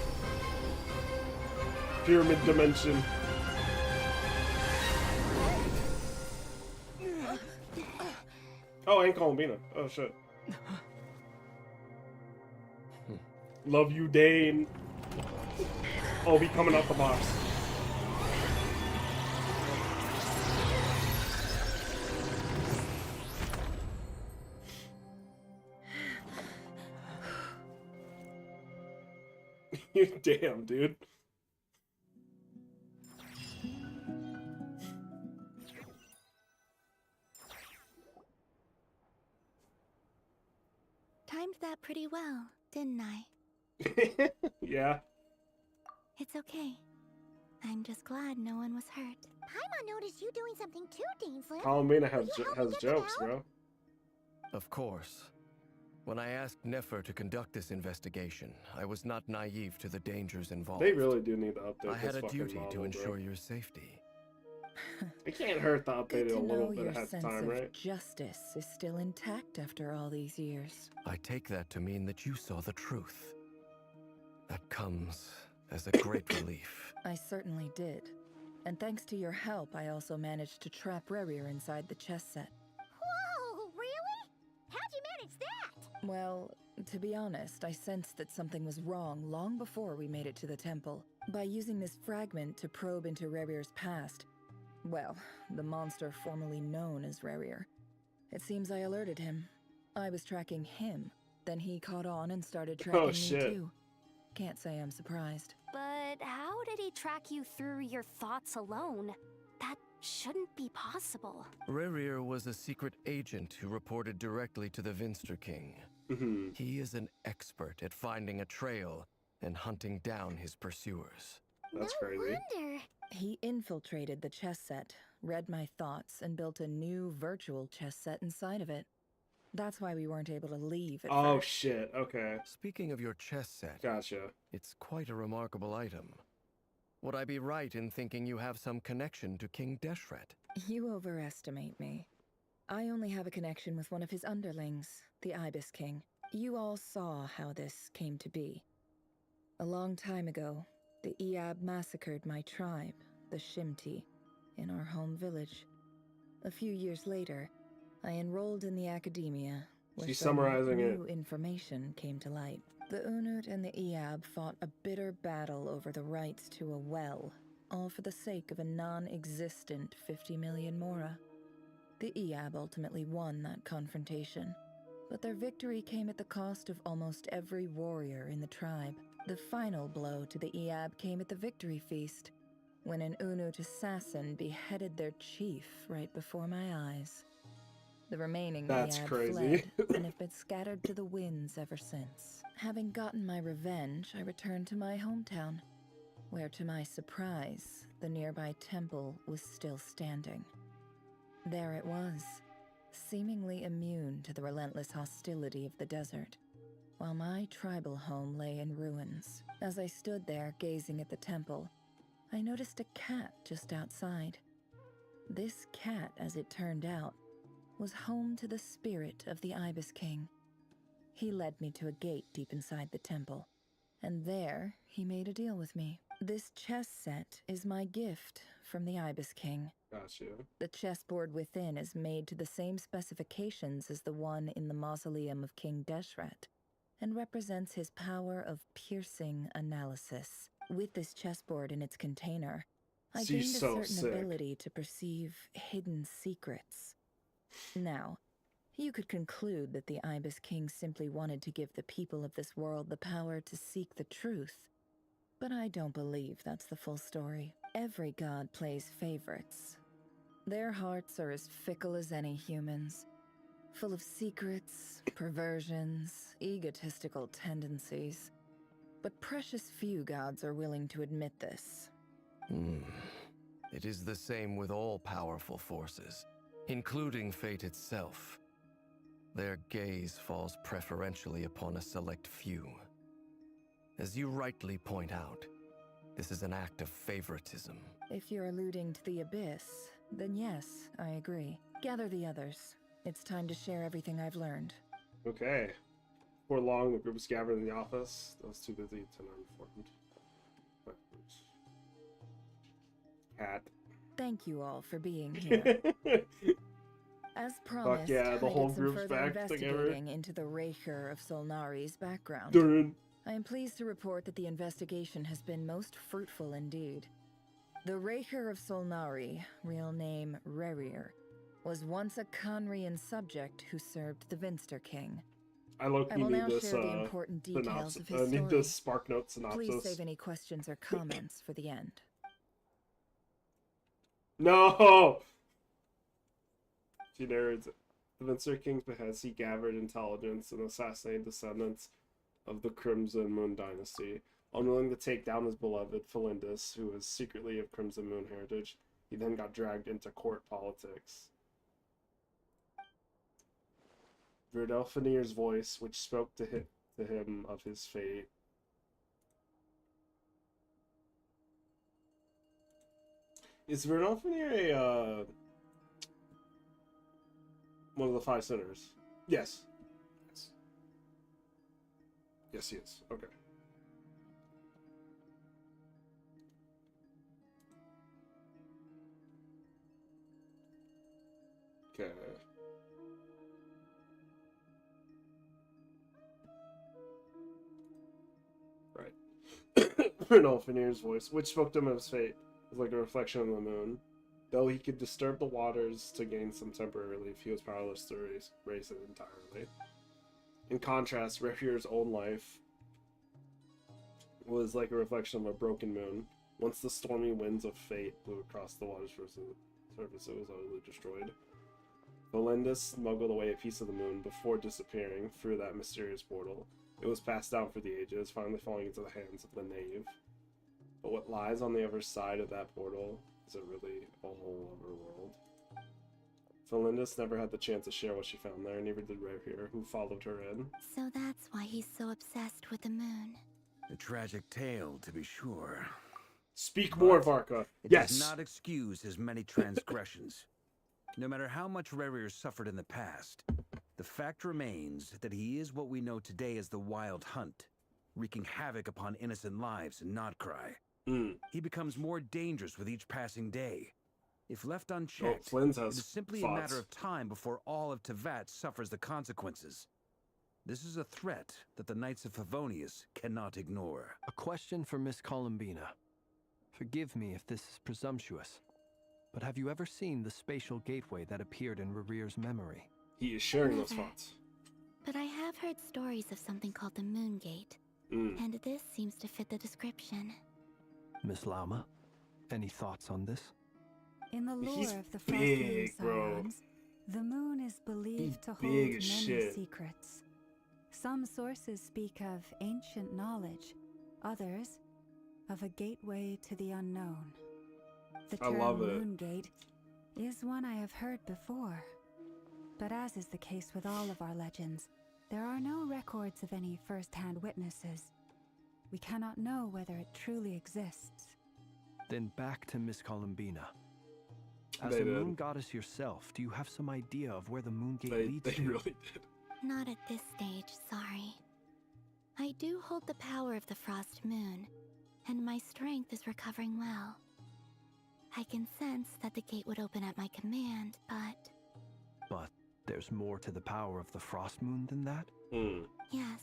Pyramid dimension. Oh, and Columbina. Oh, shit. Love you, Dane. Oh, be coming out the box. Damn, dude. Timed that pretty well, didn't I? Yeah. It's okay. I'm just glad no one was hurt. Paimon noticed you doing something too, Dainsleif. Columbina has jokes, bro. Of course. When I asked Nefer to conduct this investigation, I was not naive to the dangers involved. They really do need to update I had this a fucking duty model, to ensure bro. your safety. It can't hurt to update Good it a to little know bit your ahead of sense time, of right? justice is still intact after all these years. I take that to mean that you saw the truth. That comes as a great relief. I certainly did. And thanks to your help, I also managed to trap Rerir inside the chess set. Whoa, really? How'd you manage that? Well, to be honest, I sensed that something was wrong long before we made it to the temple. By using this fragment to probe into Rerir's past, well, the monster formerly known as Rerir. It seems I alerted him. I was tracking him, then he caught on and started tracking me shit. too. Can't say I'm surprised. But how did he track you through your thoughts alone? That shouldn't be possible. Rerir was a secret agent who reported directly to the Vinster King. He is an expert at finding a trail and hunting down his pursuers. That's crazy. Wonder. He infiltrated the chess set, read my thoughts, and built a new virtual chess set inside of it. That's why we weren't able to leave at Oh first. shit, okay. Speaking of your chess set, Gotcha. it's quite a remarkable item. Would I be right in thinking you have some connection to King Deshret? You overestimate me. I only have a connection with one of his underlings, the Ibis King. You all saw how this came to be. A long time ago, the Eab massacred my tribe, the Shimti, in our home village. A few years later, I enrolled in the academia, where She's some summarizing new it. information came to light. The Unut and the Eab fought a bitter battle over the rights to a well, all for the sake of a non-existent 50 million Mora. The Eab ultimately won that confrontation, but their victory came at the cost of almost every warrior in the tribe. The final blow to the Eab came at the victory feast, when an Unut assassin beheaded their chief right before my eyes. The remaining That's Eab crazy. fled and have been scattered to the winds ever since. Having gotten my revenge, I returned to my hometown, where to my surprise, the nearby temple was still standing. There it was, seemingly immune to the relentless hostility of the desert, while my tribal home lay in ruins. As I stood there gazing at the temple, I noticed a cat just outside. This cat, as it turned out, was home to the spirit of the Ibis King. He led me to a gate deep inside the temple, and there he made a deal with me. This chess set is my gift from the Ibis King. Gotcha. The chessboard within is made to the same specifications as the one in the mausoleum of King Deshret, and represents his power of piercing analysis. With this chessboard in its container, I gained a certain ability to perceive hidden secrets. Now, you could conclude that the Ibis King simply wanted to give the people of this world the power to seek the truth. But I don't believe that's the full story. Every god plays favorites. Their hearts are as fickle as any human's, full of secrets, perversions, egotistical tendencies. But precious few gods are willing to admit this. It is the same with all powerful forces, including fate itself. Their gaze falls preferentially upon a select few. As you rightly point out, this is an act of favoritism. If you're alluding to the Abyss, then yes, I agree. Gather the others. It's time to share everything I've learned. Okay. Before long, the group was gathered in the office. I was too busy to not informed. Cat. Thank you all for being here. As promised, Fuck yeah, the I whole did some group's further back together. investigating into the Raker of Solnari's background. Dun. I am pleased to report that the investigation has been most fruitful indeed. The Raker of Solnari, real name Rerir, was once a Conrian subject who served the Vinster King. I will now share the important details of his story. I need this SparkNote synopsis. Please save any questions or comments for the end. No! She narrates, the Vincer King's behest, he gathered intelligence and assassinated descendants of the Crimson Moon dynasty. Unwilling to take down his beloved Felindus, who was secretly of Crimson Moon heritage, he then got dragged into court politics. Verdelfinir's voice, which spoke to him of his fate. Is Verdelfinir a, one of the 5 sinners? Yes. Yes. Yes, he is. Okay. Okay. Right. Verdelfinir's voice, which spoke to him of his fate, was like a reflection of the moon. Though he could disturb the waters to gain some temporary relief, he was powerless to raise it entirely. In contrast, Refur's own life was like a reflection of a broken moon. Once the stormy winds of fate blew across the water's surface, it was utterly destroyed. Felindus smuggled away a piece of the moon before disappearing through that mysterious portal. It was passed down for the ages, finally falling into the hands of the knave. But what lies on the other side of that portal is it really a whole other world? Felindus never had the chance to share what she found there, neither did Refur, who followed her in. So that's why he's so obsessed with the moon. A tragic tale, to be sure. Speak more, Varka. It Yes! does not excuse his many transgressions. No matter how much Rerir suffered in the past, the fact remains that he is what we know today as the Wild Hunt, wreaking havoc upon innocent lives in Notcry. He becomes more dangerous with each passing day, If left unchecked, Flynn's it has is simply a thoughts. matter of time before all of Tevat suffers the consequences. This is a threat that the Knights of Favonius cannot ignore. A question for Miss Columbina. Forgive me if this is presumptuous, but have you ever seen the spatial gateway that appeared in Rerear's memory? He is sharing those Never. thoughts. But I have heard stories of something called the Moon Gate, and this seems to fit the description. Miss Lauma, any thoughts on this? In the lore He's of the Frost Moon big, bro. Scions, the moon is believed to hold big many as shit. secrets. Some sources speak of ancient knowledge, others of a gateway to the unknown. The I term love it. Moon Gate is one I have heard before. But as is the case with all of our legends, there are no records of any first-hand witnesses. We cannot know whether it truly exists. Then back to Miss Columbina. As They the did. moon goddess yourself, do you have some idea of where the moon gate leads They to? really did. Not at this stage, sorry. I do hold the power of the Frost Moon, and my strength is recovering well. I can sense that the gate would open at my command, but But there's more to the power of the frost moon than that? yes.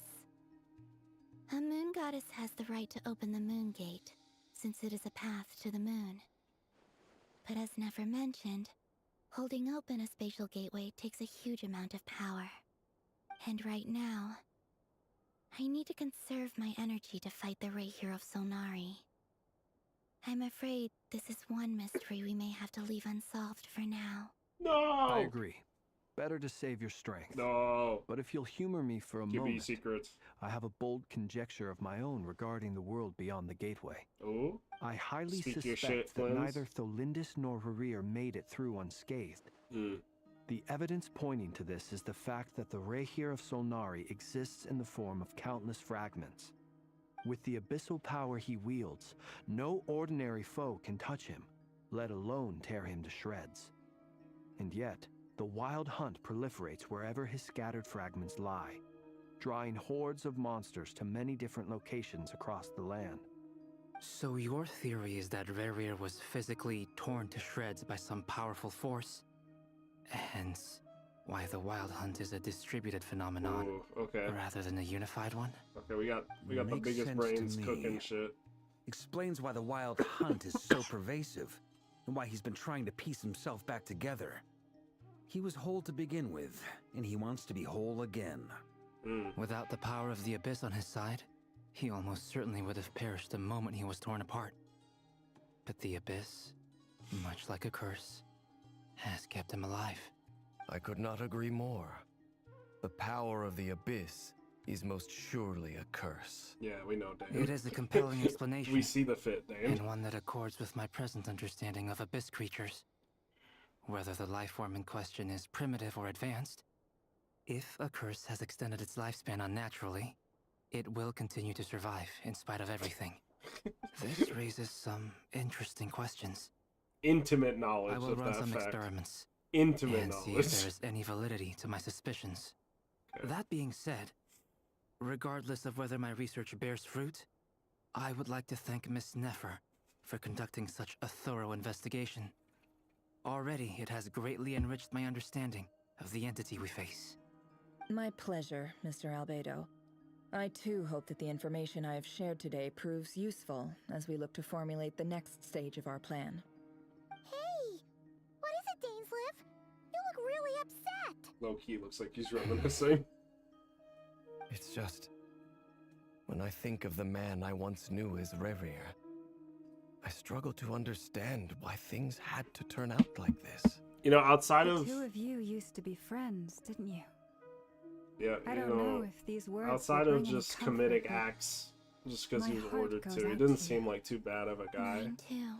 A moon goddess has the right to open the Moon Gate, since it is a path to the moon. But as Nefer mentioned, holding open a spatial gateway takes a huge amount of power. And right now, I need to conserve my energy to fight the Rahier of Solnari. I'm afraid this is one mystery we may have to leave unsolved for now. No! I agree. Better to save your strength. No. But if you'll humor me for a Give me moment, secrets. I have a bold conjecture of my own regarding the world beyond the gateway. Oh? I highly Speak your suspect shit, that Flins. neither Tholindis nor Rerear made it through unscathed. The evidence pointing to this is the fact that the Rahier of Solnari exists in the form of countless fragments. With the abyssal power he wields, no ordinary foe can touch him, let alone tear him to shreds. And yet, the Wild Hunt proliferates wherever his scattered fragments lie, drawing hordes of monsters to many different locations across the land. So your theory is that Rerir was physically torn to shreds by some powerful force? Hence, why the Wild Hunt is a distributed phenomenon, okay. rather than a unified one? Okay, we got the Makes biggest sense brains to me. cooking shit. Explains why the Wild Hunt is so pervasive, and why he's been trying to piece himself back together. He was whole to begin with, and he wants to be whole again. Without the power of the Abyss on his side, he almost certainly would have perished the moment he was torn apart. But the Abyss, much like a curse, has kept him alive. I could not agree more. The power of the Abyss is most surely a curse. Yeah, we know, Dan. It is a compelling explanation. We see the fit, Dan. And one that accords with my present understanding of Abyss creatures. Whether the life form in question is primitive or advanced, if a curse has extended its lifespan unnaturally, it will continue to survive in spite of everything. This raises some interesting questions. Intimate knowledge I will of run that some fact. experiments. Intimate and see knowledge. if there is any validity to my suspicions. That being said, regardless of whether my research bears fruit, I would like to thank Miss Nefer for conducting such a thorough investigation. Already, it has greatly enriched my understanding of the entity we face. My pleasure, Mr. Albedo. I too hope that the information I have shared today proves useful as we look to formulate the next stage of our plan. Hey! What is it, Dainsleif? You look really upset! Low-key looks like he's reminiscing. It's just... when I think of the man I once knew as Rerir, I struggle to understand why things had to turn out like this. You know, outside The of... two of you used to be friends, didn't you? Yeah, I you don't know if these words outside will of bring any just comfort, comedic but acts, just because my he was heart ordered goes to, he out doesn't to seem you. like too bad of a guy. Mine too.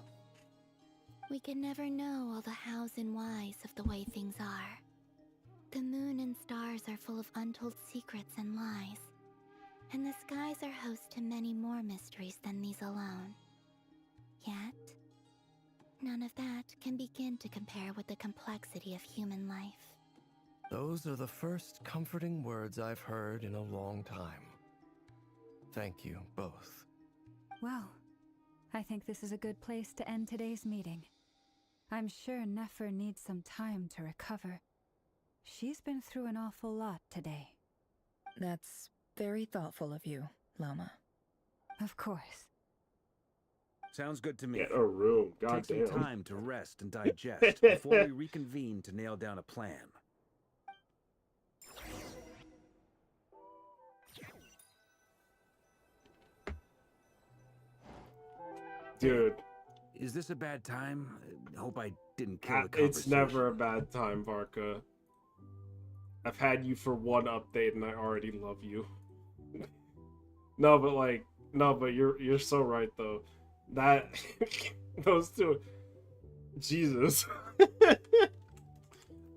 We can never know all the hows and whys of the way things are. The moon and stars are full of untold secrets and lies. And the skies are host to many more mysteries than these alone. Yet, none of that can begin to compare with the complexity of human life. Those are the first comforting words I've heard in a long time. Thank you, both. Well, I think this is a good place to end today's meeting. I'm sure Nefer needs some time to recover. She's been through an awful lot today. That's very thoughtful of you, Llama. Of course. Sounds good to me. Get a room, Take goddamn. some time to rest and digest before we reconvene to nail down a plan. Dude. Is this a bad time? Hope I didn't kill the conversation. It's never a bad time, Varka. I've had you for one update and I already love you. No, but you're so right though. That those two, Jesus.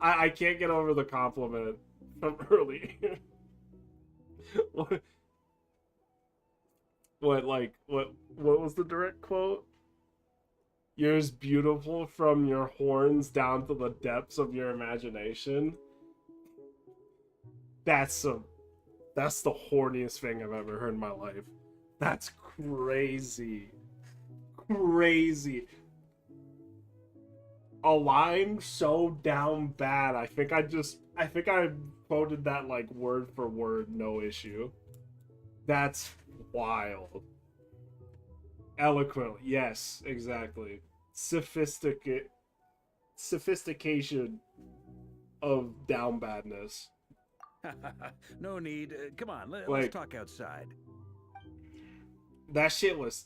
I can't get over the compliment from earlier. What was the direct quote? You're as beautiful from your horns down to the depths of your imagination. That's the horniest thing I've ever heard in my life. That's crazy. Crazy. A line so down bad. I think I quoted that like word for word, no issue. That's wild. Eloquent, yes, exactly. Sophistication of down badness. No need. Come on, let's talk outside. That shit was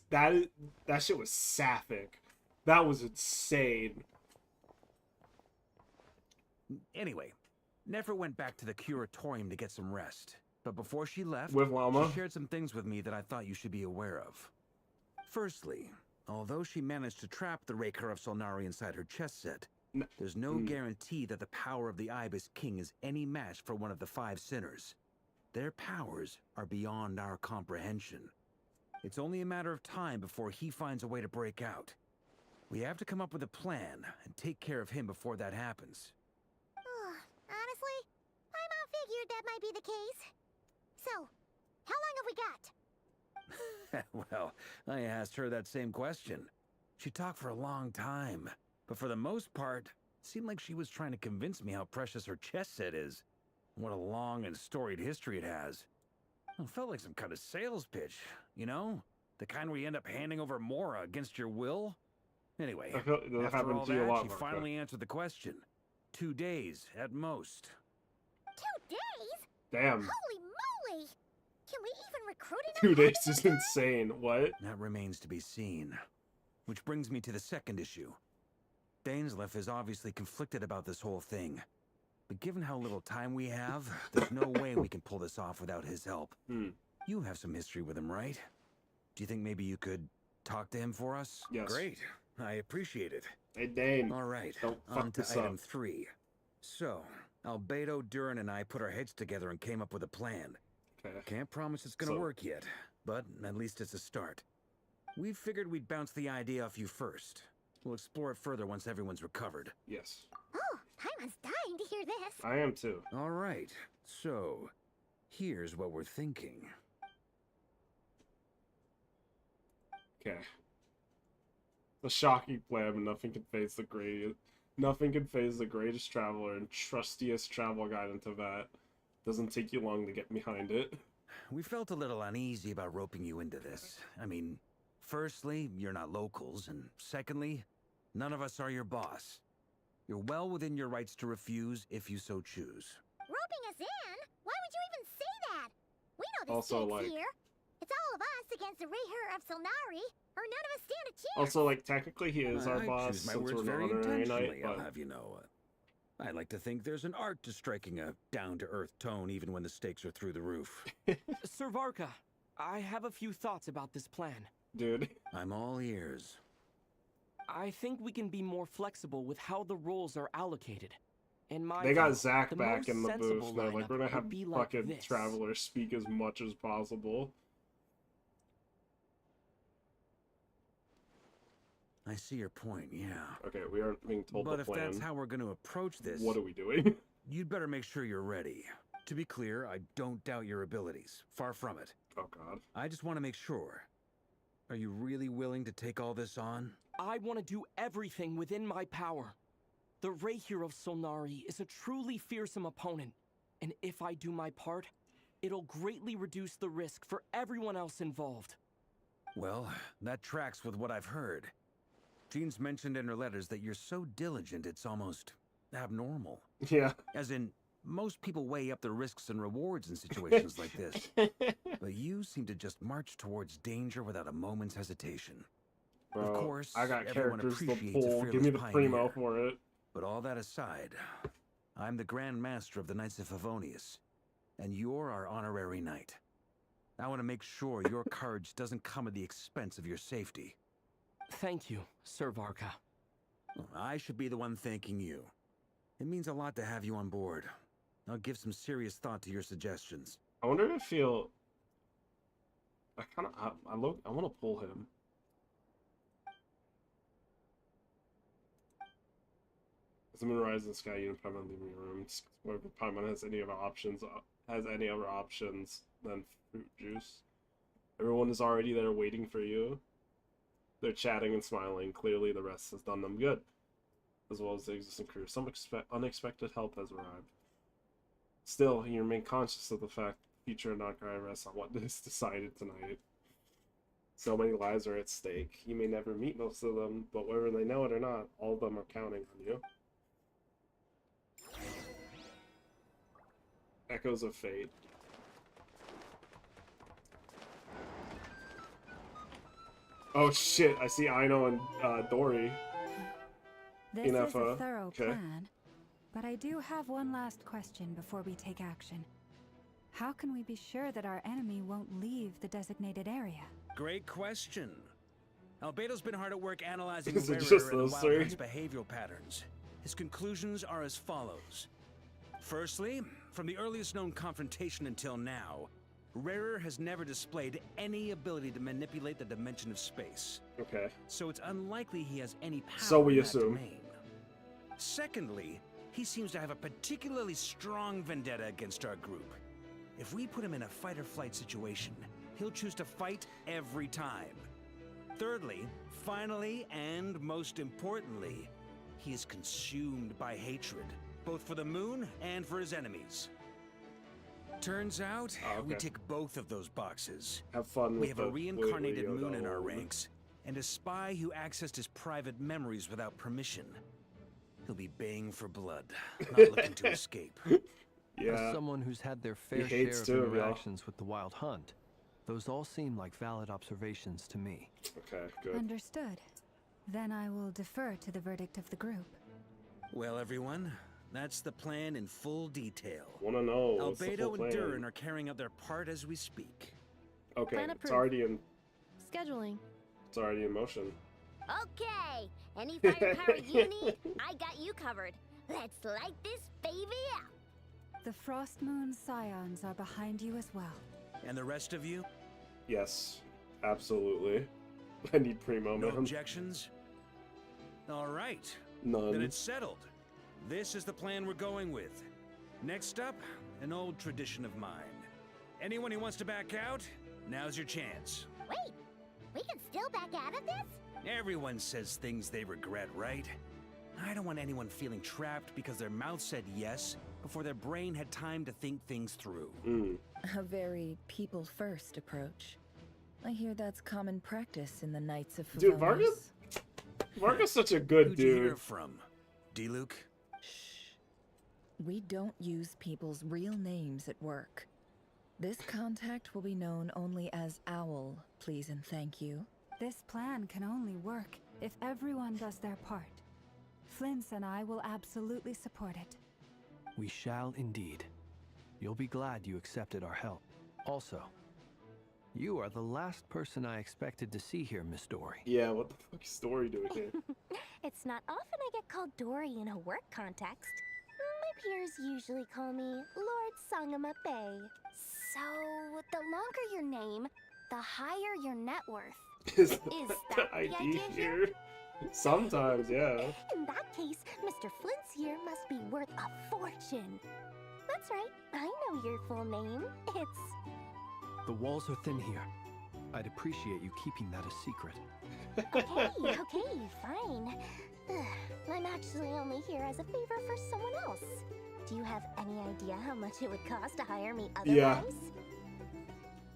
sapphic. That was insane. Anyway, Nefer went back to the curatorium to get some rest. But before she left, with Llama, she shared some things with me that I thought you should be aware of. Firstly, although she managed to trap the Raker of Solnari inside her chest set, there's no guarantee that the power of the Ibis King is any match for one of the 5 sinners. Their powers are beyond our comprehension. It's only a matter of time before he finds a way to break out. We have to come up with a plan and take care of him before that happens. Honestly, my mom figured that might be the case. So, how long have we got? Well, I asked her that same question. She talked for a long time, but for the most part, it seemed like she was trying to convince me how precious her chess set is. What a long and storied history it has. It felt like some kind of sales pitch, you know? The kind where you end up handing over Mora against your will? Anyway, after all that, she finally answered the question. 2 days, at most. 2 days? Damn. Holy moly! Can we even recruit enough? 2 days is insane. What? That remains to be seen. Which brings me to the second issue. Dainsleif is obviously conflicted about this whole thing. But given how little time we have, there's no way we can pull this off without his help. You have some history with him, right? Do you think maybe you could talk to him for us? Yes. Great. I appreciate it. Hey, Dane. All right. Don't On fuck to this item up. 3. So, Albedo, Durin, and I put our heads together and came up with a plan. Okay. Can't promise it's gonna work yet, but at least it's a start. We figured we'd bounce the idea off you first. We'll explore it further once everyone's recovered. Yes. Oh, Paimon's dying to hear this. I am too. All right. So, here's what we're thinking. Okay. The shocking plan, but nothing can phase the greatest. Nothing can phase the greatest traveler and trustiest travel guide into that. Doesn't take you long to get behind it. We felt a little uneasy about roping you into this. I mean, firstly, you're not locals, and secondly, none of us are your boss. You're well within your rights to refuse if you so choose. Roping us in? Why would you even say that? We know the Also, stakes like- here. It's all of us against the Rayher of Solnari, or none of us stand a chance. Also, like, technically he is our I boss choose my since words we're very not honorary night, intentionally, I'll but... have you know. I like to think there's an art to striking a down-to-earth tone even when the stakes are through the roof. Sir Varka, I have a few thoughts about this plan. Dude. I'm all ears. I think we can be more flexible with how the roles are allocated. In my They got view, Zach the back most in the sensible booth. They're like, lineup we're gonna have would be like fucking this. travelers speak as much as possible. I see your point, yeah. Okay, we aren't being told But the if plan. that's how we're going to approach this... What are we doing? You'd better make sure you're ready. To be clear, I don't doubt your abilities. Far from it. Oh, God. I just want to make sure. Are you really willing to take all this on? I want to do everything within my power. The Rayhir of Solnari is a truly fearsome opponent, and if I do my part, it'll greatly reduce the risk for everyone else involved. Well, that tracks with what I've heard. Jean's mentioned in her letters that you're so diligent it's almost abnormal. Yeah. As in, most people weigh up the risks and rewards in situations like this. But you seem to just march towards danger without a moment's hesitation. Bro, of course, I got everyone characters to appreciates a pull. Give fearless me the primo pioneer. for it. But all that aside, I'm the Grand Master of the Knights of Favonius, and you're our honorary knight. I want to make sure your courage doesn't come at the expense of your safety. Thank you, Sir Varka. I should be the one thanking you. It means a lot to have you on board. I'll give some serious thought to your suggestions. I wonder if he'll... I want to pull him. As the moon rises in the sky, you and Paimon leave your rooms. Wherever Paimon has any other options than fruit juice. Everyone is already there waiting for you. They're chatting and smiling. Clearly the rest has done them good, as well as the existing crew. Some unexpected help has arrived. Still, you remain conscious of the fact that the future of Nakai rests on what is decided tonight. So many lives are at stake. You may never meet most of them, but whether they know it or not, all of them are counting on you. Echoes of Fate. Oh shit, I see Aino and Dory. This is a Inefa. thorough Okay. plan, but I do have one last question before we take action. How can we be sure that our enemy won't leave the designated area? Great question. Albedo's been hard at work analyzing Is it Rare just and the those Wild three? Hunt's behavioral patterns. His conclusions are as follows. Firstly, from the earliest known confrontation until now, Rarer has never displayed any ability to manipulate the dimension of space. Okay. So it's unlikely he has any power So we in that assume. domain. Secondly, he seems to have a particularly strong vendetta against our group. If we put him in a fight-or-flight situation, he'll choose to fight every time. Thirdly, finally, and most importantly, he is consumed by hatred, both for the moon and for his enemies. Turns out, we tick both of those boxes. Have fun We with have the a reincarnated Yoda moon in our old. ranks, and a spy who accessed his private memories without permission. He'll be baying for blood, not looking to escape. As someone who's had their fair share hates of too, y'all. interactions with the Wild Hunt, those all seem like valid observations to me. Okay, good. Understood. Then I will defer to the verdict of the group. Well, everyone, that's the plan in full detail. Wanna know what's the full Albedo plan? and Durin are carrying out their part as we speak. Okay, Plan it's approved. already in. Scheduling. It's already in motion. Okay, any firepower you need, I got you covered. Let's light this baby up. The Frost Moon Scions are behind you as well. And the rest of you? Yes, absolutely. I need primo, No man. objections? All right. None. Then it's settled. This is the plan we're going with. Next up, an old tradition of mine. Anyone who wants to back out, now's your chance. Wait, we can still back out of this? Everyone says things they regret, right? I don't want anyone feeling trapped because their mouth said yes before their brain had time to think things through. A very people-first approach. I hear that's common practice in the Knights of Favonius. Dude, Varga's such a good Who'd you hear dude. from? D-Luke? We don't use people's real names at work. This contact will be known only as Owl, please and thank you. This plan can only work if everyone does their part. Flint's and I will absolutely support it. We shall indeed. You'll be glad you accepted our help. Also, you are the last person I expected to see here, Miss Dory. Yeah, what the fuck is Dory doing here? It's not often I get called Dory in a work context. My peers usually call me Lord Sangamabe. So, the longer your name, the higher your net worth. Is that the idea here? Sometimes, yeah. In that case, Mr. Flint's here must be worth a fortune. That's right, I know your full name. It's... The walls are thin here. I'd appreciate you keeping that a secret. Okay, fine. Ugh, I'm actually only here as a favor for someone else. Do you have any idea how much it would cost to hire me otherwise? Yeah.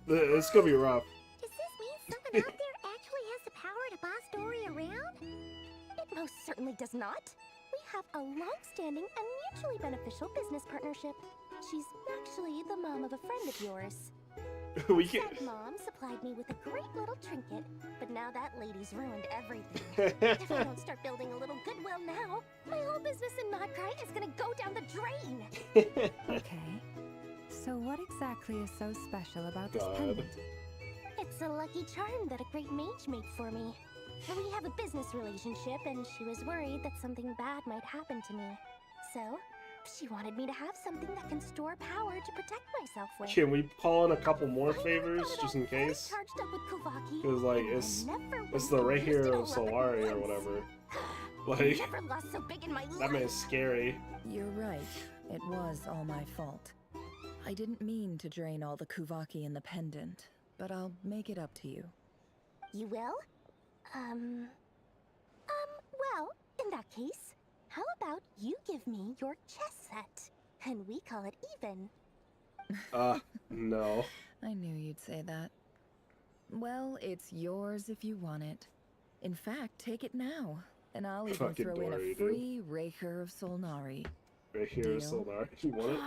It's gonna be rough. Does this mean someone out there actually has the power to boss Dory around? It most certainly does not. We have a long-standing and mutually beneficial business partnership. She's actually the mom of a friend of yours. We can. Said mom supplied me with a great little trinket, but now that lady's ruined everything. If I don't start building a little goodwill now, my whole business in Notcry is gonna go down the drain. Okay. So what exactly is so special about this pendant? It's a lucky charm that a great mage made for me. We have a business relationship, and she was worried that something bad might happen to me. So, she wanted me to have something that can store power to protect myself with. Can we call in a couple more favors just in case? Because like it's the right here of Solari or whatever. Like Never lost so big in my that man's scary. You're right. It was all my fault. I didn't mean to drain all the Kuvaki in the pendant, but I'll make it up to you. You will? Well, in that case, how about you give me your chess set, and we call it even? No. I knew you'd say that. Well, it's yours if you want it. In fact, take it now, and I'll even Fucking throw in Dory, a free Raker of Solnari. Right here is Solari. You want it?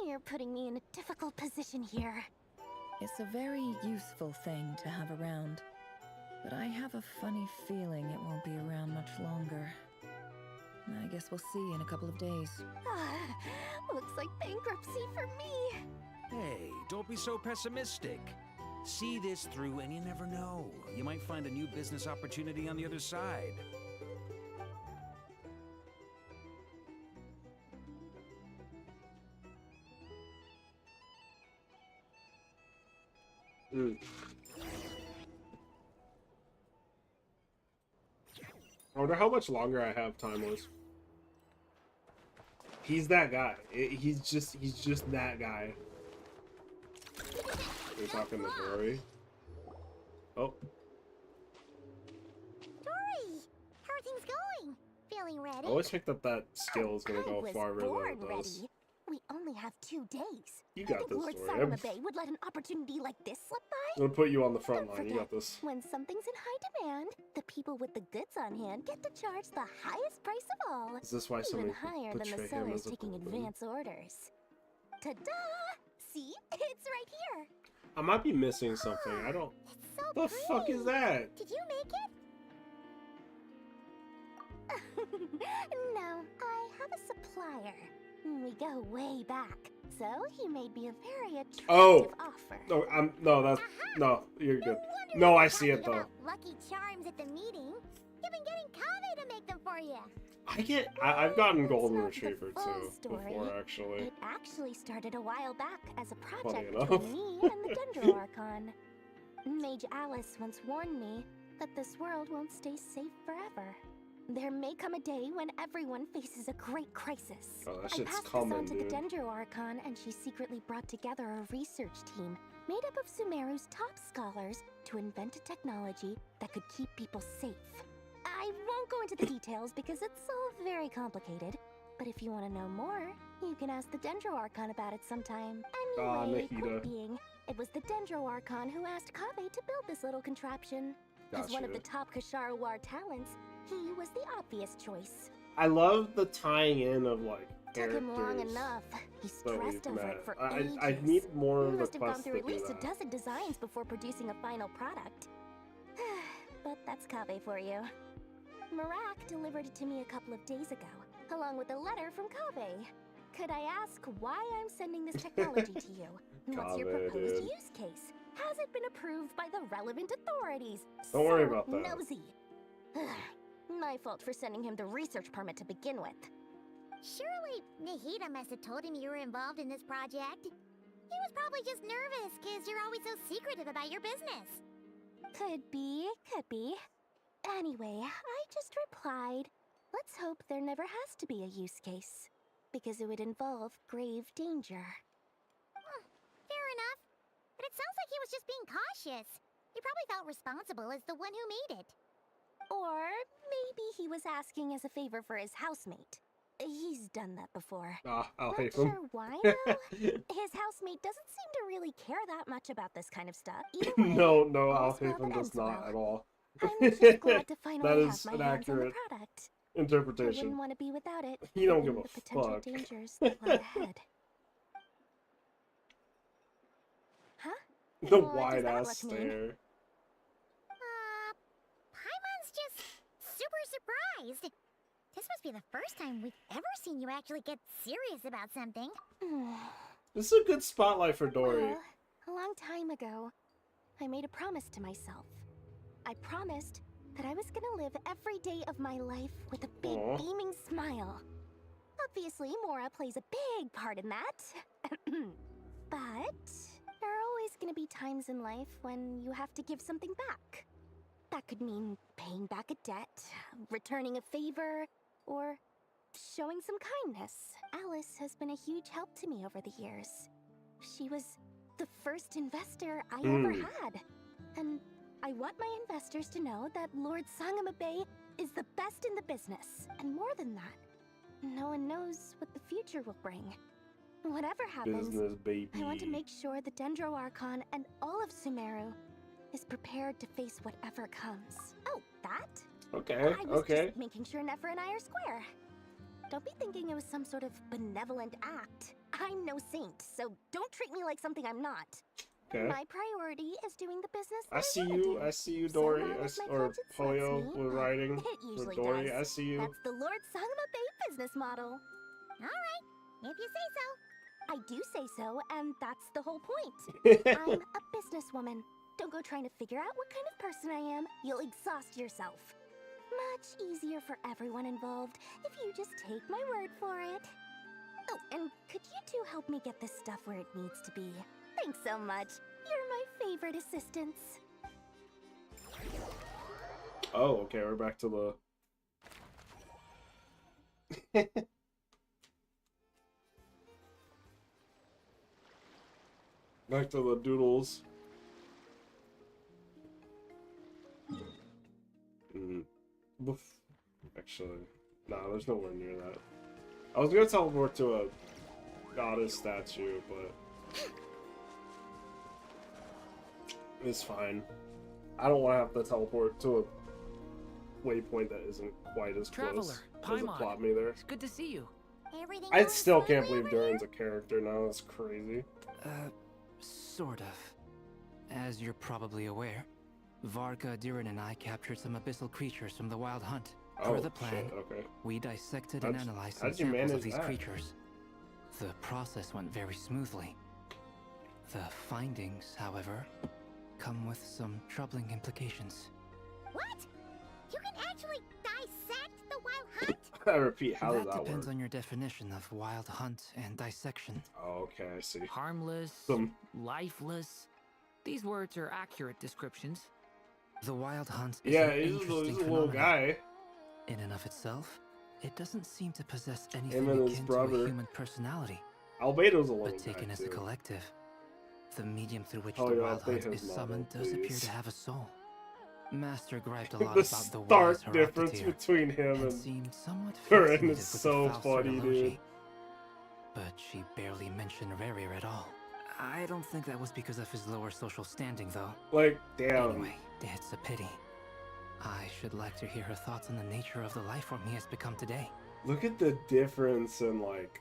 You're putting me in a difficult position here. It's a very useful thing to have around, but I have a funny feeling it won't be around much longer. I guess we'll see in a couple of days. Looks like bankruptcy for me. Hey, don't be so pessimistic. See this through and you never know. You might find a new business opportunity on the other side. I wonder how much longer I have time-wise. He's that guy. He's just that guy. We're talking to Dory. Oh. Dory, how are things going? Feeling ready? I always think that skill is gonna go farther than it does. Ready. We only have 2 days. You got this, Lord Dory. Silent Bay would let an opportunity like this slip by? I'm gonna put you on the front line. You got this. When something's in high demand, the people with the goods on hand get to charge the highest price of all. Is this why even somebody higher than the portray him sellers as a taking villain? advance orders? Ta-da! See? It's right here. I might be missing something. I don't. The fuck is that? Did you make it? No, I have a supplier. We go way back, so he made me a very attractive offer. No, no. You're good. No, I see it though. Lucky charms at the meeting. You've been getting Kave to make them for you. I've gotten Golden Retriever Full too story. before actually. It actually started a while back as a Funny project enough. between me and the Dendro Archon. Mage Alice once warned me that this world won't stay safe forever. There may come a day when everyone faces a great crisis. Oh, that I shit's passed coming, this on to dude. the Dendro Archon, and she secretly brought together a research team made up of Sumeru's top scholars to invent a technology that could keep people safe. I won't go into the details because it's all very complicated, but if you want to know more, you can ask the Dendro Archon about it sometime. Anyway, point being, it was the Dendro Archon who asked Kave to build this little contraption. As one of the Gotcha. top Kashara War talents, he was the obvious choice. I love the tying in of like Took characters. him long enough. He that stressed we've over met. it for I ages. need more He must have gone requests through to at do least a that. dozen designs before producing a final product. But that's Kave for you. Marak delivered it to me a couple of days ago, along with a letter from Kave. Could I ask why I'm sending this technology to you? What's your Kave, proposed dude. use case? Has it been approved by the relevant authorities? Don't worry So about that. Nosy. My fault for sending him the research permit to begin with. Surely, Nahida must have told him you were involved in this project. He was probably just nervous because you're always so secretive about your business. Could be, could be. Anyway, I just replied, let's hope there never has to be a use case, because it would involve grave danger. Fair enough. But it sounds like he was just being cautious. He probably felt responsible as the one who made it. Or maybe he was asking as a favor for his housemate. He's done that before. I'll Not hate sure him. why, though. His housemate doesn't seem to really care that much about this kind of stuff. Either way, No, I'll all's well hate him that does ends not well. at all. I'm just glad to That finally have is my an hands on the accurate product. I interpretation. wouldn't want to be without it. He don't given give a the potential fuck. dangers that lie ahead. Huh? The What does wide that ass look mean? stare. Paimon's just super surprised. This must be the first time we've ever seen you actually get serious about something. This is a good spotlight for Dory. Well, a long time ago, I made a promise to myself. I promised that I was gonna live every day of my life with a big Aw. beaming smile. Obviously, Mora plays a big part in that. But there are always gonna be times in life when you have to give something back. That could mean paying back a debt, returning a favor, or showing some kindness. Alice has been a huge help to me over the years. She was the first investor I ever had. And I want my investors to know that Lord Sangamabe is the best in the business. And more than that, no one knows what the future will bring. Whatever happens, Business, baby. I want to make sure the Dendro Archon and all of Sumeru is prepared to face whatever comes. Oh, that? Okay, I was okay. just making sure Nefer and I are square. Don't be thinking it was some sort of benevolent act. I'm no saint, so don't treat me like something I'm not. Okay. My priority is doing the business that I see wanna you, do. I see you, Dory. Sometimes my Or conscience Poyo lets me, with but writing. It With usually Dory, does. I see you. That's the Lord Sangamabe business model. Alright, if you say so. I do say so, and that's the whole point. I'm a businesswoman. Don't go trying to figure out what kind of person I am. You'll exhaust yourself. Much easier for everyone involved if you just take my word for it. Oh, and could you two help me get this stuff where it needs to be? Thanks so much. You're my favorite assistants. Oh, okay, we're back to the... Back to the doodles. Oof. Actually, nah, there's nowhere near that. I was gonna teleport to a goddess statue, but it's fine. I don't want to have to teleport to a waypoint that isn't quite as Traveler, close. Doesn't Paimon. plot me there. It's good to see you. Everything I going still smoothly can't believe over here? Durin's a character now. That's crazy. Sort of. As you're probably aware, Varka, Durin, and I captured some abyssal creatures from the Wild Hunt. Per Oh, the plan, shit, okay. we dissected and analyzed some how'd you samples of manage these that? creatures. The process went very smoothly. The findings, however, come with some troubling implications. What? You can actually dissect the Wild Hunt? I repeat, how does That that depends work? on your definition of wild hunt and dissection. Oh, okay, I see. Harmless, Some- lifeless. These words are accurate descriptions. The wild hunt is Yeah, an he's interesting a little phenomenon. guy. In and of itself, it doesn't seem to possess Him anything and his akin to brother. a human personality. Albedo's a little But taken guy, as a too. collective, the medium through which Oh, the yeah, wild update hunt his is model, summoned does appear please. to have a soul. Master griped a lot The about the stark wise difference Heroptire between him and seemed somewhat Durin fascinated is with the so Faustus funny, dude. Elogi. But she barely mentioned Rerir at all. I don't think that was because of his lower social standing, though. Like, damn. Anyway, it's a pity. I should like to hear her thoughts on the nature of the life form he has become today. Look at the difference in, like,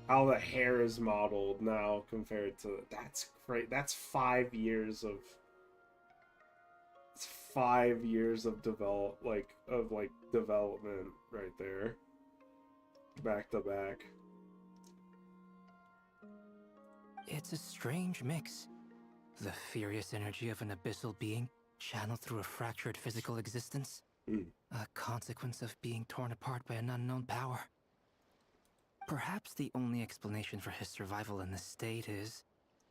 how the hair is modeled now compared to... That's great. That's 5 years of... It's 5 years of development right there. Back to back. It's a strange mix. The furious energy of an abyssal being channeled through a fractured physical existence. A consequence of being torn apart by an unknown power. Perhaps the only explanation for his survival in this state is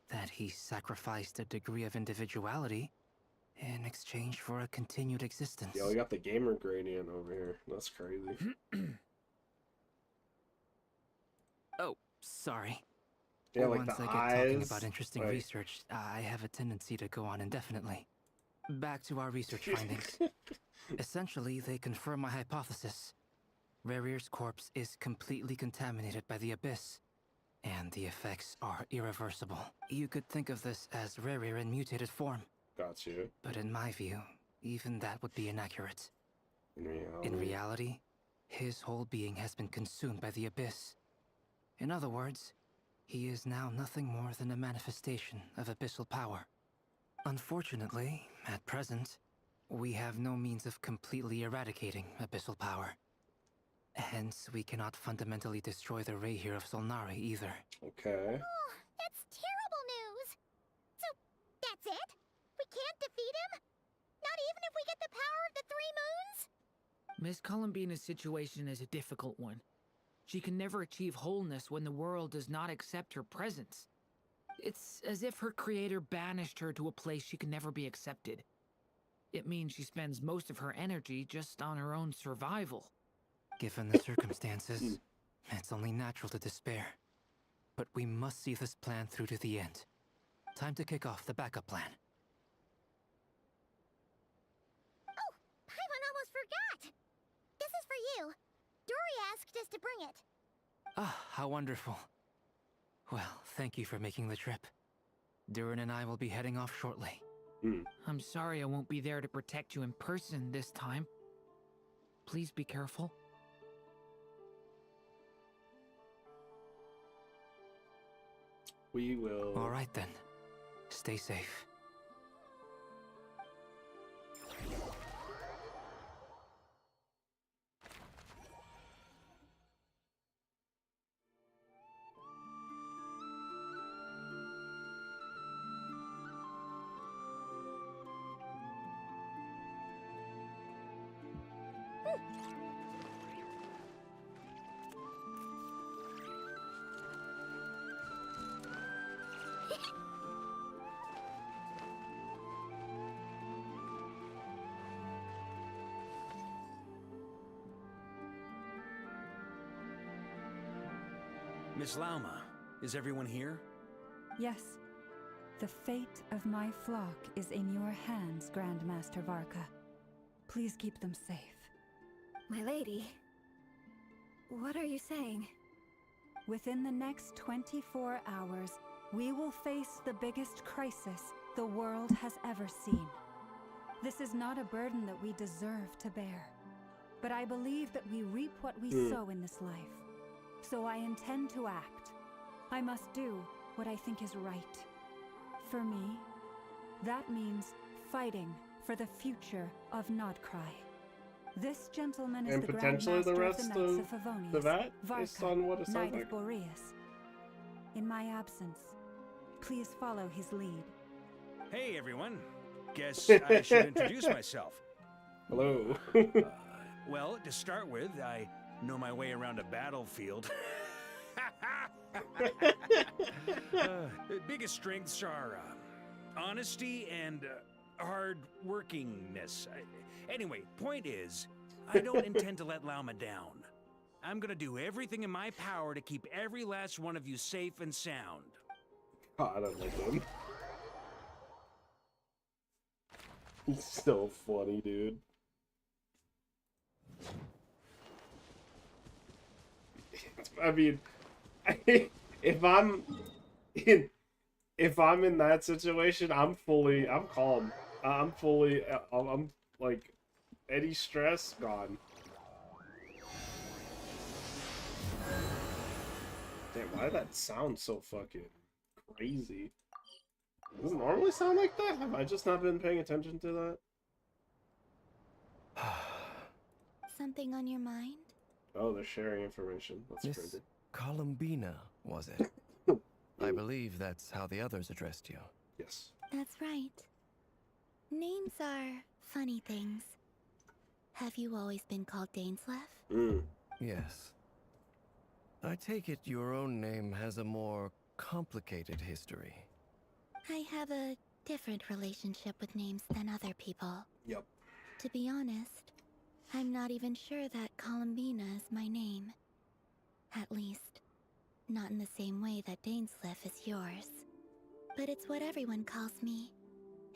that he sacrificed a degree of individuality in exchange for a continued existence. Yo, we got the gamer gradient over here. That's crazy. Oh, sorry. Yeah, like Once the I get talking eyes. about interesting Like- research, I have a tendency to go on indefinitely. Back to our research findings. Essentially, they confirm my hypothesis. Rerir's corpse is completely contaminated by the Abyss, and the effects are irreversible. You could think of this as Rerir in mutated form. Got you. But in my view, even that would be inaccurate. In reality, his whole being has been consumed by the Abyss. In other words, he is now nothing more than a manifestation of abyssal power. Unfortunately, at present, we have no means of completely eradicating abyssal power. Hence, we cannot fundamentally destroy the Reihir of Solnari either. Okay. Oh, that's terrible news. So, that's it? We can't defeat him? Not even if we get the power of the three moons? Miss Columbina's situation is a difficult one. She can never achieve wholeness when the world does not accept her presence. It's as if her creator banished her to a place she can never be accepted. It means she spends most of her energy just on her own survival. Given the circumstances, it's only natural to despair. But we must see this plan through to the end. Time to kick off the backup plan. Oh, Paimon almost forgot! This is for you. Dory asked us to bring it. Ah, how wonderful. Well, thank you for making the trip. Durin and I will be heading off shortly. I'm sorry I won't be there to protect you in person this time. Please be careful. We will. All right then. Stay safe. Miss Lauma, is everyone here? Yes. The fate of my flock is in your hands, Grandmaster Varka. Please keep them safe. My lady, what are you saying? Within the next 24 hours, we will face the biggest crisis the world has ever seen. This is not a burden that we deserve to bear, but I believe that we reap what we sow in this life. So I intend to act. I must do what I think is right. For me, that means fighting for the future of Nodcry. This gentleman is And the potentially the Grandmaster rest of the Knights of of Favonius, the vat, based on what it sounds Knight like. of Boreas. In my absence, please follow his lead. Hey, everyone. Guess I should introduce myself. Hello. Well, to start with, I know my way around a battlefield. Biggest strengths are honesty and hard workingness. Anyway, point is, I don't intend to let Lauma down. I'm gonna do everything in my power to keep every last one of you safe and sound. Oh, I don't like him. He's so funny, dude. I mean, if I'm in that situation, I'm calm. I'm like, any stress gone. Damn, why did that sound so fucking crazy? Does it normally sound like that? Have I just not been paying attention to that? Something on your mind? Oh, they're sharing information. That's Miss crazy. Columbina, was it? I believe that's how the others addressed you. Yes. That's right. Names are funny things. Have you always been called Dainsleif? Yes. I take it your own name has a more complicated history. I have a different relationship with names than other people. Yep. To be honest, I'm not even sure that Columbina is my name. At least, Not in the same way that Dainsleif is yours. But it's what everyone calls me,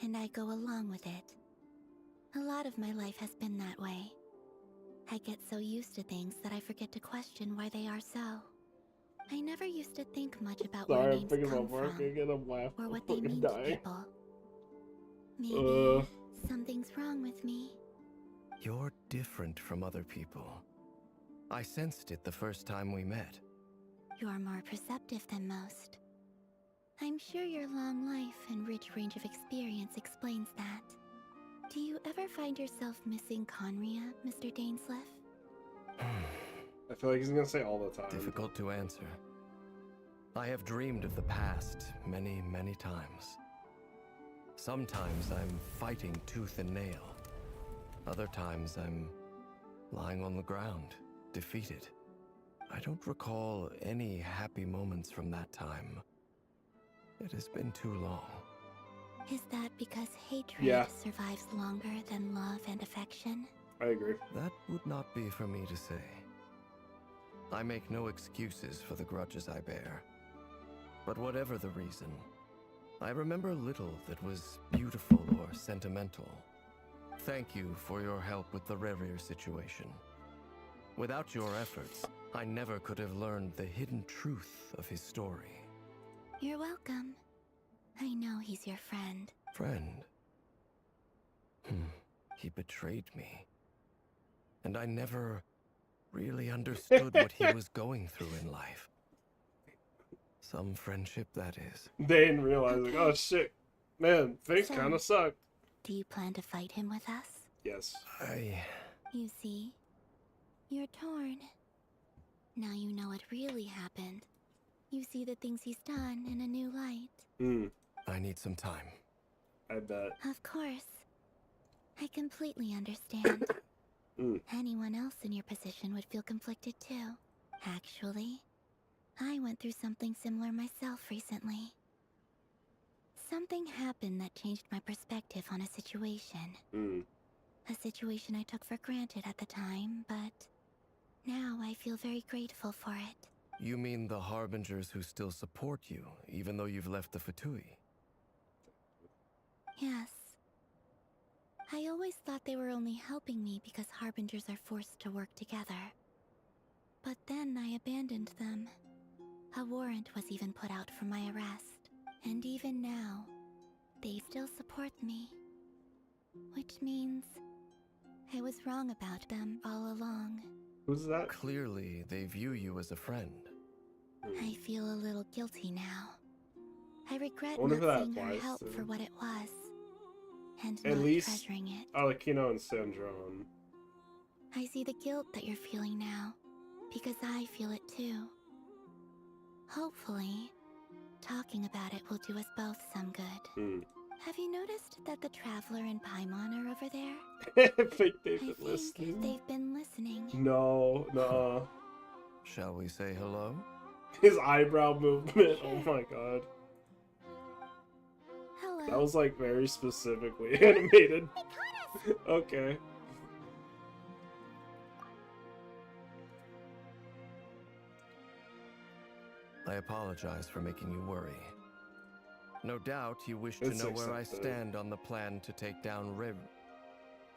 and I go along with it. A lot of my life has been that way. I get so used to things that I forget to question why they are so. I never used to think much about where Sorry, I'm names thinking come about working and I'm laughing. or what I'm they mean dying. to people. Maybe something's wrong with me. You're different from other people. I sensed it the first time we met. You're more perceptive than most. I'm sure your long life and rich range of experience explains that. Do you ever find yourself missing Conria, Mr. Dainsleif? I feel like he's gonna say all the time. Difficult to answer. I have dreamed of the past many, many times. Sometimes I'm fighting tooth and nail. Other times I'm lying on the ground, defeated. I don't recall any happy moments from that time. It has been too long. Is that because hatred survives longer than love and affection? I agree. That would not be for me to say. I make no excuses for the grudges I bear. But whatever the reason, I remember little that was beautiful or sentimental. Thank you for your help with the Rerir situation. Without your efforts, I never could have learned the hidden truth of his story. You're welcome. I know he's your friend. Friend? He betrayed me. And I never really understood what he was going through in life. Some friendship, that is. They didn't realize, like, oh shit, man, things So, kind of suck. Do you plan to fight him with us? Yes. You see, you're torn. Now you know what really happened. You see the things he's done in a new light. I need some time. I bet. Of course. I completely understand. Anyone else in your position would feel conflicted too. Actually, I went through something similar myself recently. Something happened that changed my perspective on a situation. A situation I took for granted at the time, but now I feel very grateful for it. You mean the Harbingers who still support you, even though you've left the Fatui? Yes. I always thought they were only helping me because Harbingers are forced to work together. But then I abandoned them. A warrant was even put out for my arrest. And even now, they still support me. Which means I was wrong about them all along. Who's that? Clearly, they view you as a friend. I feel a little guilty now. I regret wonder not if that seeing her applies help to- for what it was. And At not least treasuring it. Alakino and Syndrome. I see the guilt that you're feeling now, because I feel it too. Hopefully, talking about it will do us both some good. Have you noticed that the Traveler and Paimon are over there? I think they've been listening. They've been listening. No. Shall we say hello? His eyebrow movement, oh my god. Hello. That was like very specifically animated. Okay. I apologize for making you worry. No doubt you wish to It's know where I accepted. stand on the plan to take down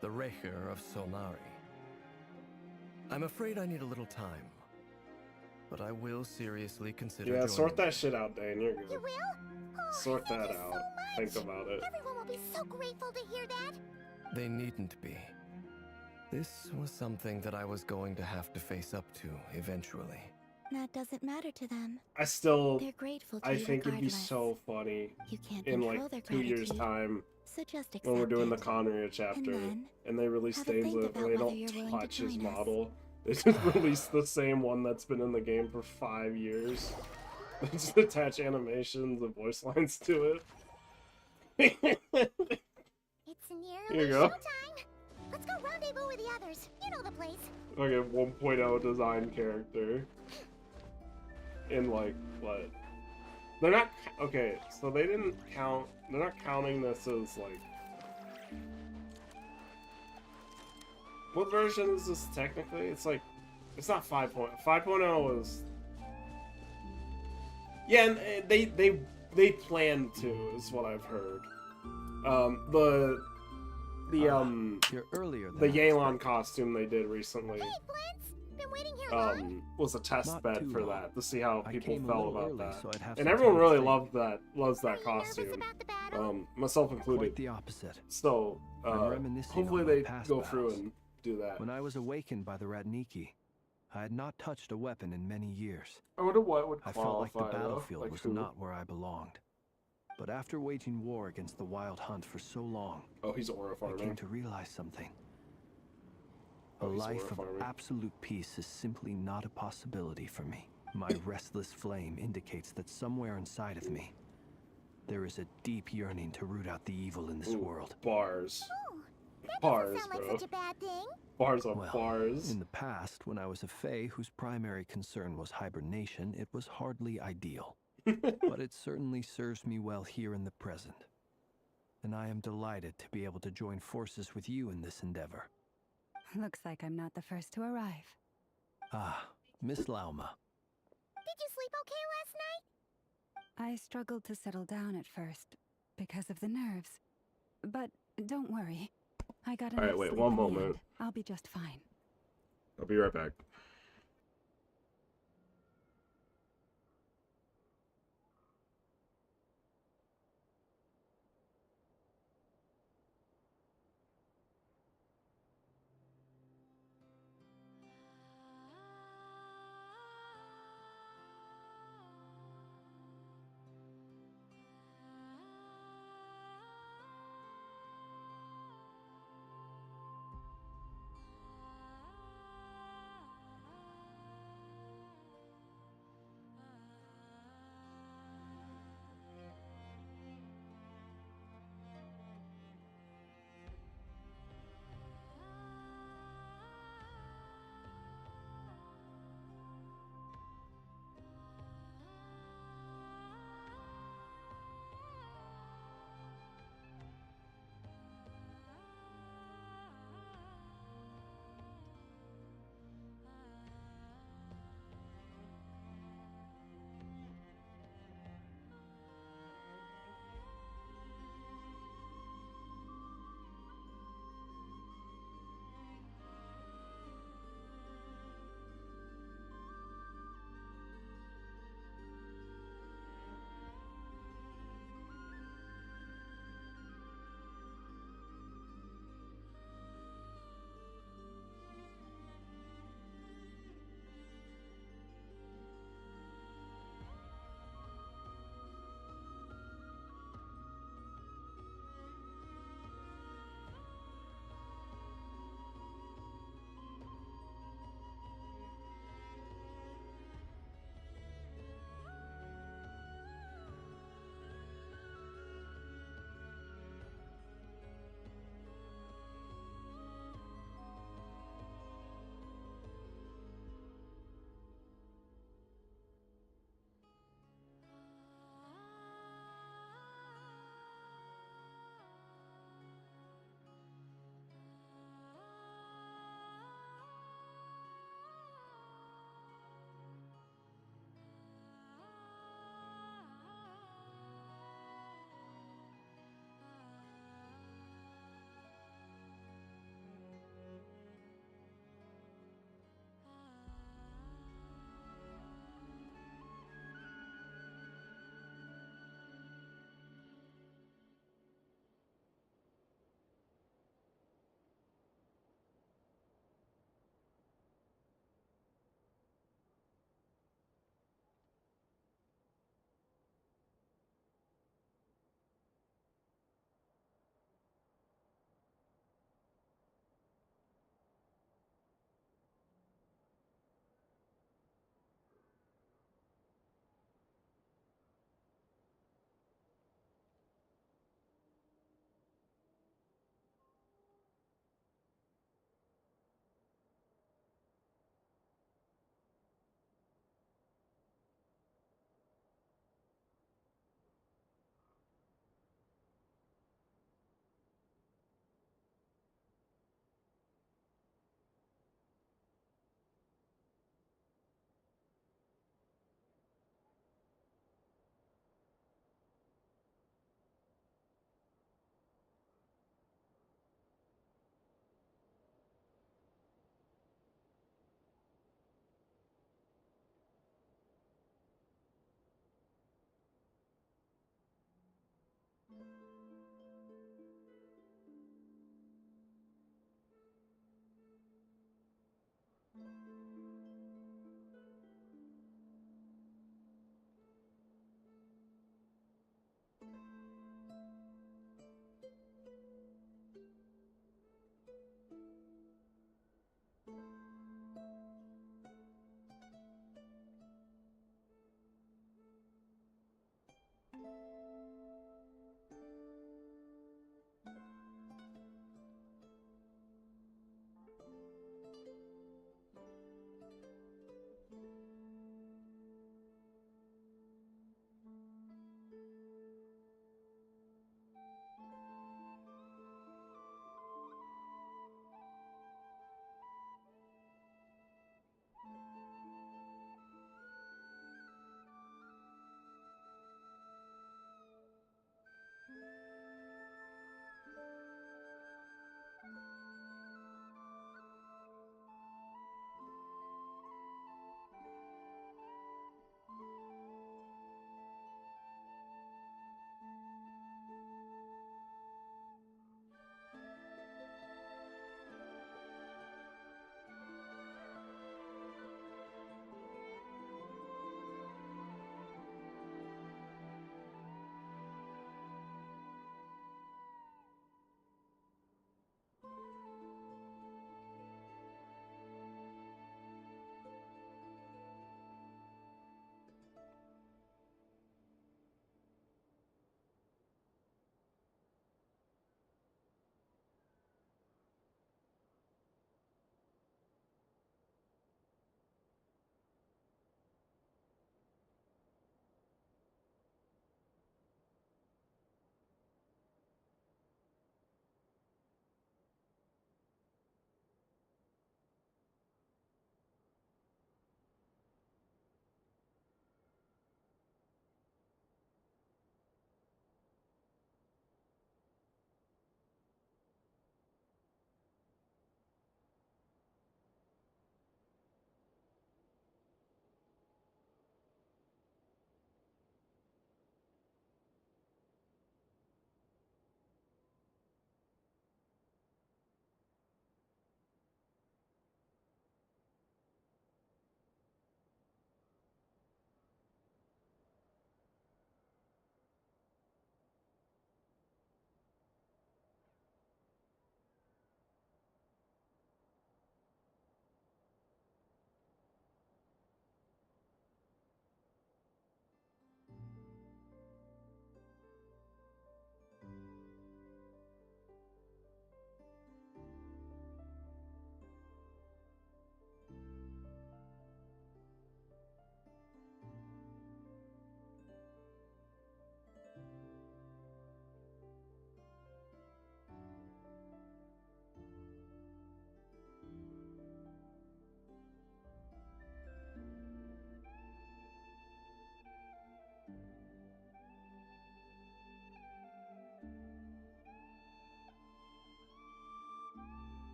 the Reir of Solnari. I'm afraid I need a little time, but I will seriously consider Yeah, joining sort you. that shit out, Dane. You're good. You will? Sort that out. Think about it. Everyone will be so grateful to hear that. They needn't be. This was something that I was going to have to face up to eventually. That doesn't matter to them. I still, They're grateful to I you think it'd be regardless. so funny You can't in control like their 2 years' gratitude. time So just when we're accept doing the it. Conria chapter then and they release have a think Dainsleif and about they whether you're don't willing to touch his join us. model. They just release the same one that's been in the game for 5 years. They just attach animations and voice lines to it. It's nearly Here you go. showtime. Let's go rendezvous with the others. You know the place. Okay, 1.0 design character. In like, what? They're not, okay, so they didn't count, they're not counting this as like, what version is this technically? It's like, it's not 5.0. 5.0 was Yeah, and they plan to, is what I've heard. The You're earlier than the I Yelan costume they did recently. Hey, Flint! Been waiting here long? Was a test Not bed too for long. that to see how I people came a felt little about early, that. so I'd have And some everyone time to really think. loves that costume. Myself included. Quite the opposite. So I'm reminiscing hopefully on my they past go through battles. and do that. When I was awakened by the Ratniki, I had not touched a weapon in many years. I wonder what would I felt like the qualify, though. battlefield Like was who? not where I belonged. But after waging war against the Wild Hunt for so long, Oh, he's aura I came farming. to realize something. Oh, A he's life aura of farming. absolute peace is simply not a possibility for me. My restless flame indicates that somewhere inside of me, there is a deep yearning to root out the evil in this world. Bars. That Bars, doesn't sound bro. like such a bad thing. Bars on Well, bars. in the past, when I was a fae whose primary concern was hibernation, it was hardly ideal. But it certainly serves me well here in the present. And I am delighted to be able to join forces with you in this endeavor. Looks like I'm not the first to arrive. Ah, Miss Lauma. Did you sleep okay last night? I struggled to settle down at first because of the nerves. But don't worry. I got enough Alright, wait, sleep one in the moment. end. I'll be just fine. I'll be right back.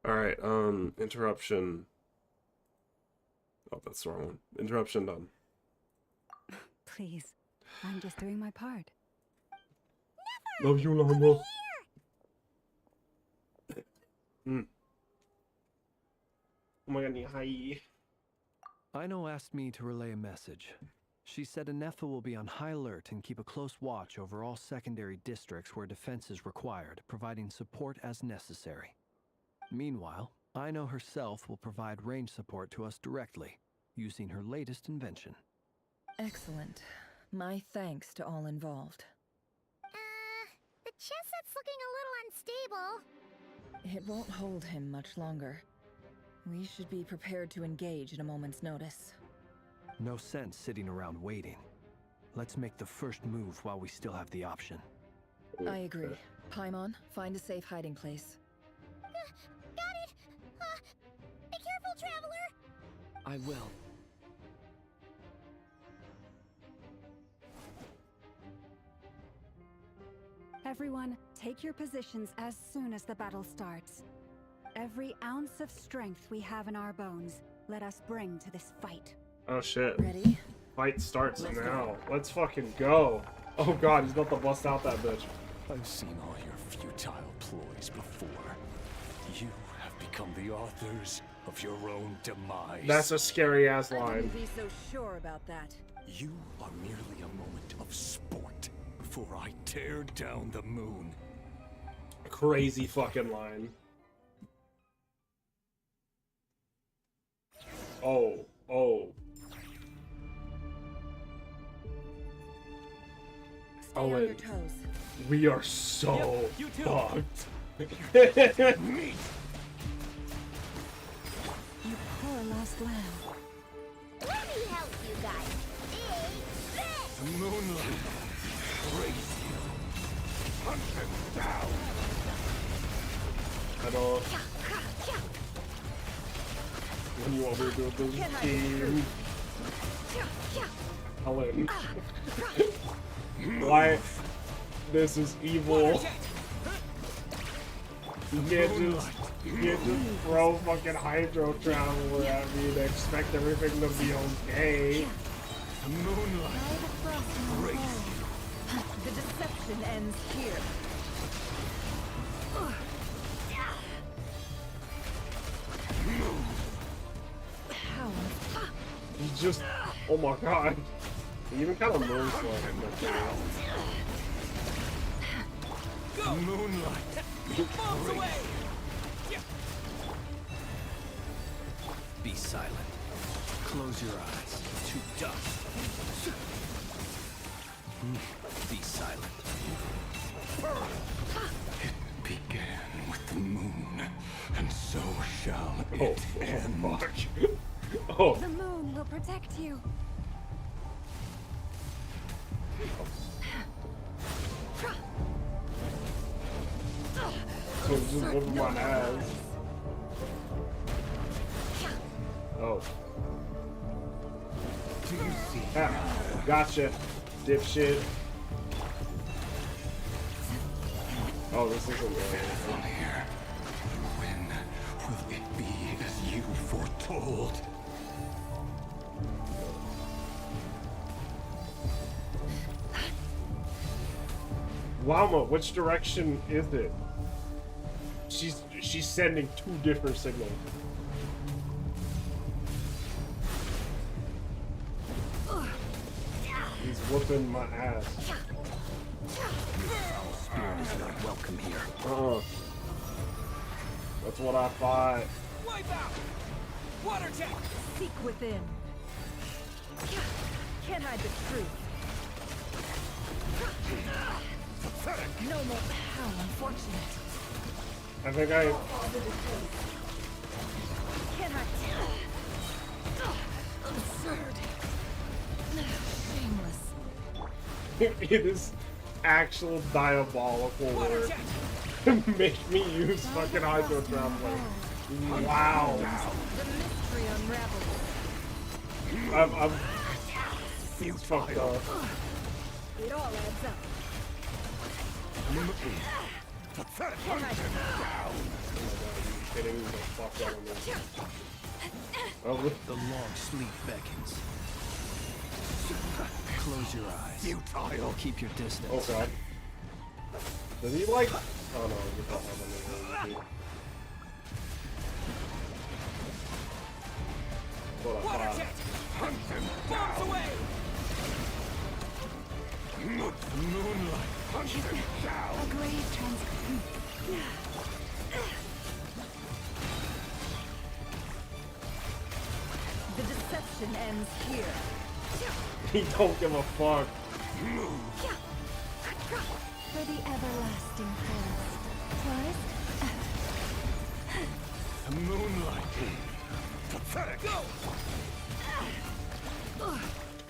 Alright, interruption. Oh, that's the wrong one. Interruption done. Please, I'm just doing my part. Love you, Llama. Oh my god, hi. Aino asked me to relay a message. She said Anefa will be on high alert and keep a close watch over all secondary districts where defense is required, providing support as necessary. Meanwhile, Aino herself will provide range support to us directly, using her latest invention. Excellent. My thanks to all involved. The chess set's looking a little unstable. It won't hold him much longer. We should be prepared to engage at a moment's notice. No sense sitting around waiting. Let's make the first move while we still have the option. I agree. Paimon, find a safe hiding place. Got it! Be careful, Traveler! I will. Everyone, take your positions as soon as the battle starts. Every ounce of strength we have in our bones, let us bring to this fight. Oh shit. Ready? Fight starts now. Let's fucking go. Oh god, he's about to bust out that bitch. I've seen all your futile ploys before. You have become the authors of your own demise. That's a scary ass I line. wouldn't be so sure about that. You are merely a moment of sport before I tear down the moon. Crazy fucking line. Oh. Stay on your Owen, toes. we are so you too. fucked. You poor lost lamb. Let me help you guys. Big fish! The moonlight raised you. Hunt him down. I don't. When you want me to do this game, Ellen. Why? This is evil. You can't just throw fucking hydro traveler at me and expect everything to be okay. The moonlight raised you. The deception ends here. How? He just, oh my god. He even kind of moves like Go! Moonlight. Bombs away! Be silent. Close your eyes. To dust. Be silent. It began with the moon, and so shall it end. Oh. The moon will protect you. So just whooping my ass. Oh. Do you see? Ah, gotcha, dipshit. Oh, this isn't good. From here, when will it be as you foretold? Llama, which direction is it? She's sending two different signals. He's whooping my ass. Foul spirit is not welcome here. That's what I thought. Wipe out! Water jet! Seek within. Can't hide the truth. No more. How unfortunate. I think I. Can't hide. Absurd. Shameless. It is actual diabolical word to make me use fucking hydro traveler. Wow. The mystery unravels. I'm it's fucked up. It all adds up. Oh my god, are you kidding me? The fuck out of me. Oh, The long sleep beckons. Close your eyes. Futile. Keep your distance. Oh god. Does he like? Oh no, he don't have anything. What a Water fuck. jet! Hunt them! Bombs away! Moonlight! Hunt them down! A grave The deception ends here. He don't give a fuck. for the everlasting forest. Twas Moonlight! Pathetic! Oh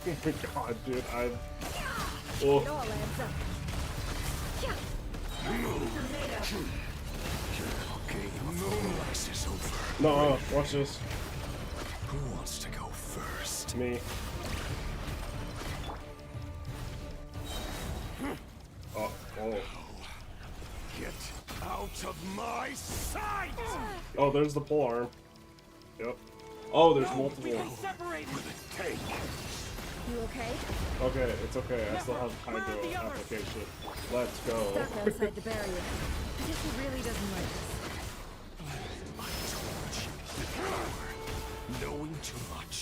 my god, dude, It all adds up. Moonlight is over. No, watch this. Who wants to go first? Me. Oh. Get out of my sight! Oh, there's the pole arm. Yep. Oh, there's multiple. Take. You okay? Okay, it's okay. I still have hydro application. Let's go. Stuck outside the barrier. I guess he really doesn't like us. Knowing too much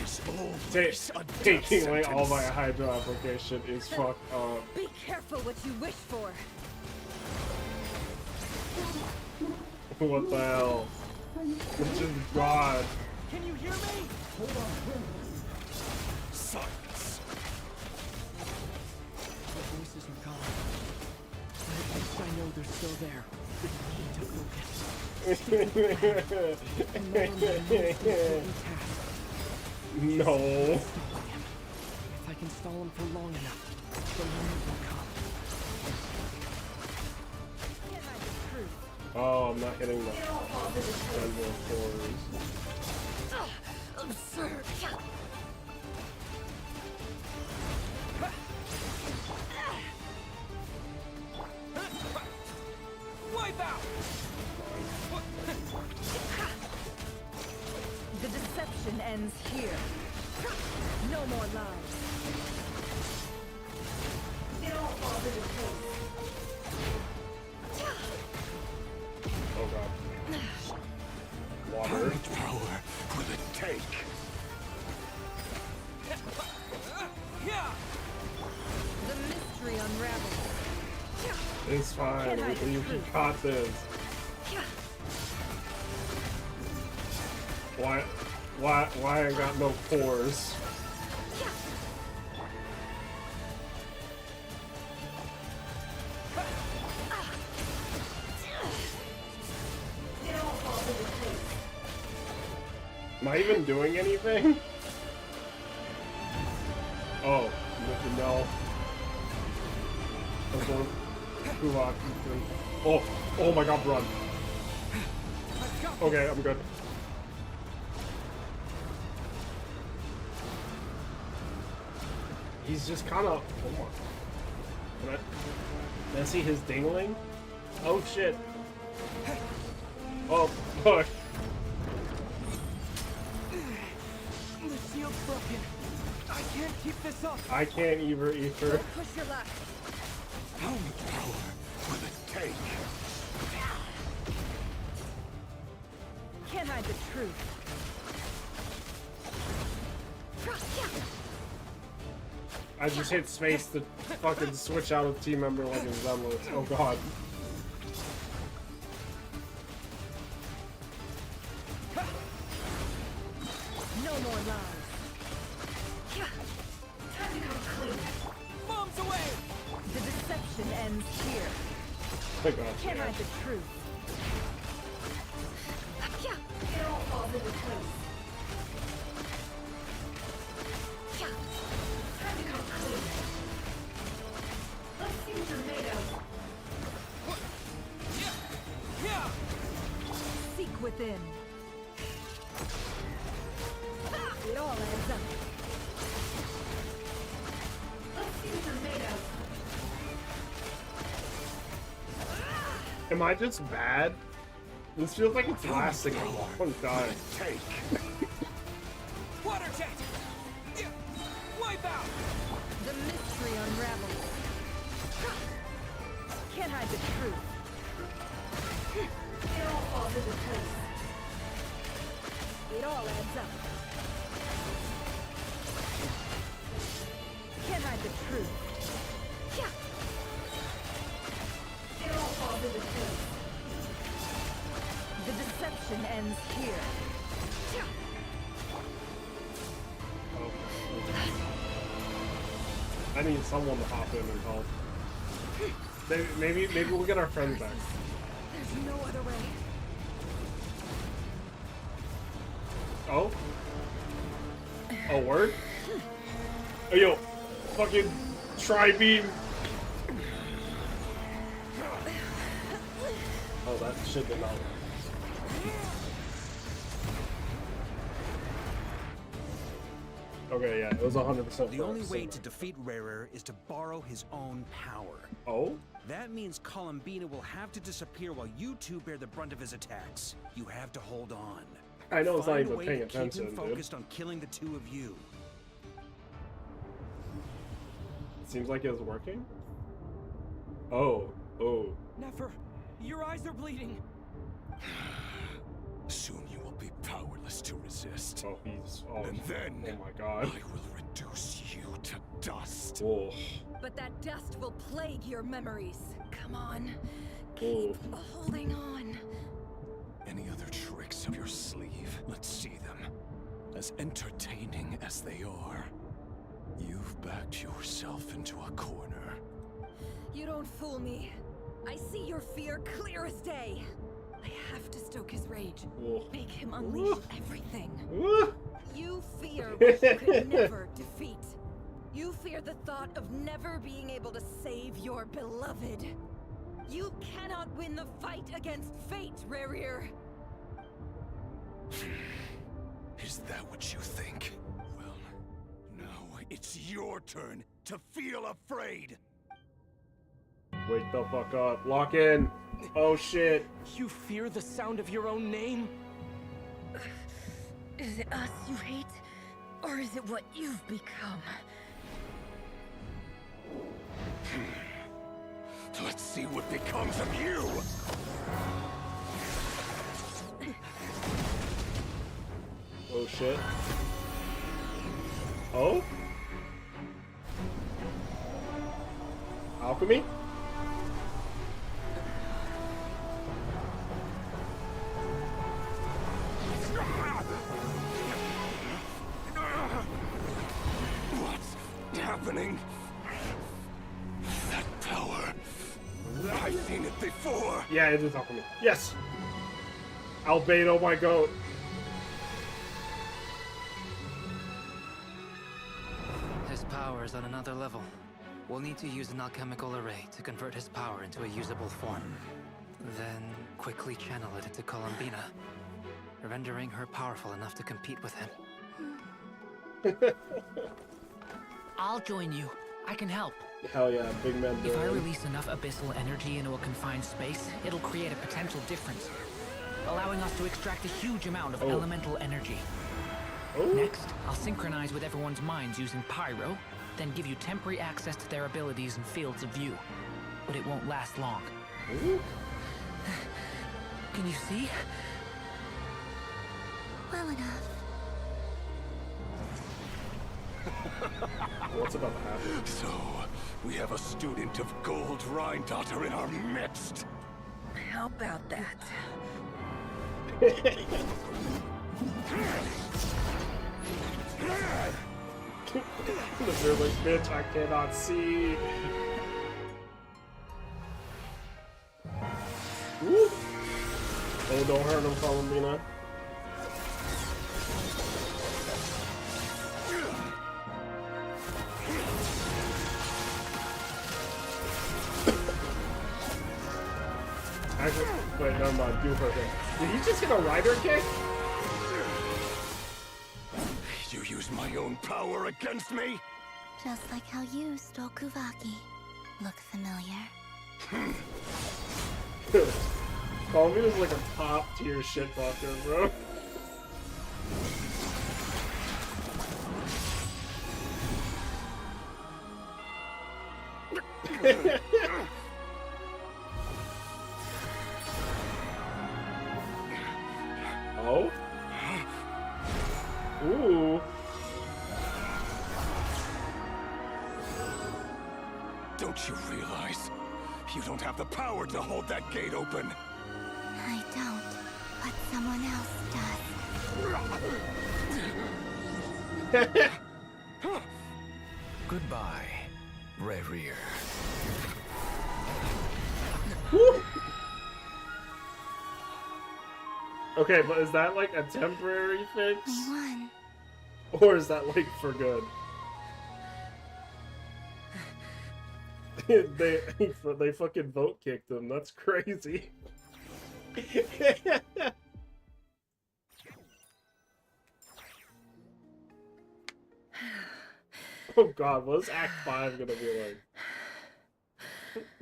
is always a Taking away death all my sentence. hydro application is fucked up. Be careful what you wish for. What the hell? Which is God. Can you hear me? Hold on. Silence. The voices are gone. But at least I know they're still there. To focus. No. If I can stall him for long enough, the moment will come. Oh, I'm not hitting the Denver cores. Absurd. Wipe out! The deception ends here. No more lies. It all falls into place. Oh god. How Water. much power will it take? The mystery unravels. It's fine. You got this. Why I got no pores? Am I even doing anything? Oh, no. Oh my god, run. Okay, I'm good. He's just kind of. Hold on. Can I see his dingling? Oh shit. Oh, fuck. The shield's broken. I can't keep this up. I can't either. Push your luck. How much power will it take? Can't hide the truth. I just hit space to fucking switch out a team member like a Zemless. Oh god. No more lies. Time to come clean. Bombs away! The deception ends here. Oh god. Can't hide the truth. It all falls into place. Time to come clean. Let's see what you're made of. Seek within. It all adds up. Let's see what you're made of. Am I just bad? This feels like it's lasting a long time. Water jet! Wipe out! The mystery unravels. Can't hide the truth. It all falls into place. It all adds up. Can't hide the truth. It all falls into place. The deception ends here. I need someone to hop in and help. Maybe we'll get our friends back. There's no other way. Oh? A word? Oh, yo, fucking tri-beam. Oh, that shit did not work. Okay, yeah, it was 100%. The only way to defeat Rarer is to borrow his own power. Oh? That means Columbina will have to disappear while you two bear the brunt of his attacks. You have to hold on. I know it's not Find even a way paying to keep attention, him dude. focused on killing the two of you. Seems like it's working. Oh, oh. Nefer, your eyes are bleeding. Soon you will be powerless to resist. Oh, he's. Oh, and then, oh my god. I will reduce you to dust. Oh. But that dust will plague your memories. Come on. Oh. Keep holding on. Any other tricks up your sleeve? Let's see them. As entertaining as they are. You've backed yourself into a corner. You don't fool me. I see your fear clear as day. I have to stoke his rage. Oh. Make him unleash everything. Oh. You fear what you could never defeat. You fear the thought of never being able to save your beloved. You cannot win the fight against fate, Rarir. Is that what you think? Well, now it's your turn to feel afraid. Wake the fuck up. Lock in. Oh shit. You fear the sound of your own name? Is it us you hate? Or is it what you've become? Let's see what becomes of you! Oh shit. Oh? Alchemy? What's happening? That power. I've seen it before. Yeah, it is alchemy. Yes! Albedo, my goat. His power is on another level. We'll need to use an alchemical array to convert his power into a usable form. Then quickly channel it into Columbina, rendering her powerful enough to compete with him. I'll join you. I can help. Hell yeah, big man. If I release enough abyssal energy into a confined space, it'll create a potential difference, allowing us to extract a huge amount of elemental energy. Next, I'll synchronize with everyone's minds using Pyro, then give you temporary access to their abilities and fields of view. But it won't last long. Can you see? Well enough. What's about to happen? So, we have a student of Gold Rheindotter in our midst. How about that? The village bitch, I cannot see. Woo. Oh, don't hurt him, Columbina. Actually, wait, never mind. Do her thing. Did he just get a rider kick? You use my own power against me? Just like how you stole Kuvaki. Look familiar? Columbine is like a top tier shitfucker, bro. Oh? Ooh. Don't you realize you don't have the power to hold that gate open? I don't, but someone else does. Goodbye, Rerir. Okay, but is that like a temporary fix? We won. Or is that like for good? they fucking vote kicked him. That's crazy. Oh god, what's Act 5 gonna be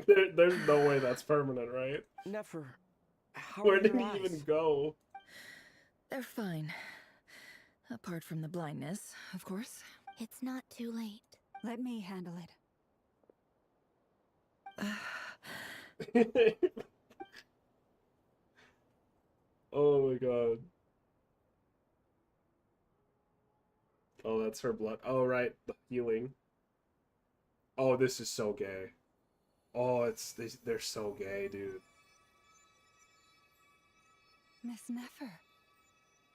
like? There's no way that's permanent, right? Nefer, how Where are did your he eyes? even go? They're fine. Apart from the blindness, of course. It's not too late. Let me handle it. Oh my god. Oh, that's her blood. Oh, right. The healing. Oh, this is so gay. Oh, they're so gay, dude. Miss Nefer.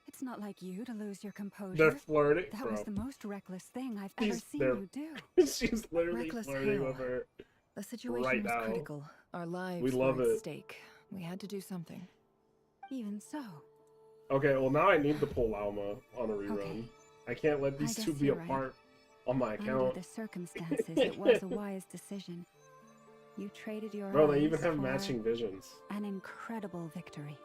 It's not like you to lose your composure. They're flirting, That bro. was the most reckless thing I've ever seen They're- you do. She's literally Reckless flirting hell. with her The situation right was now. critical. Our lives We love were at it. stake. We had to do something. Even so. Okay, well now I need to pull Alma on a rerun. Okay. I can't let I these guess two be you're right. apart on my Under account. the circumstances, it was a wise decision. You traded your Bro, they eyes even have for matching visions. an incredible victory.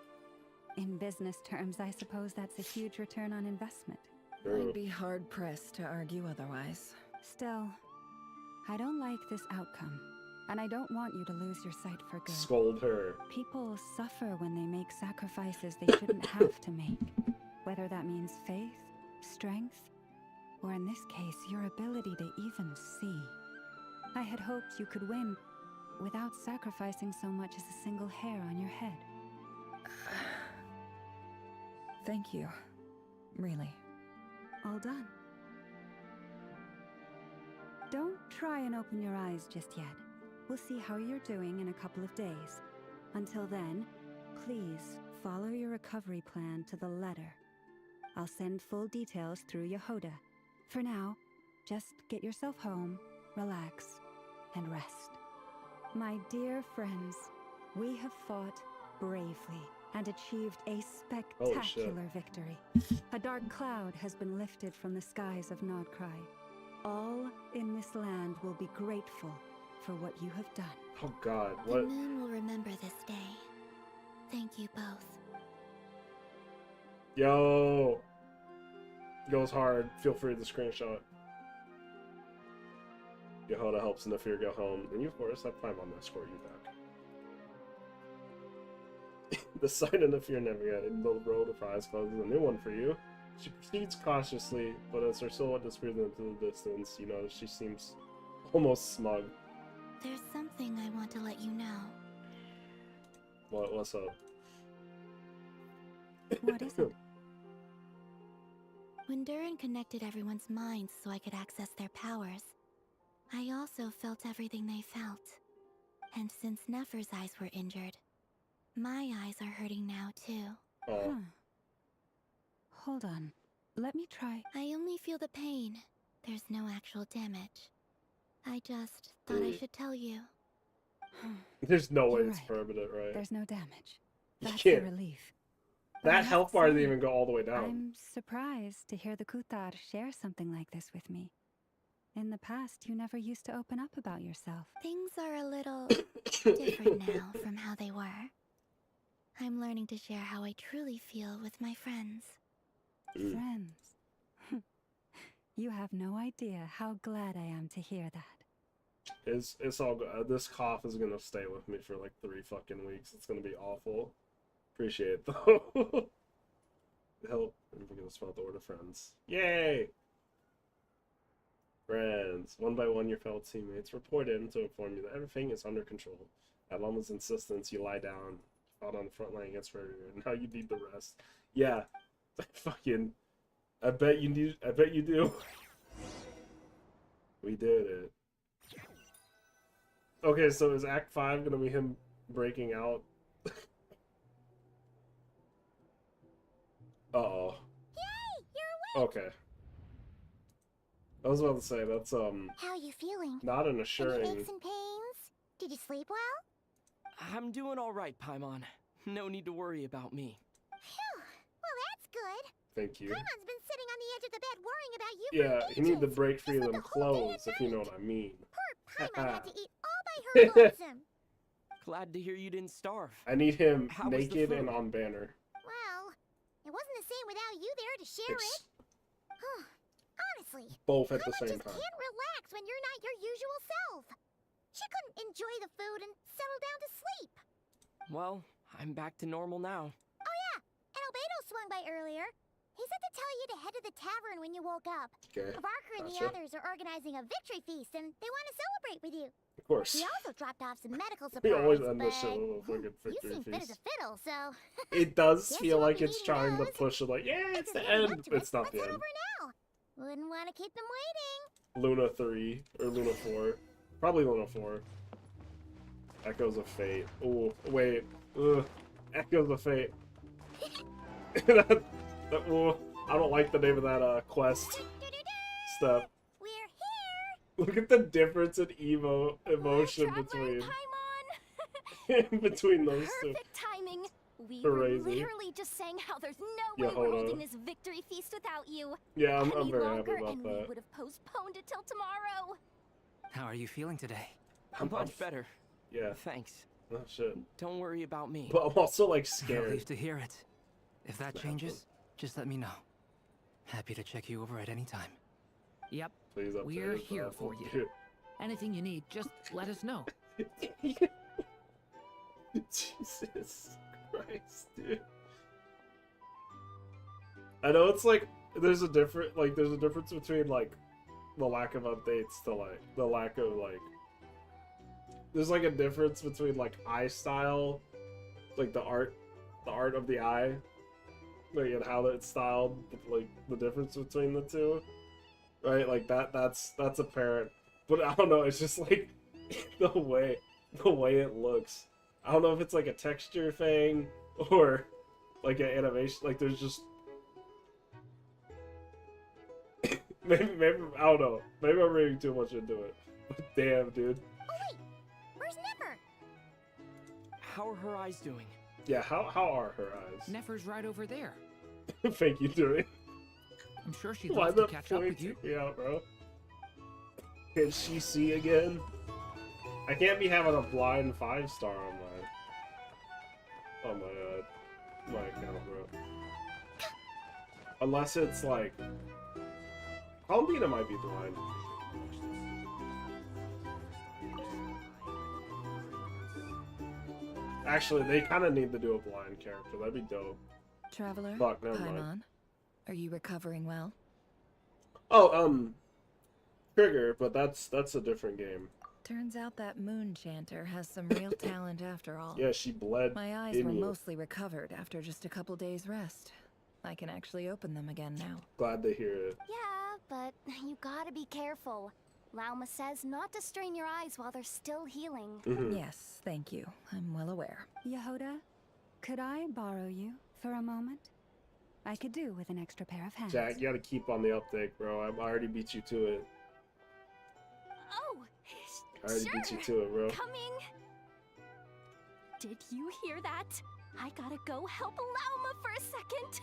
In business terms, I suppose that's a huge return on investment. I'd be hard-pressed to argue otherwise. Still, I don't like this outcome, and I don't want you to lose your sight for good. Scold her. People suffer when they make sacrifices they shouldn't have to make. Whether that means faith, strength, or in this case, your ability to even see. I had hoped you could win without sacrificing so much as a single hair on your head. Thank you. Really. All done. Don't try and open your eyes just yet. We'll see how you're doing in a couple of days. Until then, please follow your recovery plan to the letter. I'll send full details through Yehoda. For now, just get yourself home, relax, and rest. My dear friends, we have fought bravely and achieved a spectacular victory. A dark cloud has been lifted from the skies of Nodcry. All in this land will be grateful for what you have done. Oh god, The what? moon will remember this day. Thank you both. Yo! Goes hard. Feel free to screenshot. Yehoda helps Nafir go home, and you, of course, have Paimon escort you back. The sight of Nafir never in the road of eyes closes a new one for you. She proceeds cautiously, but as her silhouette disappears into the distance, you notice she seems almost smug. There's something I want to let you know. What's up? What is it? When Durin connected everyone's minds so I could access their powers, I also felt everything they felt. And since Nefer's eyes were injured, my eyes are hurting now too. Oh. Huh. Hold on. Let me try. I only feel the pain. There's no actual damage. I just thought I should tell you. There's no way You're it's right. permanent, right? There's no damage. You That's a can't. relief. But I That have health to bar didn't say, even go all the way down. I'm surprised to hear the Kutar share something like this with me. In the past, you never used to open up about yourself. Things are a little different now from how they were. I'm learning to share how I truly feel with my friends. Friends. You have no idea how glad I am to hear that. It's all good. This cough is gonna stay with me for like 3 fucking weeks. It's gonna be awful. Appreciate it though. Help. I'm gonna spell the order friends. Yay! Friends. One by one, your fellow teammates report in to inform you that everything is under control. At Lama's insistence, you lie down, out on the front line against Rary, and now you need the rest. Yeah. Fucking. I bet you do. We did it. Okay, so is Act 5 gonna be him breaking out? Uh-oh. Yay! You're awake! Okay. I was about to say, that's, How you feeling? not an Any assuring... aches and pains? Did you sleep well? I'm doing all right, Paimon. No need to worry about me. Phew. Well, that's good. Thank you. Paimon's been sitting on the edge of the bed worrying about you Yeah, for you need to ages. break free of them clothes, if you know what I mean. Poor Paimon had to eat all by her lonesome. Glad to hear you didn't starve. I need him How was the naked food? and on banner. Well, it wasn't the same without you there to share it. Honestly, Both at the Paimon same just time. can't relax when you're not your usual self. She couldn't enjoy the food and settle down to sleep. Well, I'm back to normal now. Oh yeah, and Albedo swung by earlier. He said to tell you to head to the tavern when you woke up. Okay, Barker and the gotcha. others are organizing a victory feast, and they want to celebrate with you. Of course. He also dropped off some medical We supplies, always end but this shit with a fucking you victory seem fit as feast. a fiddle, so... It does Guess feel you won't like be it's needing trying to those. push it like, yeah, it's Just the leading end. up to it. It's not the Let's head end. over now. Wouldn't want to keep them waiting. Luna 3 or Luna 4. Probably Luna 4. Echoes of Fate. Oh, wait. Ugh. Echoes of Fate. Oh, I don't like the name of that quest stuff. We're here. Look at the difference in emotion between those two. Perfect timing. We Crazy. were literally just saying how there's no Yeah, way we're hold holding on. this victory feast without you. Yeah, I'm Any very happy longer about and we that. would have postponed it till tomorrow. How are you feeling today? I'm Much better. Yeah. Thanks. Oh shit. Don't worry about me. But I'm also like scared. Relieved to hear it. If that changes, just let me know. Happy to check you over at any time. Yep. Please update We're us, here for you. Anything you need, just let us know. Jesus Christ, dude. I know it's like there's a difference between like the lack of updates to like the lack of like there's like a difference between like eye style, like the art of the eye, like and how it's styled, like the difference between the two, right? Like that's apparent, but I don't know. It's just like the way it looks. I don't know if it's like a texture thing or like an animation. Like there's just maybe I don't know. Maybe I'm reading too much into it. But damn, dude. Oh wait, where's Nipper? How are her eyes doing? Yeah, how are her eyes? Nefer's right over there. Thank you, dude. I'm sure she'd Why love the to catch up with you. me out, bro? Can she see again? I can't be having a blind 5-star on my account, bro. Unless it's like Columbina might be blind. Actually, they kind of need to do a blind character. That'd be dope. Traveler, Fuck, never mind. Paimon, are you recovering well? Oh, Trigger, but that's a different game. Turns out that moon chanter has some real talent after all. Yeah, she bled My eyes in were you. mostly recovered after just a couple days rest. I can actually open them again now. Glad to hear it. Yeah, but you gotta be careful. Lauma says not to strain your eyes while they're still healing. Yes, thank you. I'm well aware. Yehoda, could I borrow you for a moment? I could do with an extra pair of hands. Jack, you gotta keep on the update, bro. I already beat you to it. Oh, I already beat you to it, bro. Coming. Did you hear that? I gotta go help Lauma for a second.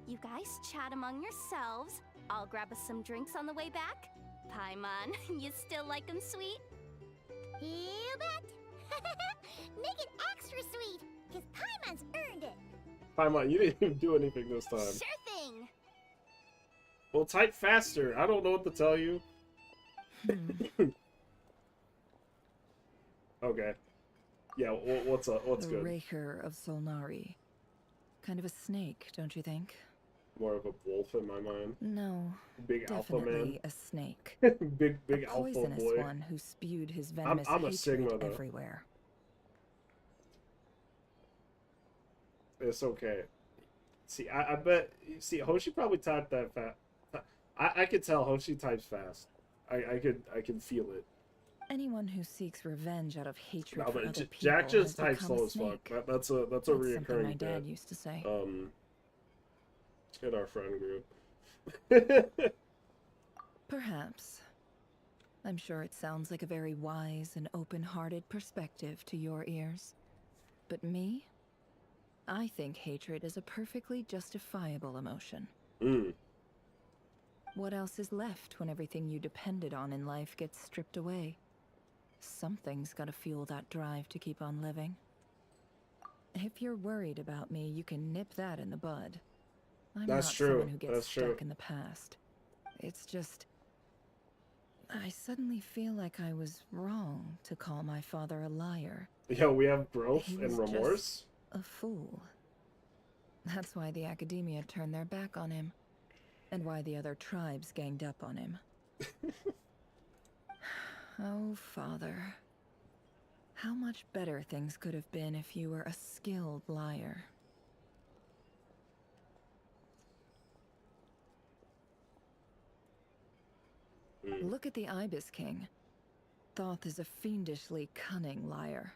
You guys chat among yourselves. I'll grab us some drinks on the way back. Paimon, you still like 'em sweet? You bet. Make it extra sweet, cause Paimon's earned it. Paimon, you didn't even do anything this time. Sure thing. Well, type faster. I don't know what to tell you. Okay. Yeah, what's up? What's the good? Raker of Solnari. Kind of a snake, don't you think? More of a wolf in my mind. No. Big alpha man. Definitely a snake. big a alpha poisonous boy. one who spewed his venomous I'm a hatred Sigma, though. everywhere. It's okay. See, I bet. See, Hoshi probably typed that fast. I could tell Hoshi types fast. I could feel it. Anyone who seeks revenge out of hatred No, for but other people Jack just has types become slow a as fuck. snake. That's a That's reoccurring something my bit. dad used to say. In our friend group. Perhaps. I'm sure it sounds like a very wise and open-hearted perspective to your ears. But me? I think hatred is a perfectly justifiable emotion. What else is left when everything you depended on in life gets stripped away? Something's gotta fuel that drive to keep on living. If you're worried about me, you can nip that in the bud. I'm That's not true. someone who gets That's stuck true. in the past. It's just... I suddenly feel like I was wrong to call my father a liar. Yo, we have growth He and was remorse. just a fool. That's why the academia turned their back on him. And why the other tribes ganged up on him. Oh, Father. How much better things could have been if you were a skilled liar. Look at the Ibis King. Thoth is a fiendishly cunning liar.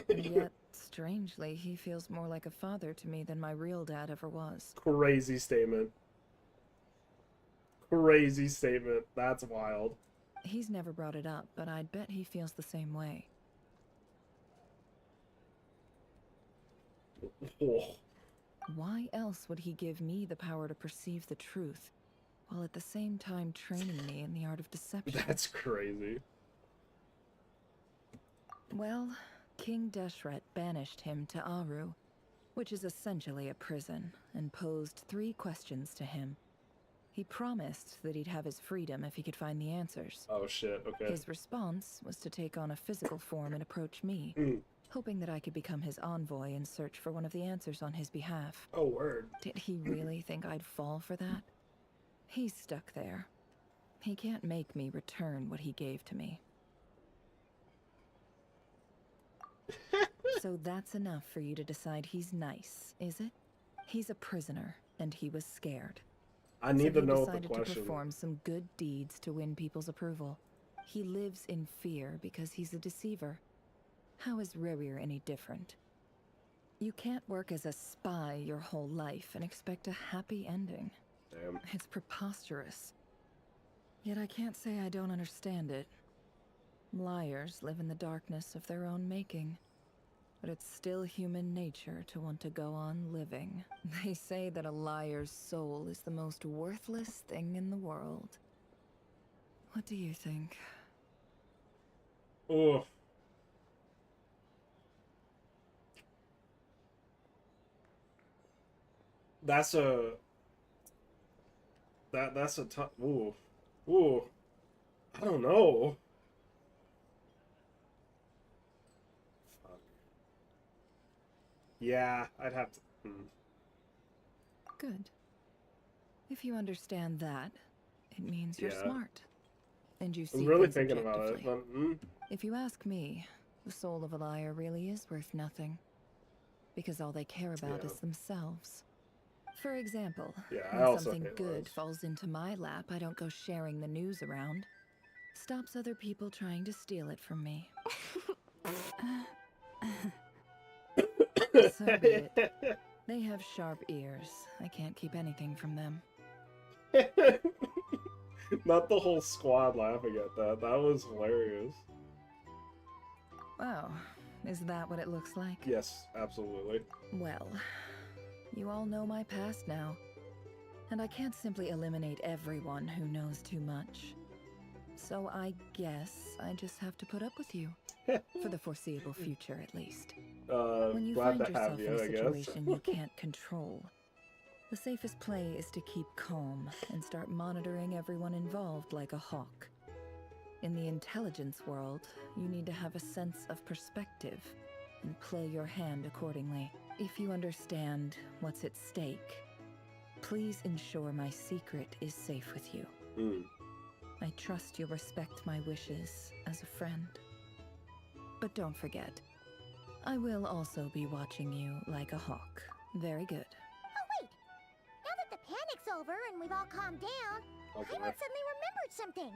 And yet, strangely, he feels more like a father to me than my real dad ever was. Crazy statement. Crazy statement. That's wild. He's never brought it up, but I'd bet he feels the same way. Oh. Why else would he give me the power to perceive the truth, while at the same time training me in the art of deception? That's crazy. Well, King Deshret banished him to Aru, which is essentially a prison, and posed 3 questions to him. He promised that he'd have his freedom if he could find the answers. Oh shit, okay. His response was to take on a physical form and approach me, hoping that I could become his envoy and search for one of the answers on his behalf. Oh, word. Did he really think I'd fall for that? He's stuck there. He can't make me return what he gave to me. So that's enough for you to decide he's nice, is it? He's a prisoner, and he was scared. I need to know the the question. question. To perform some good deeds to win people's approval. He lives in fear because he's a deceiver. How is Rerir any different? You can't work as a spy your whole life and expect a happy ending. Damn. It's preposterous. Yet I can't say I don't understand it. Liars live in the darkness of their own making. But it's still human nature to want to go on living. They say that a liar's soul is the most worthless thing in the world. What do you think? Oh. That's a tough. Ooh. I don't know. Fuck. Yeah, I'd have to. Good. If you understand that, it means you're Yeah. smart. And you see I'm really things thinking about it. objectively. But, If you ask me, the soul of a liar really is worth nothing. Because all they care about Yeah. is themselves. For example, Yeah, I when also something hate good lies. falls into my lap, I don't go sharing the news around. Stops other people trying to steal it from me. So be it. They have sharp ears. I can't keep anything from them. Not the whole squad laughing at that. That was hilarious. Wow, is that what it looks like? Yes, absolutely. Well, you all know my past now. And I can't simply eliminate everyone who knows too much. So I guess I just have to put up with you. For the foreseeable future, at least. When you Glad find to have yourself you, in a I guess. situation you can't control, the safest play is to keep calm and start monitoring everyone involved like a hawk. In the intelligence world, you need to have a sense of perspective and play your hand accordingly. If you understand what's at stake, please ensure my secret is safe with you. I trust you'll respect my wishes as a friend. But don't forget, I will also be watching you like a hawk. Very good. Oh, wait! Now that the panic's over and we've all calmed down, Okay. Paimon suddenly remembered something.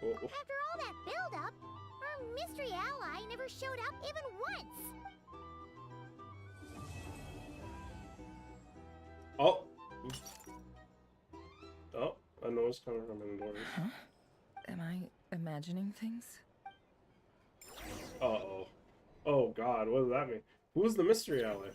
Oh. After all that build-up, our mystery ally never showed up even once. Oh. Oh, I know it's coming from indoors. Huh? Am I imagining things? Uh-oh. Oh god, what does that mean? Who's the mystery ally?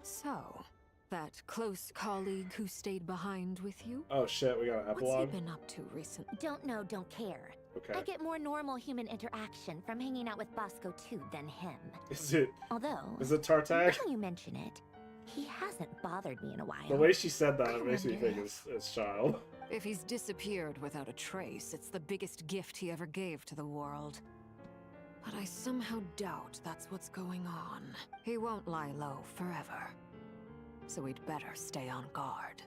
So, that close colleague who stayed behind with you? Oh shit, we got an epilogue? What's he been up to recently? Don't know, don't care. Okay. I get more normal human interaction from hanging out with Bosco too than him. Is it Tartag? Now you mention it, he hasn't bothered me in a while. The way she said that, it makes me think it's Child. If he's disappeared without a trace, it's the biggest gift he ever gave to the world. But I somehow doubt that's what's going on. He won't lie low forever. So we'd better stay on guard.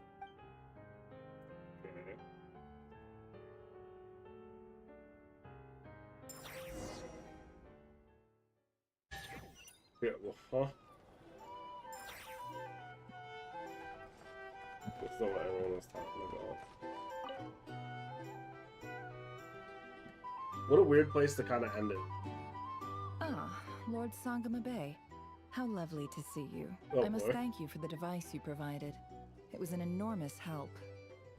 Yeah, well, huh? That's not what everyone was talking about. What a weird place to kind of end it. Ah, Lord Sangama Bay. How lovely to see you. Oh, I must boy. thank you for the device you provided. It was an enormous help.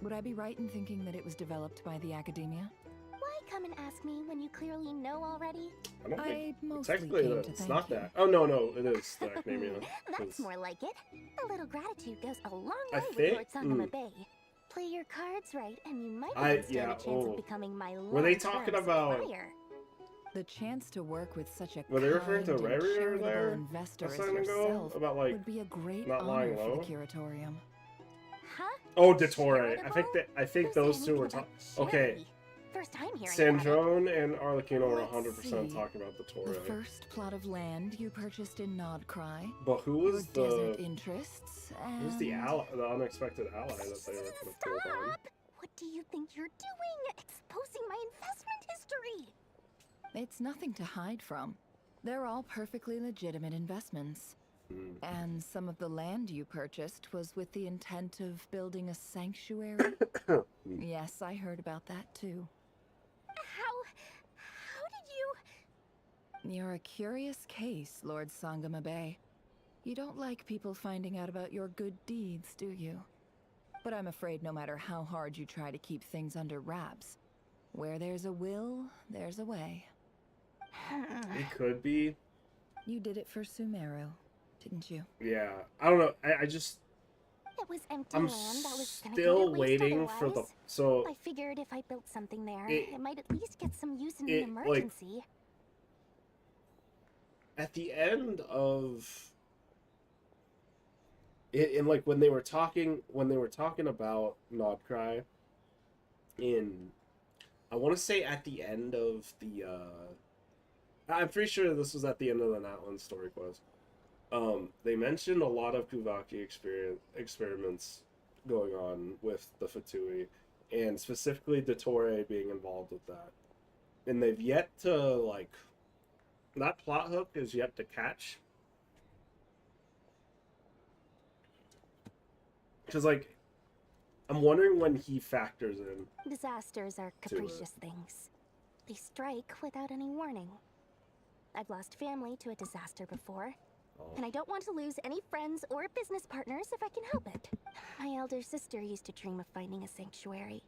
Would I be right in thinking that it was developed by the academia? Why come and ask me when you clearly know already? I don't I think mostly technically came that to it's thank not you. that. Oh no, it is the academia. That's 'cause more like it. A little gratitude goes a long I way with think- Lord Sangama Bay. Play your cards right, and you might I- even stand yeah, a chance oh. of becoming my Were they long-term talking about- supplier. The chance to work with such a Were they referring to kind and Rary charitable there investor a as second ago? yourself About, like, would be a great not honor lying for low? the curatorium. Oh, Dottore. I think those two were talking. Okay. First time hearing about Sandrone and Arlecchino were 100% see. talking about The Dottore. first plot of land you purchased in Nodcry. But who was your the desert interests and who's the unexpected ally that they were going to pull on? What do you think you're doing? Exposing my investment history! It's nothing to hide from. They're all perfectly legitimate investments. And some of the land you purchased was with the intent of building a sanctuary? Yes, I heard about that too. How did you... You're a curious case, Lord Sangama Bay. You don't like people finding out about your good deeds, do you? But I'm afraid no matter how hard you try to keep things under wraps, where there's a will, there's a way. It could be. You did it for Sumeru, didn't you? Yeah. I don't know. I just. It was empty I'm land that was gonna still go to waste waiting for the. otherwise. So. I figured if I built something there, It- it might at least get some use in it, an like- emergency. At the end of. In like when they were talking about Nodcry, I want to say at the end of the. I'm pretty sure this was at the end of the Natlan story quest. They mentioned a lot of Kuvaki experiments going on with the Fatui, and specifically Dottore being involved with that. And they've yet to, like, that plot hook is yet to catch. Because, like, I'm wondering when he factors in. Disasters are To it. capricious things. They strike without any warning. I've lost family to a disaster before, and I don't want to lose any friends or business partners if I can help it. My elder sister used to dream of finding a sanctuary.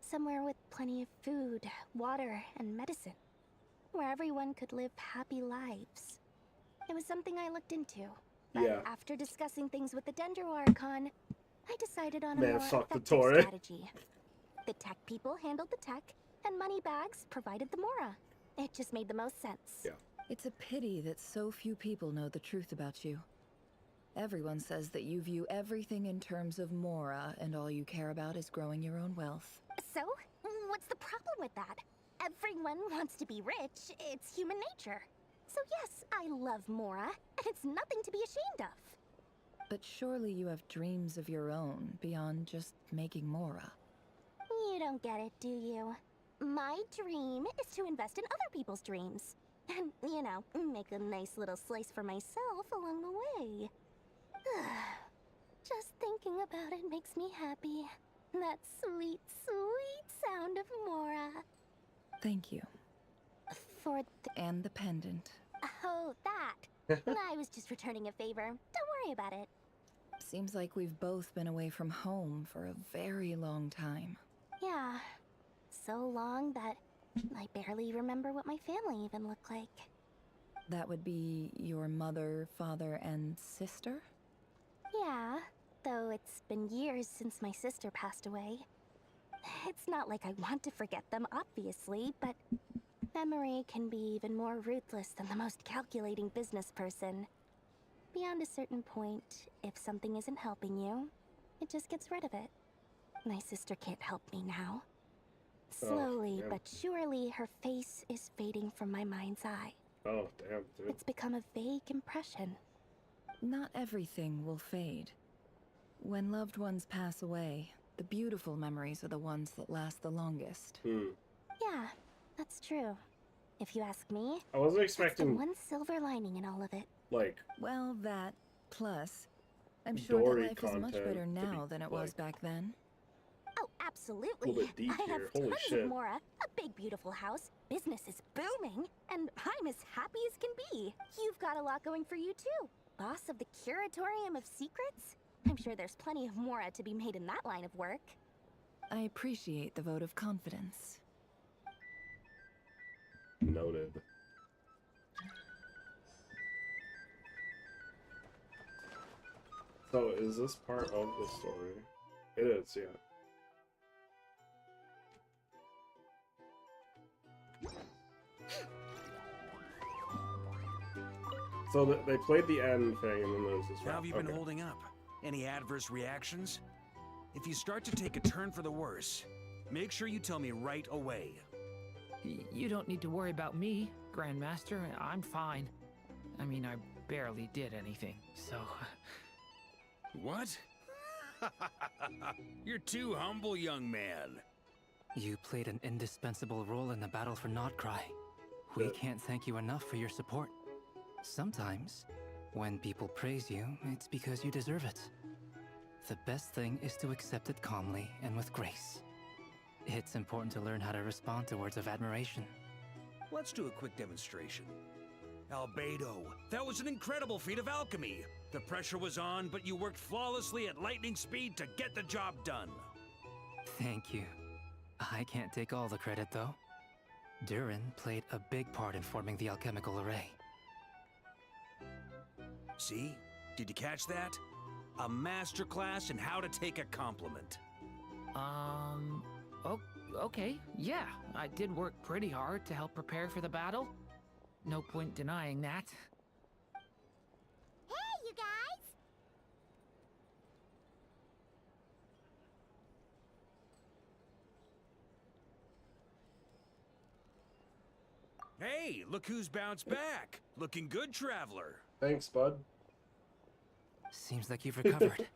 Somewhere with plenty of food, water, and medicine. Where everyone could live happy lives. It was something I looked into. But Yeah. after discussing things with the Dendro Archon, I decided on a Man, more fuck the effective Torre. strategy. The tech people handled the tech, and Moneybags provided the Mora. It just made the most sense. Yeah. It's a pity that so few people know the truth about you. Everyone says that you view everything in terms of Mora, and all you care about is growing your own wealth. So, what's the problem with that? Everyone wants to be rich. It's human nature. So yes, I love Mora, and it's nothing to be ashamed of. But surely you have dreams of your own beyond just making Mora. You don't get it, do you? My dream is to invest in other people's dreams. And, you know, make a nice little slice for myself along the way. Just thinking about it makes me happy. That sweet, sweet sound of Mora. Thank you. For and the pendant. Oh, that. I was just returning a favor. Don't worry about it. Seems like we've both been away from home for a very long time. Yeah. So long that I barely remember what my family even looked like. That would be your mother, father, and sister? Yeah, though it's been years since my sister passed away. It's not like I want to forget them, obviously, but memory can be even more ruthless than the most calculating business person. Beyond a certain point, if something isn't helping you, it just gets rid of it. My sister can't help me now. Slowly but surely, her face is fading from my mind's eye. Oh, damn, dude. It's become a vague impression. Not everything will fade. When loved ones pass away, the beautiful memories are the ones that last the longest. Yeah, that's true. If you ask me, I wasn't that's expecting the one silver lining in all of it. like Well, that plus, I'm sure that Dory life is much content better to be, now than it was like, back then. Oh, absolutely. a little bit deep I have here. Holy tons shit. of Mora, a big beautiful house, business is booming, and I'm as happy as can be. You've got a lot going for you too. Boss of the Curatorium of Secrets? I'm sure there's plenty of Mora to be made in that line of work. I appreciate the vote of confidence. Noted. So, is this part of the story? It is, yeah. So they played the end thing, and then there's this. How have you been holding up? Any adverse reactions? If you start to take a turn for the worse, make sure you tell me right away. You don't need to worry about me, Grandmaster. I'm fine. I mean, I barely did anything, so... What? You're too humble, young man. You played an indispensable role in the battle for Nodcry. We can't thank you enough for your support. Sometimes, when people praise you, it's because you deserve it. The best thing is to accept it calmly and with grace. It's important to learn how to respond to words of admiration. Let's do a quick demonstration. Albedo, that was an incredible feat of alchemy. The pressure was on, but you worked flawlessly at lightning speed to get the job done. Thank you. I can't take all the credit, though. Durin played a big part in forming the alchemical array. See? Did you catch that? A masterclass in how to take a compliment. Okay, yeah. I did work pretty hard to help prepare for the battle. No point denying that. Hey, you guys! Hey, look who's bounced back. Looking good, traveler. Thanks, bud. Seems like you've recovered.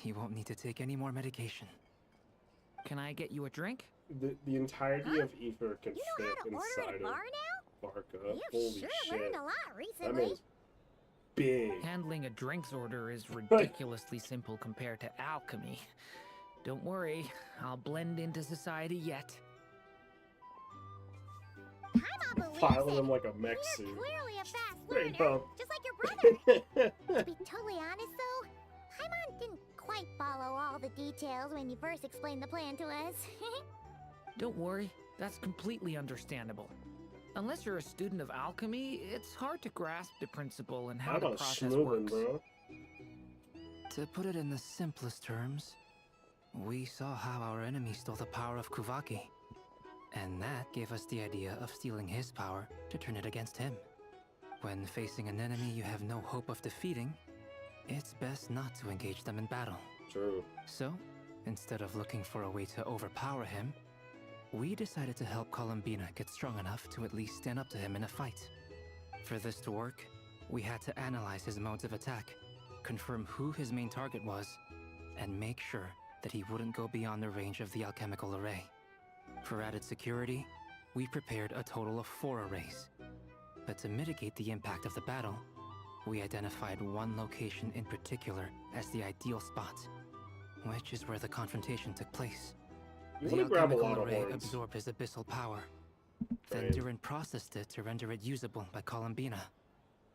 You won't need to take any more medication. Can I get you a drink? The entirety of Ether can You know fit how to order inside at a bar of now? Barca. You've Holy sure shit. learned a lot That recently. man's big. Handling a drinks order is ridiculously simple compared to alchemy. Don't worry, I'll blend into society yet. Filing him like a mech suit. Clearly a fast Straight learner, up. just like your brother. To be totally honest, though, Paimon didn't quite follow all the details when you first explained the plan to us. Don't worry, that's completely understandable. Unless you're a student of alchemy, it's hard to grasp the principle and how How the about process schmoovin', works. bro? To put it in the simplest terms, we saw how our enemy stole the power of Kuvaki. And that gave us the idea of stealing his power to turn it against him. When facing an enemy you have no hope of defeating, it's best not to engage them in battle. True. So, instead of looking for a way to overpower him, we decided to help Columbina get strong enough to at least stand up to him in a fight. For this to work, we had to analyze his modes of attack, confirm who his main target was, and make sure that he wouldn't go beyond the range of the alchemical array. For added security, we prepared a total of 4 arrays. But to mitigate the impact of the battle, we identified one location in particular as the ideal spot, which is where the confrontation took place. You The wanna grab a lot alchemical of array horns. absorbed his abyssal power. Then Right. Durin processed it to render it usable by Columbina.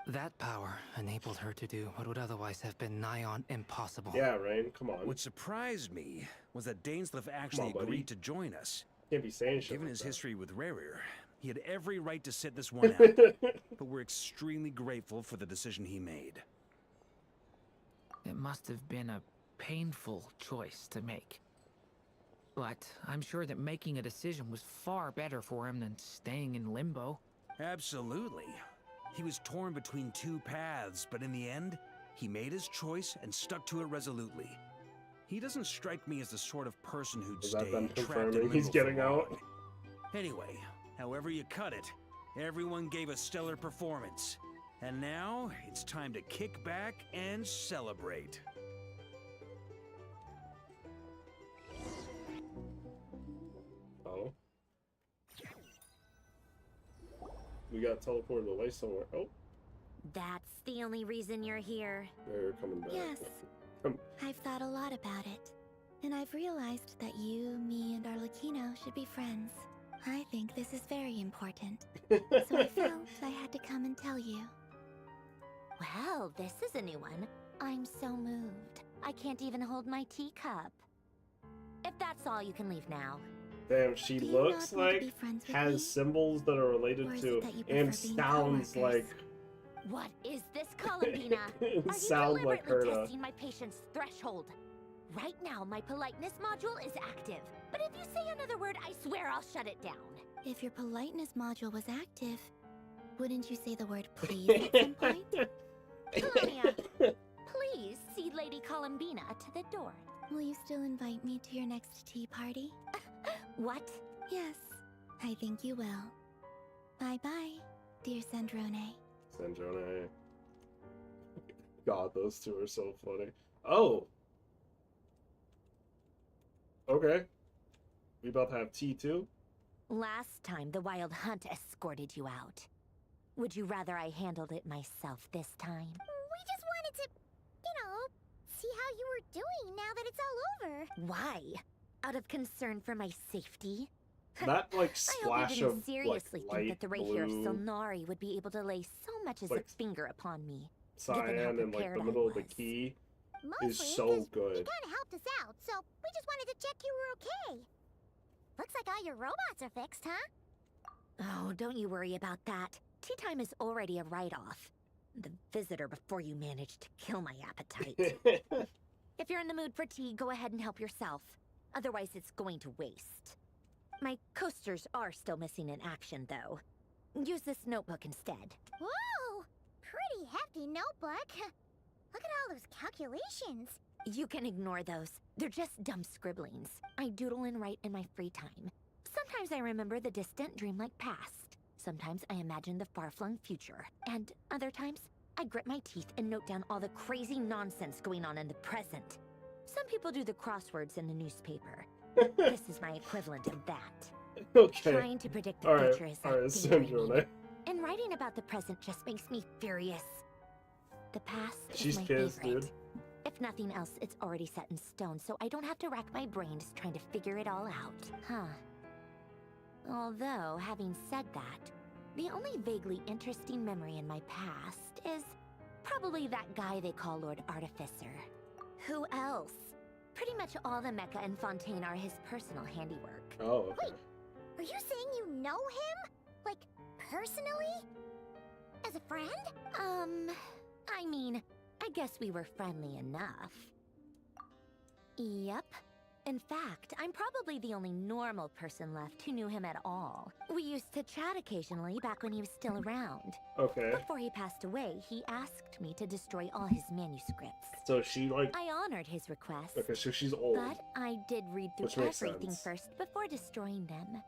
That power enabled her to do what would otherwise have been nigh on impossible. Yeah, Rain, come on. What surprised me was that Dainsleif actually buddy. agreed to join us. Can't be saying shit Given like his that. history with Rerir, he had every right to sit this one out. But we're extremely grateful for the decision he made. It must have been a painful choice to make. But I'm sure that making a decision was far better for him than staying in limbo. Absolutely. He was torn between 2 paths, but in the end, he made his choice and stuck to it resolutely. He doesn't strike me as the sort of person who'd Is that stay them trapped in confirming limbo he's for getting long. out? Anyway, however you cut it, everyone gave a stellar performance. And now, it's time to kick back and celebrate. Oh. We got teleported away somewhere. Oh, That's the only reason you're here. they're coming back. Yes. I've thought a lot about it. And I've realized that you, me, and Arlecchino should be friends. I think this is very important. So I felt I had to come and tell you. Well, this is a new one. I'm so moved. I can't even hold my teacup. If that's all, you can leave now. Damn, she Do you looks not want to like, be friends with has me? symbols that are related Or is to, it that you prefer and being sounds like, What is this, Columbina? Are you sounds like deliberately Herta. testing my patience threshold? Right now, my politeness module is active. But if you say another word, I swear I'll shut it down. If your politeness module was active, wouldn't you say the word please at some point? Melania, please see Lady Columbina to the door. Will you still invite me to your next tea party? What? Yes, I think you will. Bye-bye, dear Sandrone. Sandrone. God, those two are so funny. Oh! Okay. We about to have tea too? Last time, the Wild Hunt escorted you out. Would you rather I handled it myself this time? We just wanted to, see how you were doing now that it's all over. Why? Out of concern for my safety? That, like, I hope splash you didn't of, seriously like, think that the Ray here of blue, Solnari would be able to lay so much as like, a finger upon me. given how cyan and, like, prepared the I middle of the was. key Mostly is so good. You kind of helped us out, so we just wanted to check you were okay. Looks like all your robots are fixed, huh? Oh, don't you worry about that. Tea time is already a write-off. The visitor before you managed to kill my appetite. If you're in the mood for tea, go ahead and help yourself. Otherwise, it's going to waste. My coasters are still missing in action, though. Use this notebook instead. Whoa! Pretty hefty notebook. Look at all those calculations. You can ignore those. They're just dumb scribblings. I doodle and write in my free time. Sometimes I remember the distant dreamlike past. Sometimes I imagine the far-flung future. And other times, I grit my teeth and note down all the crazy nonsense going on in the present. Some people do the crosswords in the newspaper. This is my equivalent of that. Okay. Trying to predict the Alright, future is alright, like Sandrone. and writing about the present just makes me furious. The past She's is my pissed, favorite. dude. If nothing else, it's already set in stone, so I don't have to rack my brains trying to figure it all out. Huh. Although, having said that, the only vaguely interesting memory in my past is probably that guy they call Lord Artificer. Who else? Pretty much all the mecha and Fontaine are his personal handiwork. Oh, okay. Are you saying you know him? Like, personally? As a friend? I mean, I guess we were friendly enough. Yep. In fact, I'm probably the only normal person left who knew him at all. We used to chat occasionally back when he was still around. Okay. Before he passed away, he asked me to destroy all his manuscripts. So she like... I honored his request. Okay, so she's old. But I did read through Which makes everything sense. first before destroying them.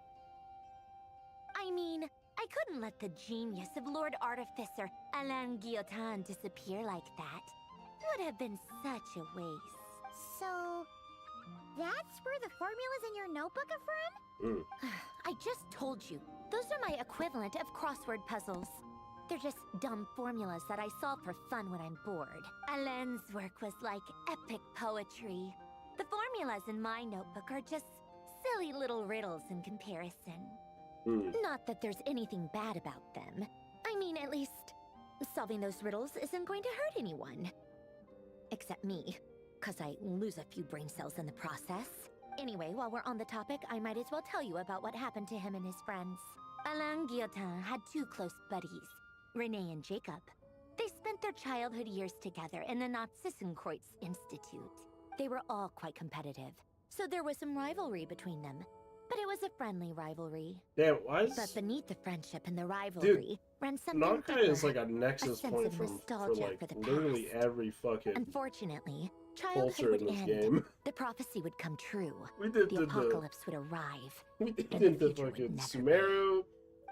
I mean, I couldn't let the genius of Lord Artificer Alain Guillotin disappear like that. It would have been such a waste. So, that's where the formulas in your notebook are from? I just told you. Those are my equivalent of crossword puzzles. They're just dumb formulas that I solve for fun when I'm bored. Alain's work was like epic poetry. The formulas in my notebook are just silly little riddles in comparison. Not that there's anything bad about them. I mean, at least, solving those riddles isn't going to hurt anyone. Except me, 'cause I lose a few brain cells in the process. Anyway, while we're on the topic, I might as well tell you about what happened to him and his friends. Alain Guillotin had two close buddies, Renee and Jacob. They spent their childhood years together in the Nazissenkreuz Institute. They were all quite competitive, so there was some rivalry between them. But it was a friendly rivalry. Damn, why is... But beneath the friendship and the rivalry ran something Nakai deeper, is like a nexus sense point of for nostalgia like for the literally past. every fucking Unfortunately, culture childhood would in this end. game. The prophecy would come true. We did the the- apocalypse would arrive. We and did the future would fucking never Sumeru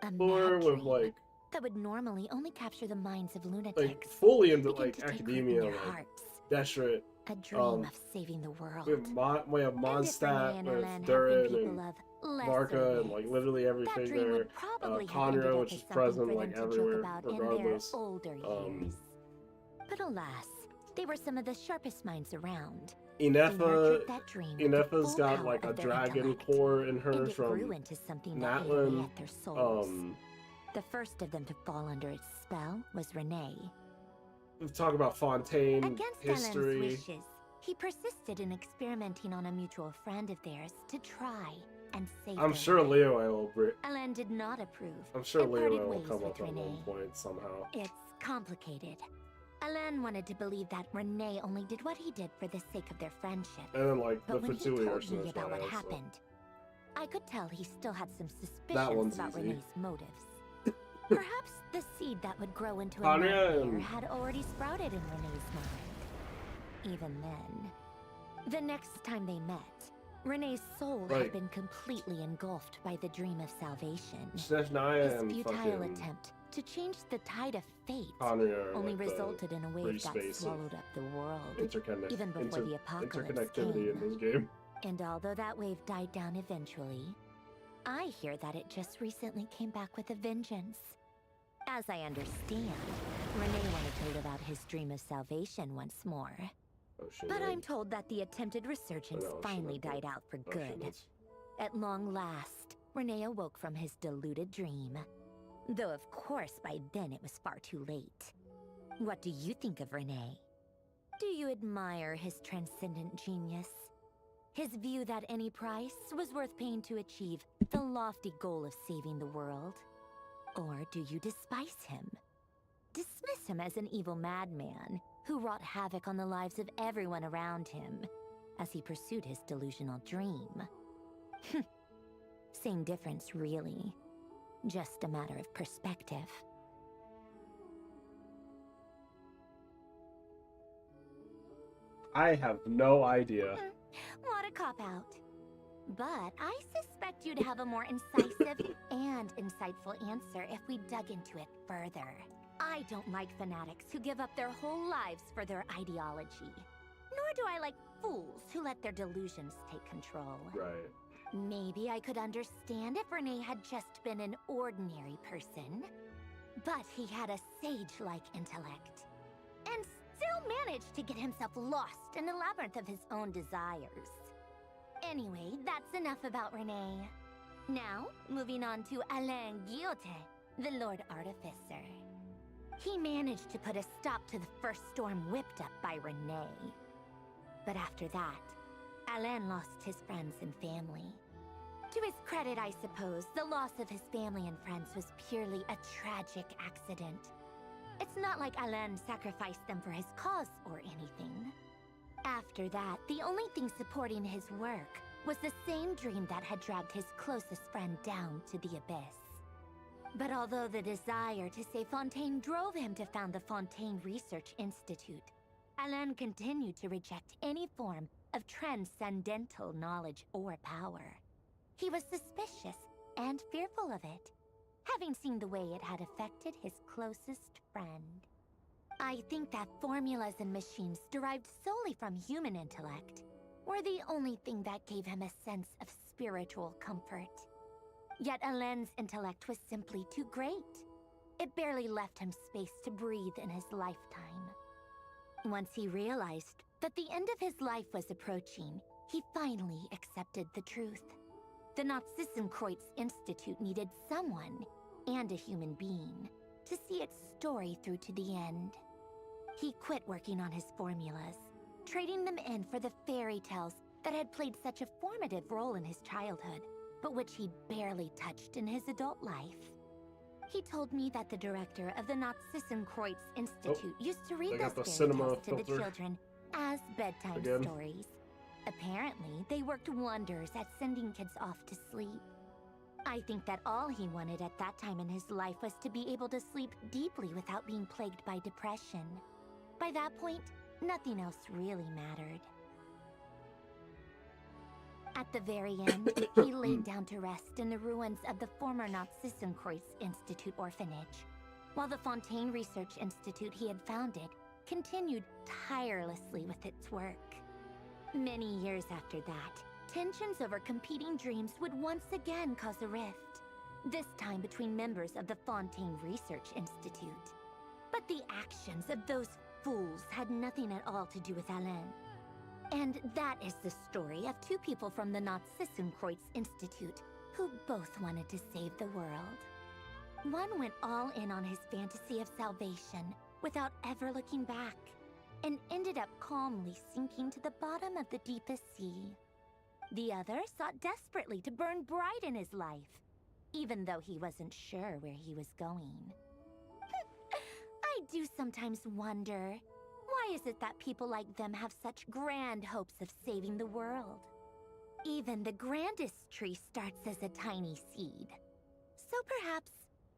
A lore mad with dream like that would normally only capture the minds of lunatics. fully into begin like to take root in academia, their like hearts. Deshret. A dream of saving the world. We have Mondstadt and with Alain had been Durin people and of lesser Varka and wits, like literally that everything dream there. would probably have ended Conroe, up which as is something present for like them to everywhere, joke about regardless. in their older years. But alas, they were some of the sharpest minds around. They nurtured that dream with the Inefa's full got power like a of their dragon intellect, core in her and it from grew into something that ate away Natlan. at their souls. The first of them to fall under its spell was Renee. We talk about Fontaine Against history. Alain's wishes, he persisted in experimenting on a mutual friend of theirs to try and save I'm their sure life. Leo will bring. Alain did not approve. I'm sure and Leo parted will ways come with up at Renee. one point somehow. It's complicated. Alain wanted to believe that Renee only did what he did for the sake of their friendship. And then like But the when he told Fatui me about what so. happened, I could tell he still had some That suspicions one's about easy. Renee's motives. Perhaps the seed that would grow into a Anya nightmare and- had already sprouted in Renee's mind. Even then, the next time they met, Renee's soul Right. had been completely engulfed by the dream of salvation. Snezhnaya His and futile fucking attempt to change the tide of fate Anya are only like the resulted in a free wave that space of swallowed up the world, interconnect- even before the apocalypse interconnectivity came. in this game. And although that wave died down eventually, I hear that it just recently came back with a vengeance. As I understand, Renee wanted to live out his dream of salvation once more. But I'm told that the attempted resurgence finally died out for good. At long last, Renee awoke from his deluded dream. Though of course by then it was far too late. What do you think of Renee? Do you admire his transcendent genius? His view that any price was worth paying to achieve the lofty goal of saving the world? Or do you despise him? Dismiss him as an evil madman who wrought havoc on the lives of everyone around him as he pursued his delusional dream? Same difference, really. Just a matter of perspective. I have no idea. What a cop-out. But I suspect you'd have a more incisive and insightful answer if we dug into it further. I don't like fanatics who give up their whole lives for their ideology. Nor do I like fools who let their delusions take control. Right. Maybe I could understand if Renee had just been an ordinary person. But he had a sage-like intellect. And still managed to get himself lost in the labyrinth of his own desires. Anyway, that's enough about Renee. Now, moving on to Alain Guillotin, the Lord Artificer. He managed to put a stop to the first storm whipped up by Renee. But after that, Alain lost his friends and family. To his credit, I suppose, the loss of his family and friends was purely a tragic accident. It's not like Alain sacrificed them for his cause or anything. After that, the only thing supporting his work was the same dream that had dragged his closest friend down to the abyss. But although the desire to save Fontaine drove him to found the Fontaine Research Institute, Alain continued to reject any form of transcendental knowledge or power. He was suspicious and fearful of it, having seen the way it had affected his closest friend. I think that formulas and machines derived solely from human intellect were the only thing that gave him a sense of spiritual comfort. Yet Alain's intellect was simply too great. It barely left him space to breathe in his lifetime. Once he realized that the end of his life was approaching, he finally accepted the truth. The Nazissenkreuz Institute needed someone, and a human being, to see its story through to the end. He quit working on his formulas, trading them in for the fairy tales that had played such a formative role in his childhood, but which he'd barely touched in his adult life. He told me that the director of the Nazissenkreuz Institute used to read those fairy tales to the children as bedtime stories. Apparently, they worked wonders at sending kids off to sleep. I think that all he wanted at that time in his life was to be able to sleep deeply without being plagued by depression. By that point, nothing else really mattered. At the very end, he laid down to rest in the ruins of the former Nazissenkreuz Institute orphanage, while the Fontaine Research Institute he had founded continued tirelessly with its work. Many years after that, tensions over competing dreams would once again cause a rift, this time between members of the Fontaine Research Institute. But the actions of those fools had nothing at all to do with Alain. And that is the story of two people from the Nazissenkreuz Institute who both wanted to save the world. One went all in on his fantasy of salvation without ever looking back, and ended up calmly sinking to the bottom of the deepest sea. The other sought desperately to burn bright in his life, even though he wasn't sure where he was going. I do sometimes wonder, why is it that people like them have such grand hopes of saving the world? Even the grandest tree starts as a tiny seed. So perhaps,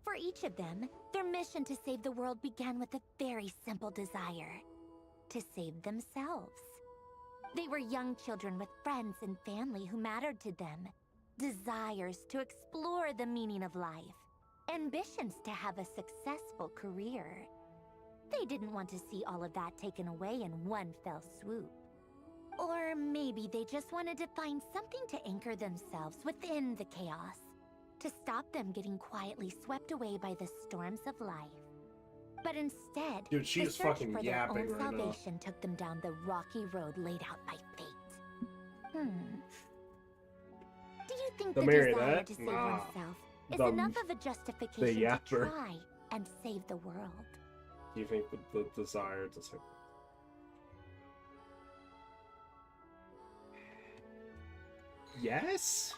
for each of them, their mission to save the world began with a very simple desire: to save themselves. They were young children with friends and family who mattered to them, desires to explore the meaning of life, ambitions to have a successful career. They didn't want to see all of that taken away in one fell swoop. Or maybe they just wanted to find something to anchor themselves within the chaos, to stop them getting quietly swept away by the storms of life. But instead, dude, she the is search fucking for their yapping own right now. salvation took them down the rocky road laid out by fate. Do you think To the marry desire that? to save Nah. oneself is The- enough of a justification to yapper. try and save the world? Do you think the desire to say? Yes?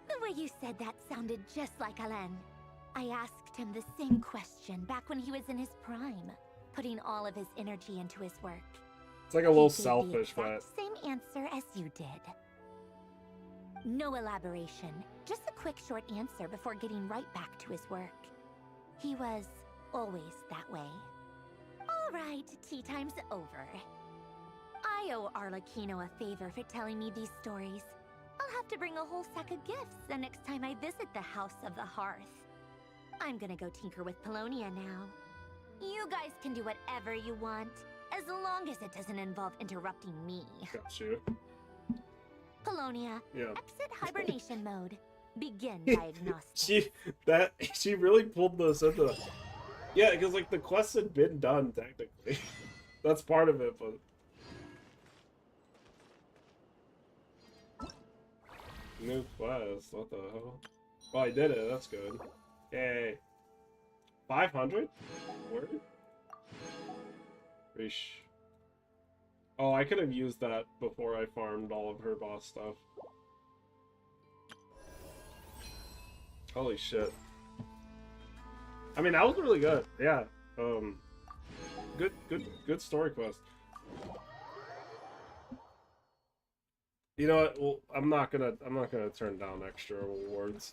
The way you said that sounded just like Alain. I asked him the same question back when he was in his prime, putting all of his energy into his work. It's like a little He gave the selfish, but exact same answer as you did. No elaboration, just a quick short answer before getting right back to his work. He was always that way. All right, tea time's over. I owe Arlecchino a favor for telling me these stories. I'll have to bring a whole sack of gifts the next time I visit the House of the Hearth. I'm gonna go tinker with Polonia now. You guys can do whatever you want, as long as it doesn't involve interrupting me. got you. Polonia, Yeah. exit hibernation mode. Begin diagnostics. She really pulled this into. Yeah, because like the quest had been done technically. That's part of it, but. New quest, what the hell? Oh, I did it, that's good. Yay. 500? Word? Reesh. Oh, I could have used that before I farmed all of her boss stuff. Holy shit. I mean, that was really good. Yeah. Good story quest. You know what? Well, I'm not gonna turn down extra awards.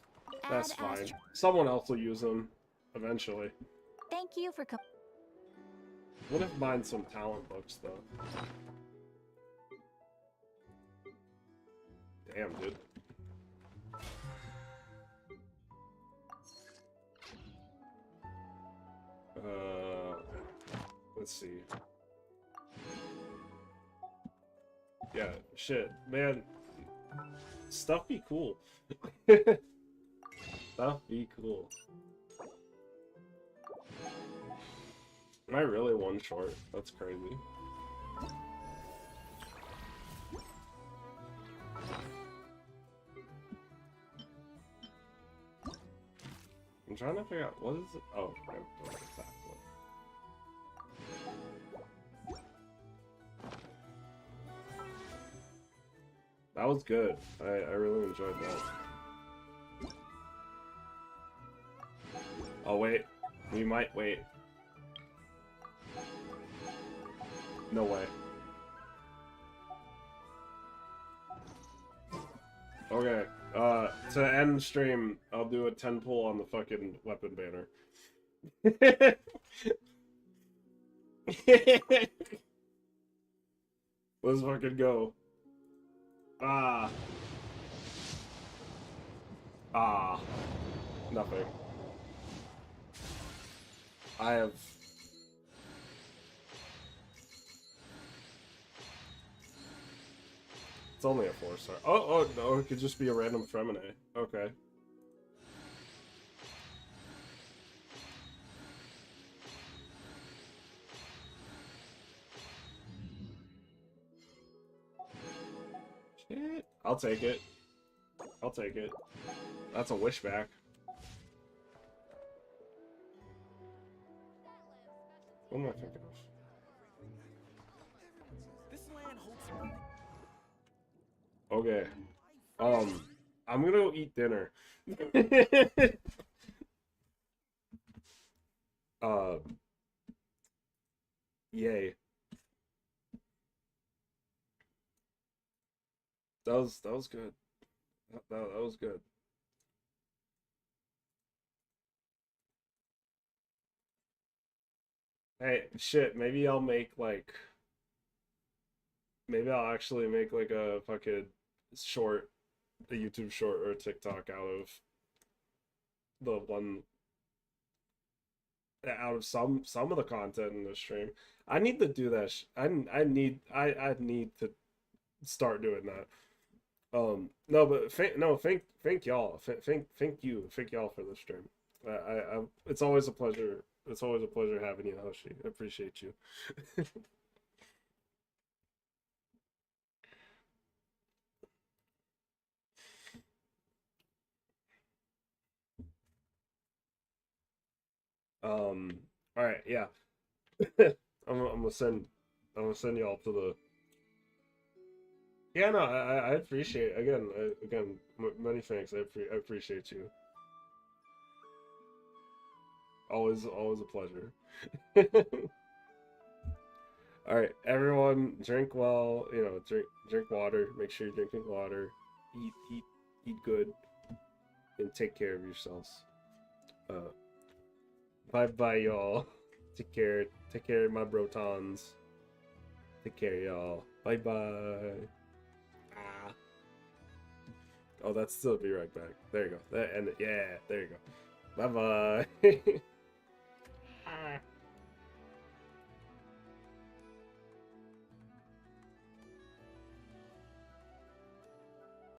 That's fine. Someone else will use them eventually. Thank you for Wouldn't mind some talent books though. Damn, dude. Let's see. Yeah, shit, man. Stuff be cool. Stuff be cool. Am I really one short? That's crazy. I'm trying to figure out what is it. Oh, right. That was good. I really enjoyed that. Oh wait, we might wait. No way. Okay, to end the stream, I'll do a 10 pull on the fucking weapon banner. Let's fucking go. Nothing. I have... It's only a 4-star. Oh, no, it could just be a random Femine. Okay. Shit. I'll take it. I'll take it. That's a wish back. What am I thinking of? Okay. I'm gonna go eat dinner. Yay. That was good. That was good. Hey, shit, maybe I'll make like... Maybe I'll actually make like a fucking short, a YouTube short or a TikTok out of the one... Out of some of the content in the stream. I need to do that. I need to start doing that. No, but thank y'all. Thank y'all for the stream. It's always a pleasure. It's always a pleasure having you, Hoshi. I appreciate you. All right, yeah. I'm gonna send y'all to the... Yeah, no, I appreciate it. Again, many thanks. I appreciate you. Always a pleasure. All right, everyone, drink well. You know, drink water. Make sure you're drinking water. Eat good, and take care of yourselves. Bye, y'all. Take care. Take care of my brotons. Take care, y'all. Bye. Oh, that's still be right back. There you go. Yeah, there you go. Bye.